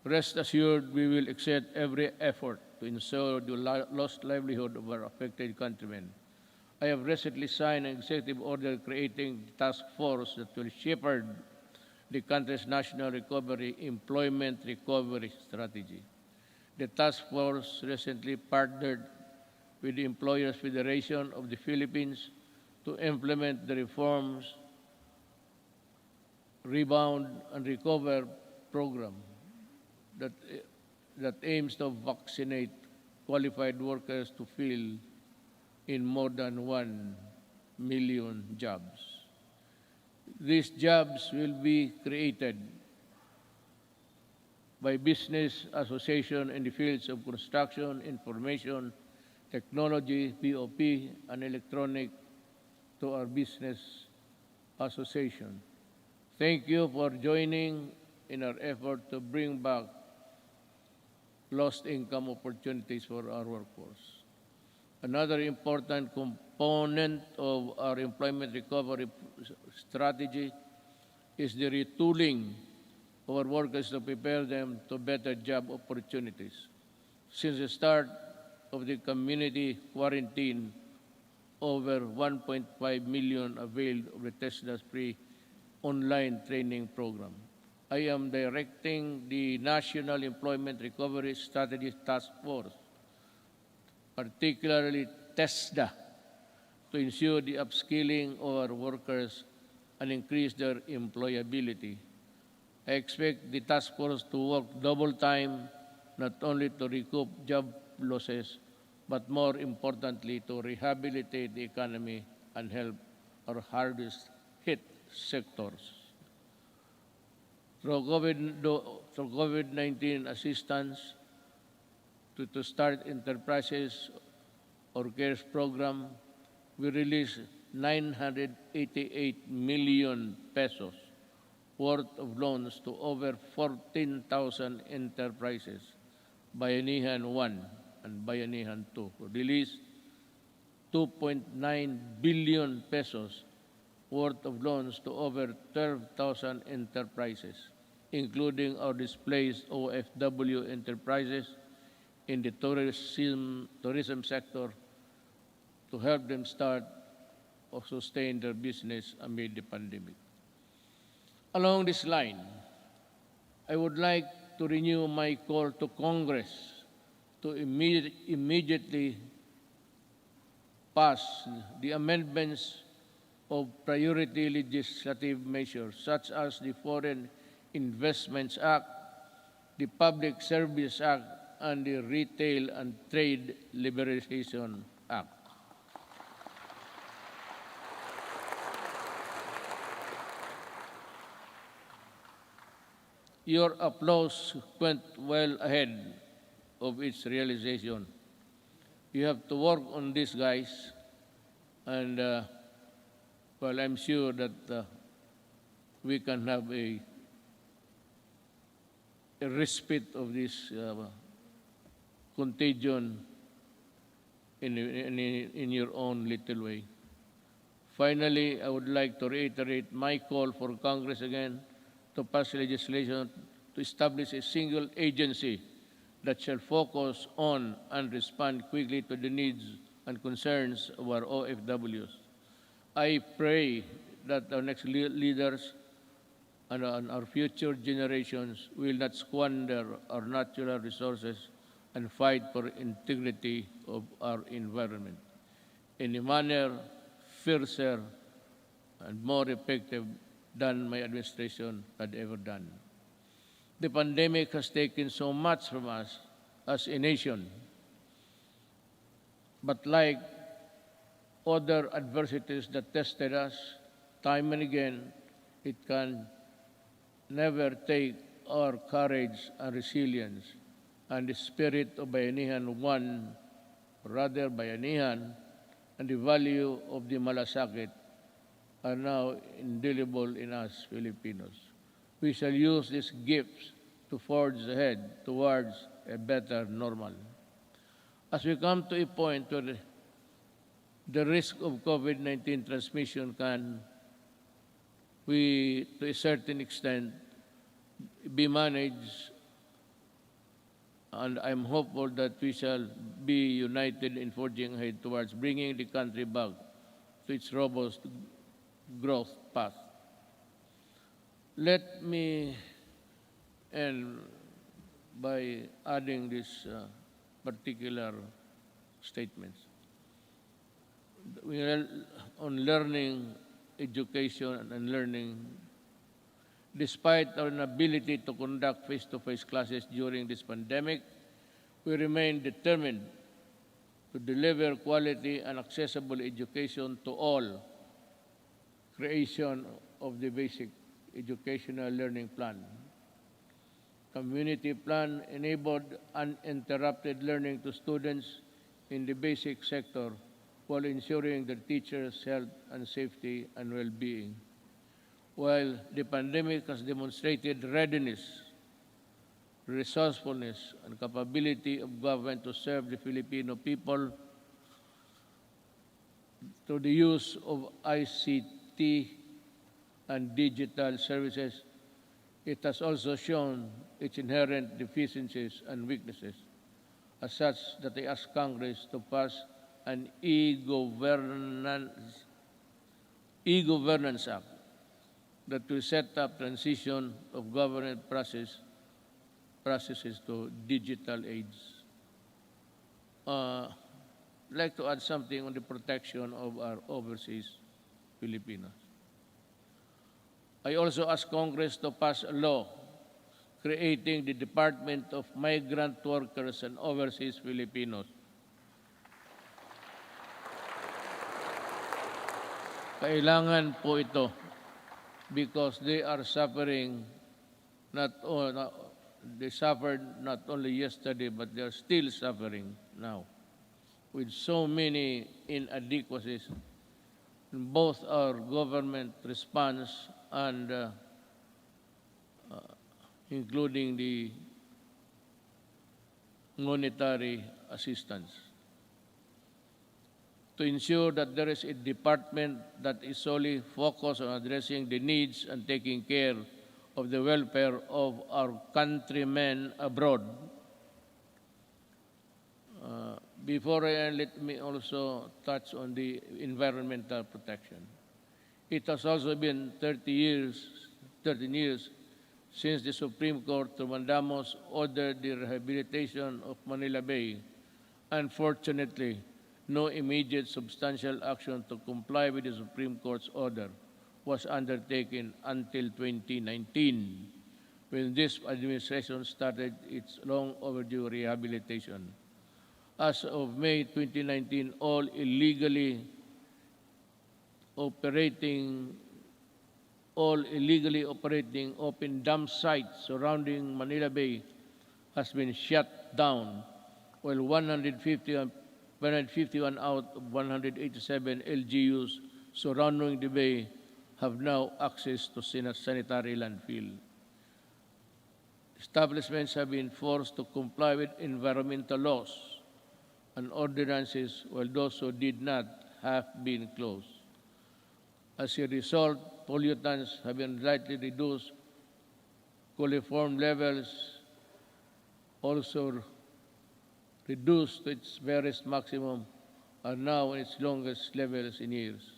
Rest assured, we will exert every effort to ensure the lost livelihood of our affected countrymen. I have recently signed an executive order creating a task force that will shepherd the country's national employment recovery strategy. The task force recently partnered with the Employers Federation of the Philippines to implement the reforms Rebound and Recover program that aims to vaccinate qualified workers to fill in more than 1 million jobs. These jobs will be created by business associations in the fields of construction, information, technology, POP, and electronic to our business association. Thank you for joining in our effort to bring back lost income opportunities for our workforce. Another important component of our employment recovery strategy is the retooling of our workers to prepare them to better job opportunities. Since the start of the community quarantine, over 1.5 million availed of the TESDA's free online training program. I am directing the National Employment Recovery Strategy Task Force, particularly TESDA, to ensure the upskilling of our workers and increase their employability. I expect the task force to work double time, not only to recoup job losses, but more importantly, to rehabilitate the economy and help our hardest hit sectors. Through COVID-19 assistance to start enterprises or CARES program, we released 988 million pesos worth of loans to over 14,000 enterprises, Bayanihan 1 and Bayanihan 2. Released 2.9 billion pesos worth of loans to over 12,000 enterprises, including our displaced OFW enterprises in the tourism sector to help them start or sustain their business amid the pandemic. Along this line, I would like to renew my call to Congress to immediately pass the amendments of priority legislative measures such as the Foreign Investments Act, the Public Service Act, and the Retail and Trade Liberalization Act. Your applause went well ahead of its realization. You have to work on this, guys, and well, I'm sure that we can have a respite of this contagion in your own little way. Finally, I would like to reiterate my call for Congress again to pass legislation to establish a single agency that shall focus on and respond quickly to the needs and concerns of our OFWs. I pray that our next leaders and our future generations will not squander our natural resources and fight for integrity of our environment in a manner fiercer and more effective than my administration had ever done. The pandemic has taken so much from us as a nation, but like other adversities that tested us time and again, it can never take our courage and resilience and the spirit of Bayanihan 1, rather Bayanihan, and the value of the malasakit are now indelible in us Filipinos. We shall use these gifts to forge ahead towards a better normal. As we come to a point where the risk of COVID-19 transmission can, to a certain extent, be managed, and I'm hopeful that we shall be united in forging ahead towards bringing the country back to its robust growth path. Let me end by adding this particular statements. We are on learning, education, and learning. Despite our inability to conduct face-to-face classes during this pandemic, we remain determined to deliver quality and accessible education to all. Creation of the basic educational learning plan. Community plan enabled uninterrupted learning to students in the basic sector while ensuring the teachers' health and safety and well-being. While the pandemic has demonstrated readiness, resourcefulness, and capability of government to serve the Filipino people through the use of ICT and digital services, it has also shown its inherent deficiencies and weaknesses, as such that I ask Congress to pass an e-governance act that will set up transition of government processes to digital age. I'd like to add something on the protection of our overseas Filipinos. I also asked Congress to pass a law creating the Department of Migrant Workers and Overseas Filipinos. Kailangan po ito because they are suffering they suffered not only yesterday but they are still suffering now with so many inadequacies in both our government response and including the monetary assistance. To ensure that there is a department that is solely focused on addressing the needs and taking care of the welfare of our countrymen abroad. Before I end, let me also touch on the environmental protection. It has also been 13 years since the Supreme Court to Mandamos ordered the rehabilitation of Manila Bay. Unfortunately, no immediate substantial action to comply with the Supreme Court's order was undertaken until 2019, when this administration started its long overdue rehabilitation. As of May 2019, all illegally operating open dam sites surrounding Manila Bay has been shut down, while 151 out of 187 LGUs surrounding the bay have now access to sanitary landfill. Establishments have been forced to comply with environmental laws and ordinances, while those who did not have been closed. As a result, pollutants have been slightly reduced, coliform levels also reduced to its barest maximum, are now in its longest levels in years,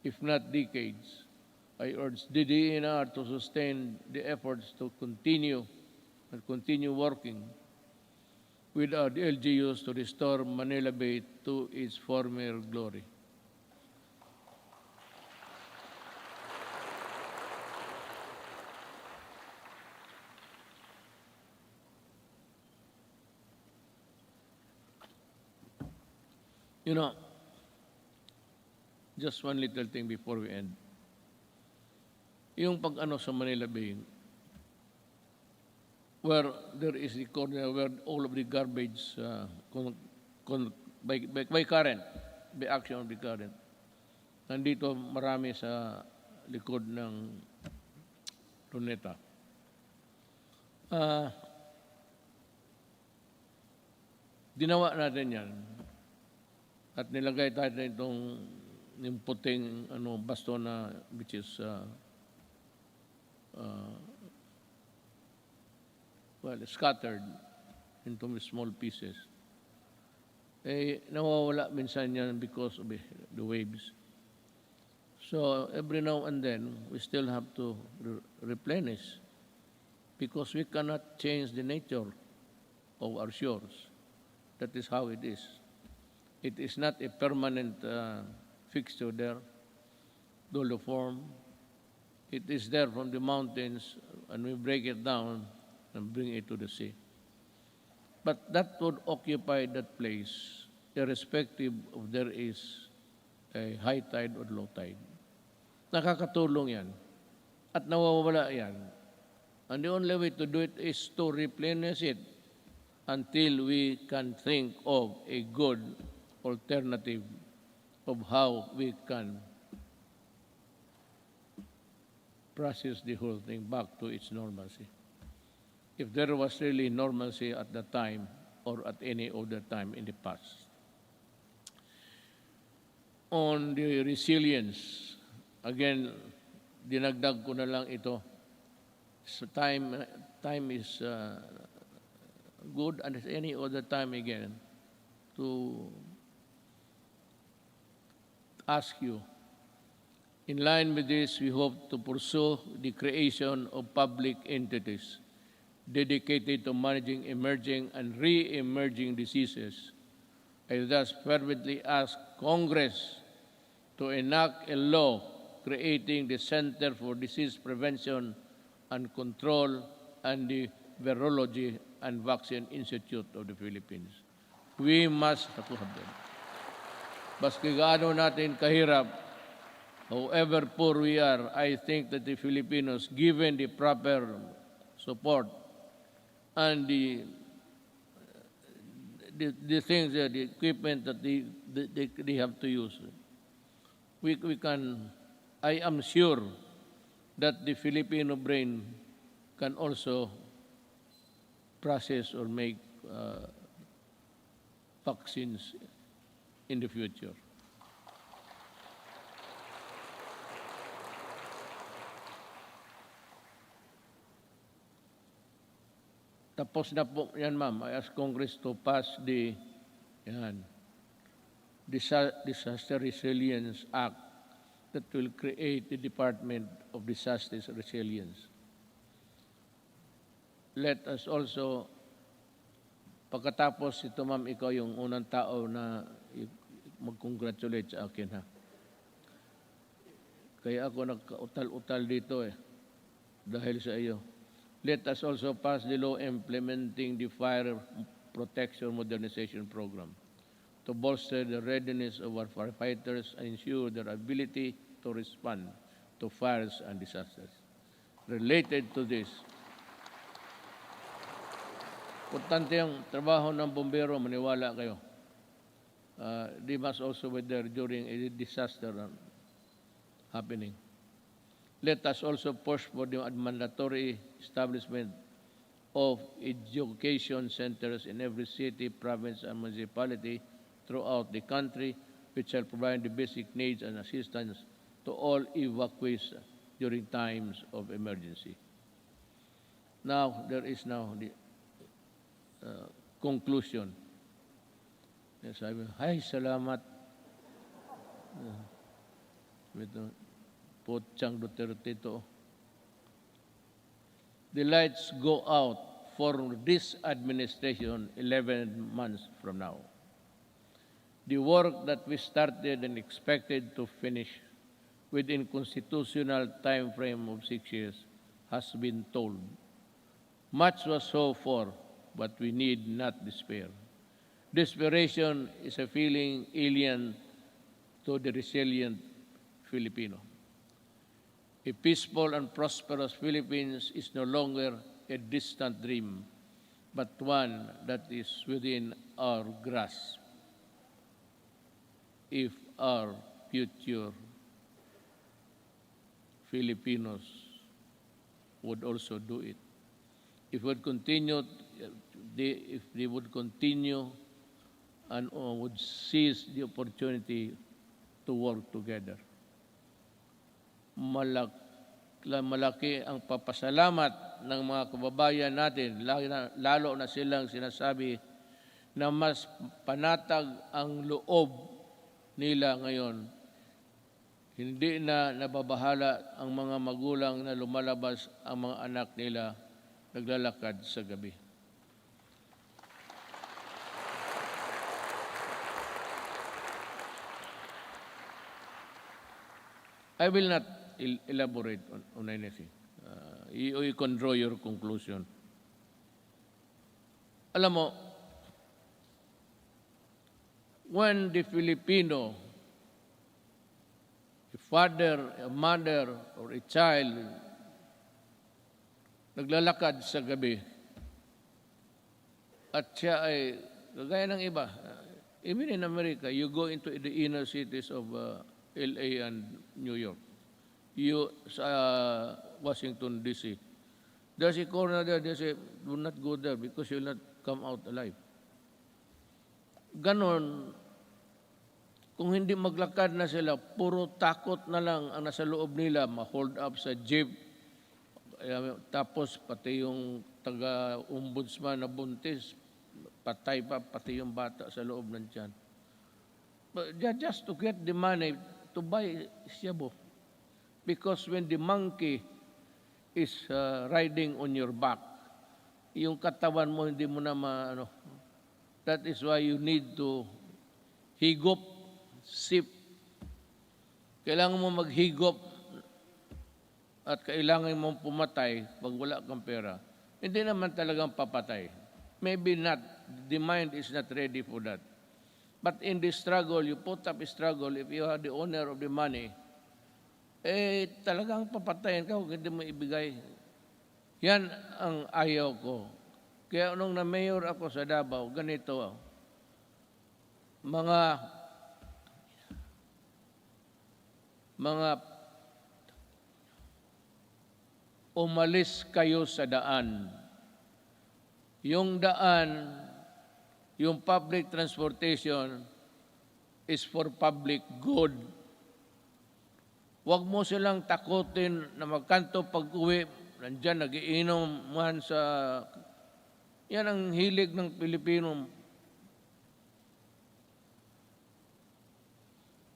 if not decades. I urge the DENR to sustain the efforts to continue working with our LGUs to restore Manila Bay to its former glory. You know, just one little thing before we end. Yung pag-ano sa Manila Bay, where there is the corner where all of the garbage by current, by action of the current, nandito marami sa likod ng Luneta. Ginawa natin yan at nilagay tayo na itong yung puting baston na which is scattered into small pieces. Nawawala minsan yan because of the waves. So every now and then, we still have to replenish because we cannot change the nature of our shores. That is how it is. It is not a permanent fixture there, doliform. It is there from the mountains, and we break it down and bring it to the sea. But that would occupy that place, irrespective of there is a high tide or low tide. Nakakatulong yan. At nawawala yan. And the only way to do it is to replenish it until we can think of a good alternative of how we can process the whole thing back to its normalcy. If there was really normalcy at that time or at any other time in the past. On the resilience, again, dinagdag ko na lang ito. So time is good, and at any other time again to ask you, in line with this, we hope to pursue the creation of public entities dedicated to managing emerging and re-emerging diseases. I thus fervently ask Congress to enact a law creating the Center for Disease Prevention and Control and the Virology and Vaccine Institute of the Philippines. We must have them. Baski gaano natin kahirap, however poor we are, I think that the Filipinos, given the proper support and the things, the equipment that they have to use, we can, I am sure that the Filipino brain can also process or make vaccines in the future. Tapos na po yan, ma'am. I ask Congress to pass the Disaster Resilience Act that will create the Department of Disaster Resilience. Let us also, pagkatapos ito, ma'am, ikaw yung unang tao na mag-congratulate sa akin, ha? Kaya ako nagka-utal-utal dito dahil sa iyo. Let us also pass the law implementing the Fire Protection Modernization Program to bolster the readiness of our firefighters and ensure their ability to respond to fires and disasters. Related to this, importante ang trabaho ng bombero, maniwala kayo. They must also be there during a disaster happening. Let us also push for the mandatory establishment of education centers in every city, province, and municipality throughout the country, which shall provide the basic needs and assistance to all evacuees during times of emergency. Now, there is now the conclusion. Yes, I will. Ay, salamat. Potsang Duterte to. The lights go out for this administration 11 months from now. The work that we started and expected to finish within constitutional time frame of 6 years has been told. Much was hoped for, but we need not despair. Desperation is a feeling alien to the resilient Filipino. A peaceful and prosperous Philippines is no longer a distant dream, but one that is within our grasp. If our future Filipinos would also do it. If they would continue and would seize the opportunity to work together. Malaki ang papasalamat ng mga kababayan natin, lalo na silang sinasabi na mas panatag ang loob nila ngayon. Hindi na nababahala ang mga magulang na lumalabas ang mga anak nila naglalakad sa gabi. I will not elaborate on anything. You can draw your conclusion. Alam mo, when the Filipino, a father, a mother, or a child, naglalakad sa gabi, at siya ay, kagaya ng iba, even in America, you go into the inner cities of LA and New York, Washington, D.C. There's a corner there, they say, do not go there because you'll not come out alive. Ganon, kung hindi maglakad na sila, puro takot na lang ang nasa loob nila, ma-hold up sa jeep, tapos pati yung taga-ombudsman na buntis, patay pa, pati yung bata sa loob ng tiyan. But just to get the money to buy shabu. Because when the monkey is riding on your back, yung katawan mo hindi mo na that is why you need to higop, sip. Kailangan mo maghigop at kailangan mong pumatay pag wala kang pera, hindi naman talagang papatay. Maybe not. The mind is not ready for that. But in the struggle, you put up a struggle, if you are the owner of the money, talagang papatayin ka kung hindi mo ibigay. Yan ang ayaw ko. Kaya nung na-mayor ako sa Davao, ganito, mga umalis kayo sa daan. Yung daan, yung public transportation is for public good. Huwag mo silang takutin na magkanto pag-uwi. Nandyan, nagiinom man sa... Yan ang hilig ng Pilipino.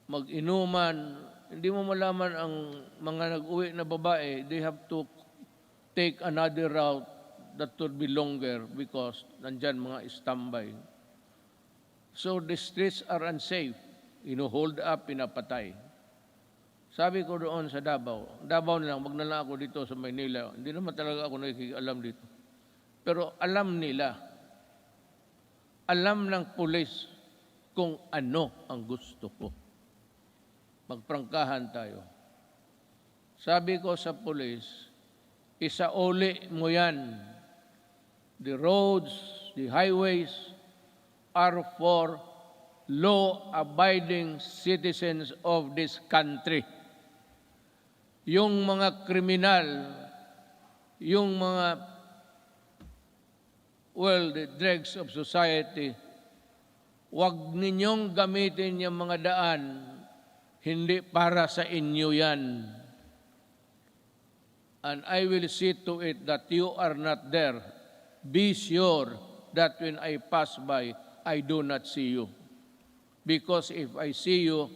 Mag-inuman. Hindi mo malaman ang mga nag-uwi na babae, they have to take another route that would be longer because nandyan mga standby. So the streets are unsafe. Hold up, pinapatay. Sabi ko doon sa Davao na lang, wag na lang ako dito sa Maynila. Hindi naman talaga ako nakikialam dito. Pero alam nila, alam ng pulis kung ano ang gusto ko. Magprangkahan tayo. Sabi ko sa pulis, isauli mo yan. The roads, the highways are for law-abiding citizens of this country. Yung mga kriminal, yung mga, the dregs of society, wag ninyong gamitin yung mga daan, hindi para sa inyo yan. And I will see to it that you are not there. Be sure that when I pass by, I do not see you. Because if I see you,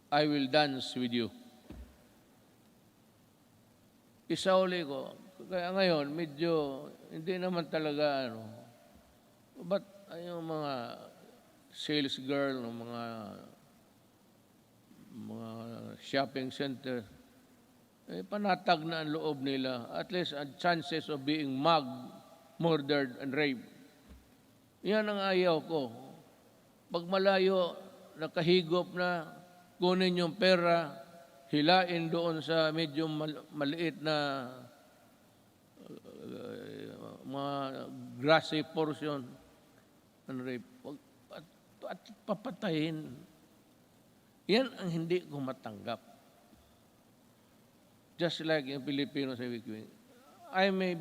I will dance with you. Isauli ko. Kaya ngayon, medyo hindi naman talaga But yung mga sales girl, mga shopping center, panatag na ang loob nila. At least chances of being mugged, murdered, and raped. Yan ang ayaw ko. Pag malayo, nakahigop na, kunin yung pera, hilain doon sa medyo maliit na mga grassy portion and rape. At papatayin. Yan ang hindi ko matanggap. Just like in Filipino sa Wikiwing. I may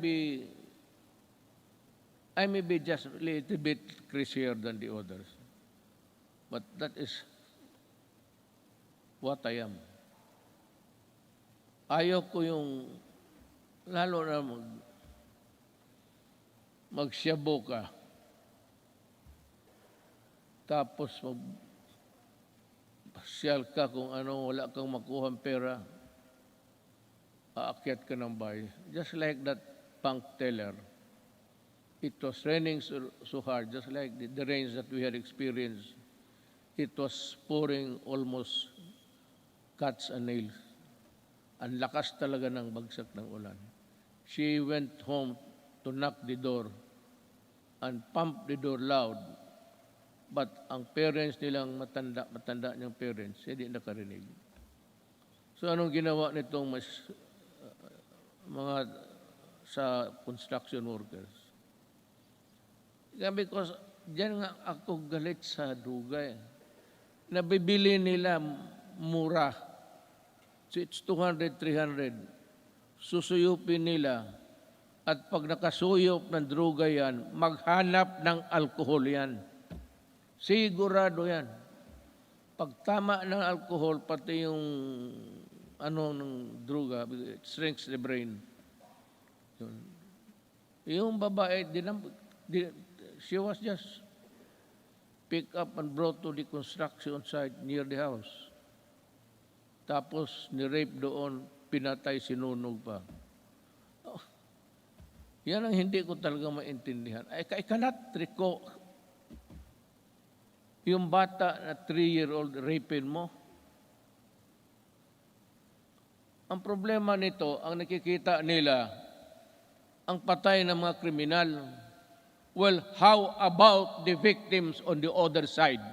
be just a little bit crazier than the others. But that is what I am. Ayaw ko yung, lalo na magsyabo ka, tapos magpasyal ka kung ano, wala kang makuhang pera, aakyat ka ng bahay. Just like that bank teller. It was raining so hard, just like the rains that we had experienced. It was pouring almost cats and nails. Ang lakas talaga ng bagsak ng ulan. She went home to knock the door and pump the door loud. But ang parents nilang matanda niyang parents, hindi nakarinig. So anong ginawa nitong mga sa construction workers? Because diyan nga ako galit sa dugay. Nabibili nila mura. So it's 200, 300. Susuyupin nila. At pag nakasuyop ng droga yan, maghanap ng alkohol yan. Sigurado yan. Pag tama ng alkohol, pati yung ng droga, it shrinks the brain. Yung babae, she was just picked up and brought to the construction site near the house. Tapos ni-rape doon, pinatay, sinunog pa. Oh, yan ang hindi ko talaga maintindihan. I cannot recall yung bata na 3-year-old rapin mo. Ang problema nito, ang nakikita nila, ang patay ng mga kriminal. Well, how about the victims on the other side?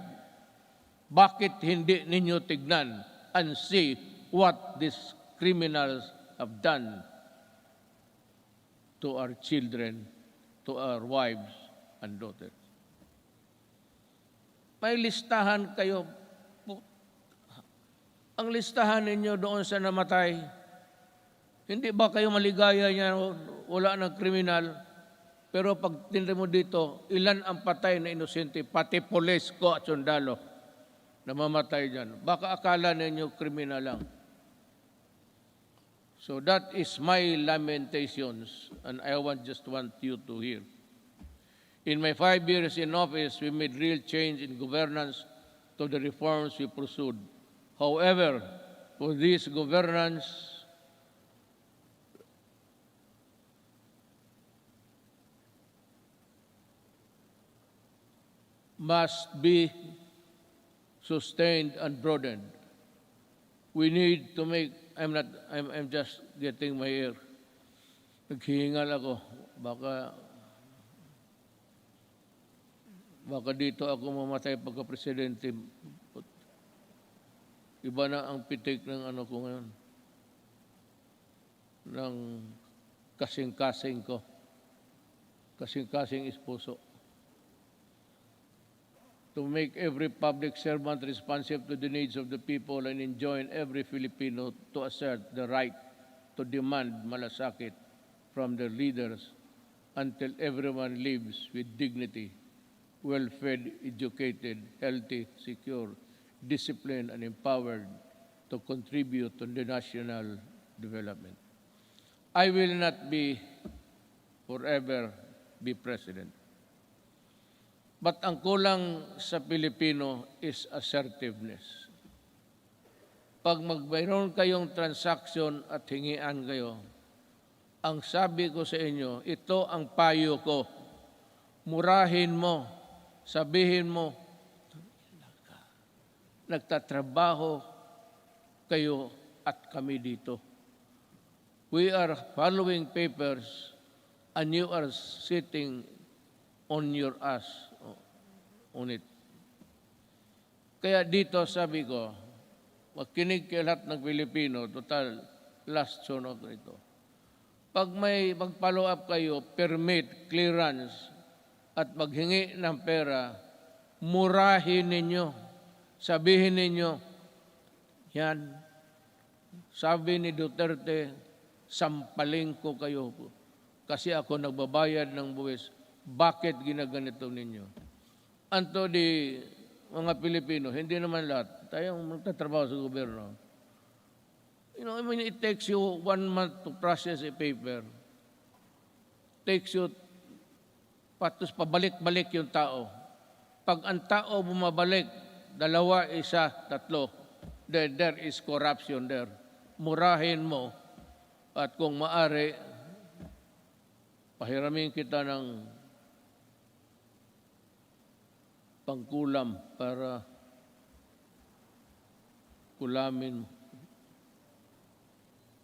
Bakit hindi ninyo tignan and see what these criminals have done to our children, to our wives and daughters? May listahan kayo. Ang listahan ninyo doon sa namatay, hindi ba kayo maligaya niya, wala ng kriminal? Pero pag tinry mo dito, ilan ang patay na inosente, pati pulis ko at sundalo na mamatay dyan. Baka akala ninyo kriminal lang. So that is my lamentations, and I just want you to hear. In my 5 years in office, we made real change in governance to the reforms we pursued. However, for this governance, must be sustained and broadened. We need to make, I'm just getting my ear. Naghihingal ako. Baka dito ako mamatay pagka-presidente. Iba na ang pitik ng ano ko ngayon. Ng kasing-kasing ko. Kasing-kasing ispuso. To make every public servant responsive to the needs of the people and enjoin every Filipino to assert the right to demand malasakit from their leaders until everyone lives with dignity, well-fed, educated, healthy, secure, disciplined, and empowered to contribute to the national development. I will not forever be president. But ang kulang sa Pilipino is assertiveness. Pag mayroon kayong transaction at hingian kayo, ang sabi ko sa inyo, ito ang payo ko. Murahin mo, sabihin mo, nagtatrabaho kayo at kami dito. We are following papers and you are sitting on your ass. On it. Kaya dito sabi ko, makinig kayo lahat ng Pilipino, total last Sona ko ito. Pag may mag-follow up kayo, permit, clearance, at maghingi ng pera, murahin ninyo, sabihin ninyo, yan, sabi ni Duterte, sampaling ko kayo kasi ako nagbabayad ng buwis. Bakit ginaganito ninyo? Anto di mga Pilipino, hindi naman lahat. Tayong magtatrabaho sa gobyerno. You know, I mean, it takes you 1 month to process a paper. Takes you, patos pabalik-balik yung tao. Pag ang tao bumabalik, 2, 1, 3, then there is corruption there. Murahin mo at kung maari, pahiramin kita ng pangkulam para kulamin mo.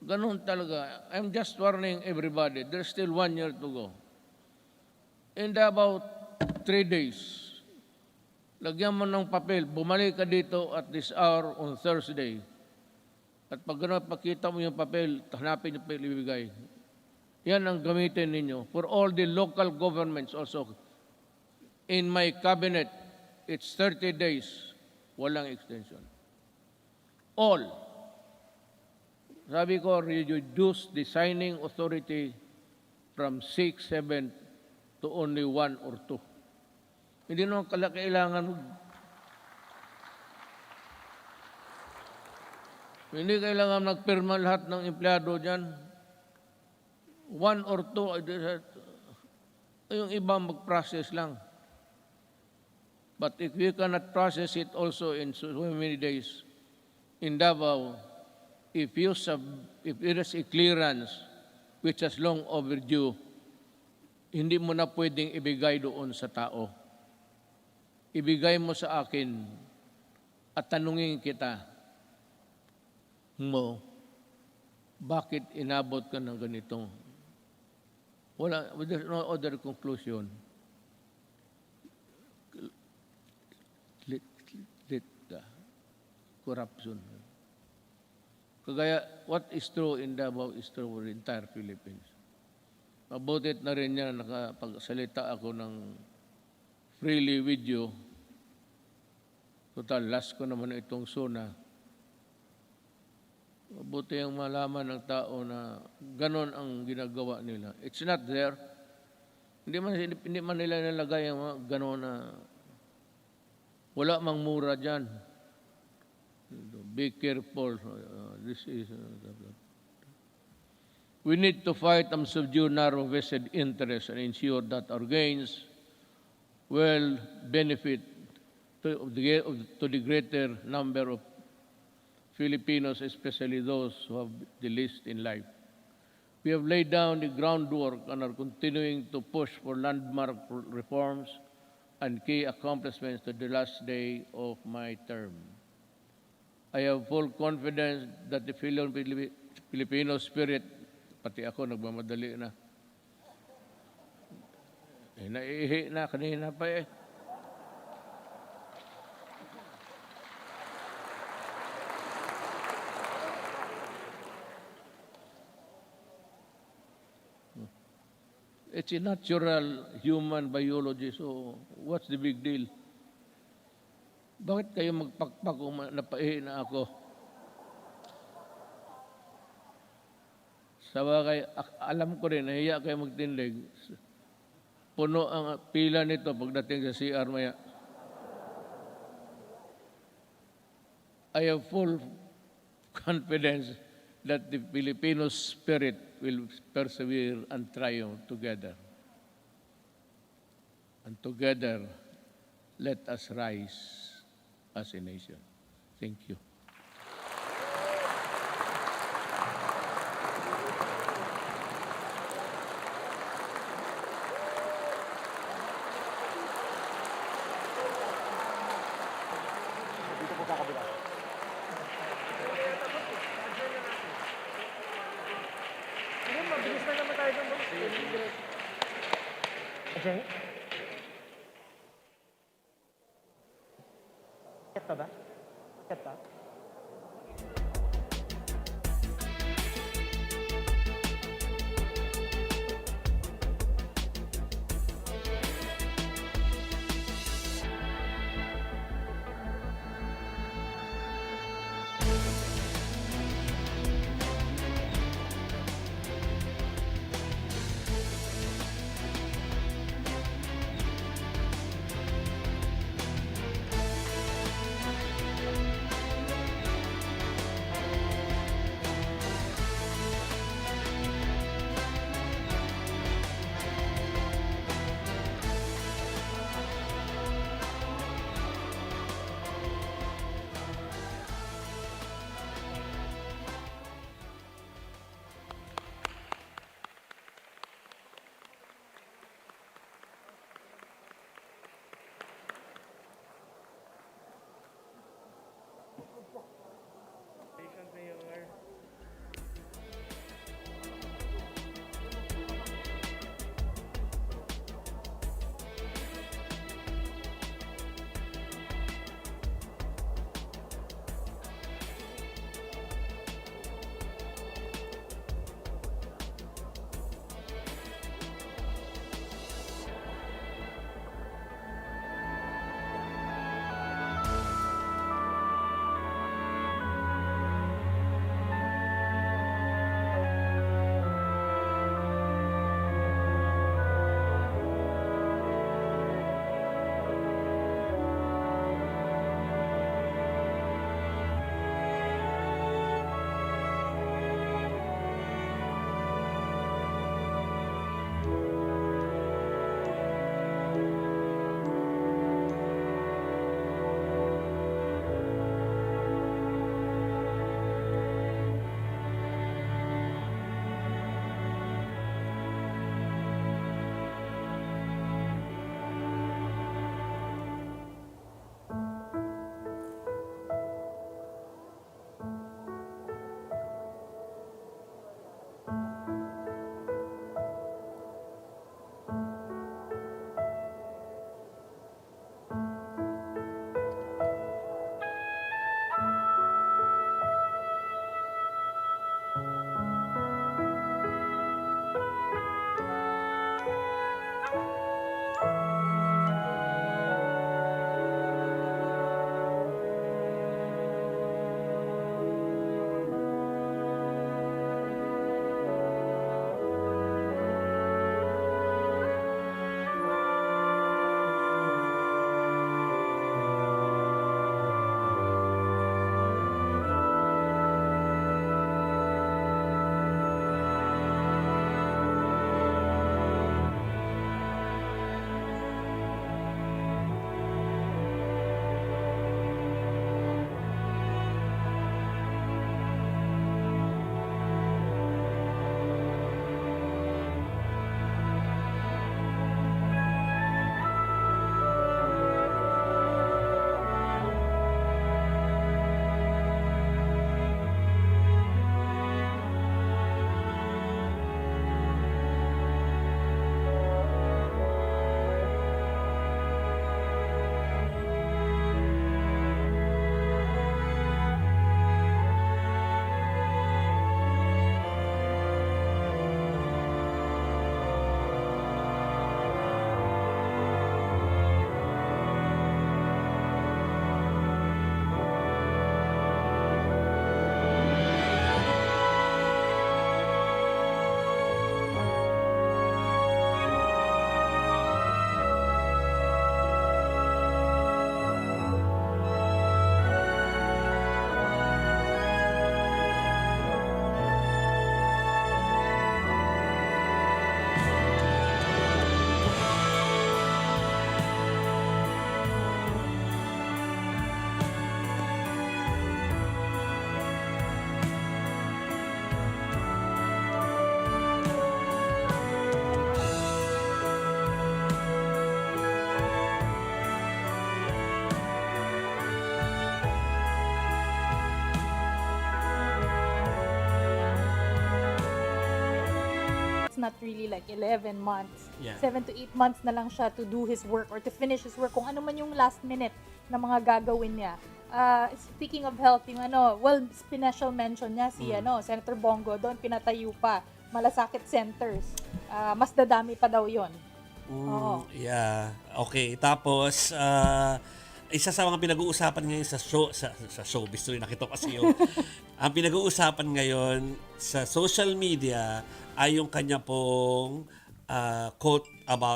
Ganun talaga. I'm just warning everybody. There's still 1 year to go. In about 3 days, lagyan mo ng papel, bumalik ka dito at this hour on Thursday. At pag gano'n, pakita mo yung papel, hanapin yung papel ibigay. Yan ang gamitin ninyo. For all the local governments also. In my cabinet, it's 30 days, walang extension. All. Sabi ko, reduce the signing authority from 6, 7 to only 1 or 2. Hindi naman kailangan hindi kailangan nagpirma lahat ng empleyado dyan. 1 or 2, yung iba mag-process lang. But if we cannot process it also in so many days, in Davao, if there is a clearance which is long overdue, hindi mo na pwedeng ibigay doon sa tao. Ibigay mo sa akin at tanungin kita mo, bakit inabot ka ng ganitong? Wala, there's no other conclusion. Lit ka. Corruption. Kagaya, what is true in Davao is true for the entire Philippines. Mabutit na rin niya nakapagsalita ako ng freely with you. Total, last ko naman itong Sona. Mabuti ang malaman ng tao na ganon ang ginagawa nila. It's not there. Hindi man nila nilagay ang mga ganon na wala mang mura dyan. Be careful. We need to fight and subdue narrow vested interests and ensure that our gains will benefit to the greater number of Filipinos, especially those who have the least in life. We have laid down the groundwork and are continuing to push for landmark reforms and key accomplishments to the last day of my term. I have full confidence that the Filipino spirit, pati ako nagmamadali na, naiihi na kanina pa eh. It's a natural human biology, so what's the big deal? Bakit kayo magpakpak kung napaihi na ako? Sa bagay, alam ko rin, nahiya kayo magtindig. Puno ang pila nito pagdating sa CR maya. I have full confidence that the Filipino spirit will persevere and triumph together. And together, let us rise as a nation. Thank you. Dito po sa kabila. Hindi, mabilis na naman tayo doon. Ajay? Ket pa ba? Ket pa? not really like 11 months. Yeah. 7 to 8 months na lang siya to do his work or to finish his work, kung ano man yung last minute na mga gagawin niya. Speaking of health, yung special mention niya si Senator Bongo, doon pinatayo pa malasakit centers. Mas dadami pa daw yon. Oo. Yeah. Okay. Tapos, isa sa mga pinag-uusapan ngayon sa showbiz, sorry, nakita ko kasi yung ang pinag-uusapan ngayon sa social media ay yung kanya pong quote about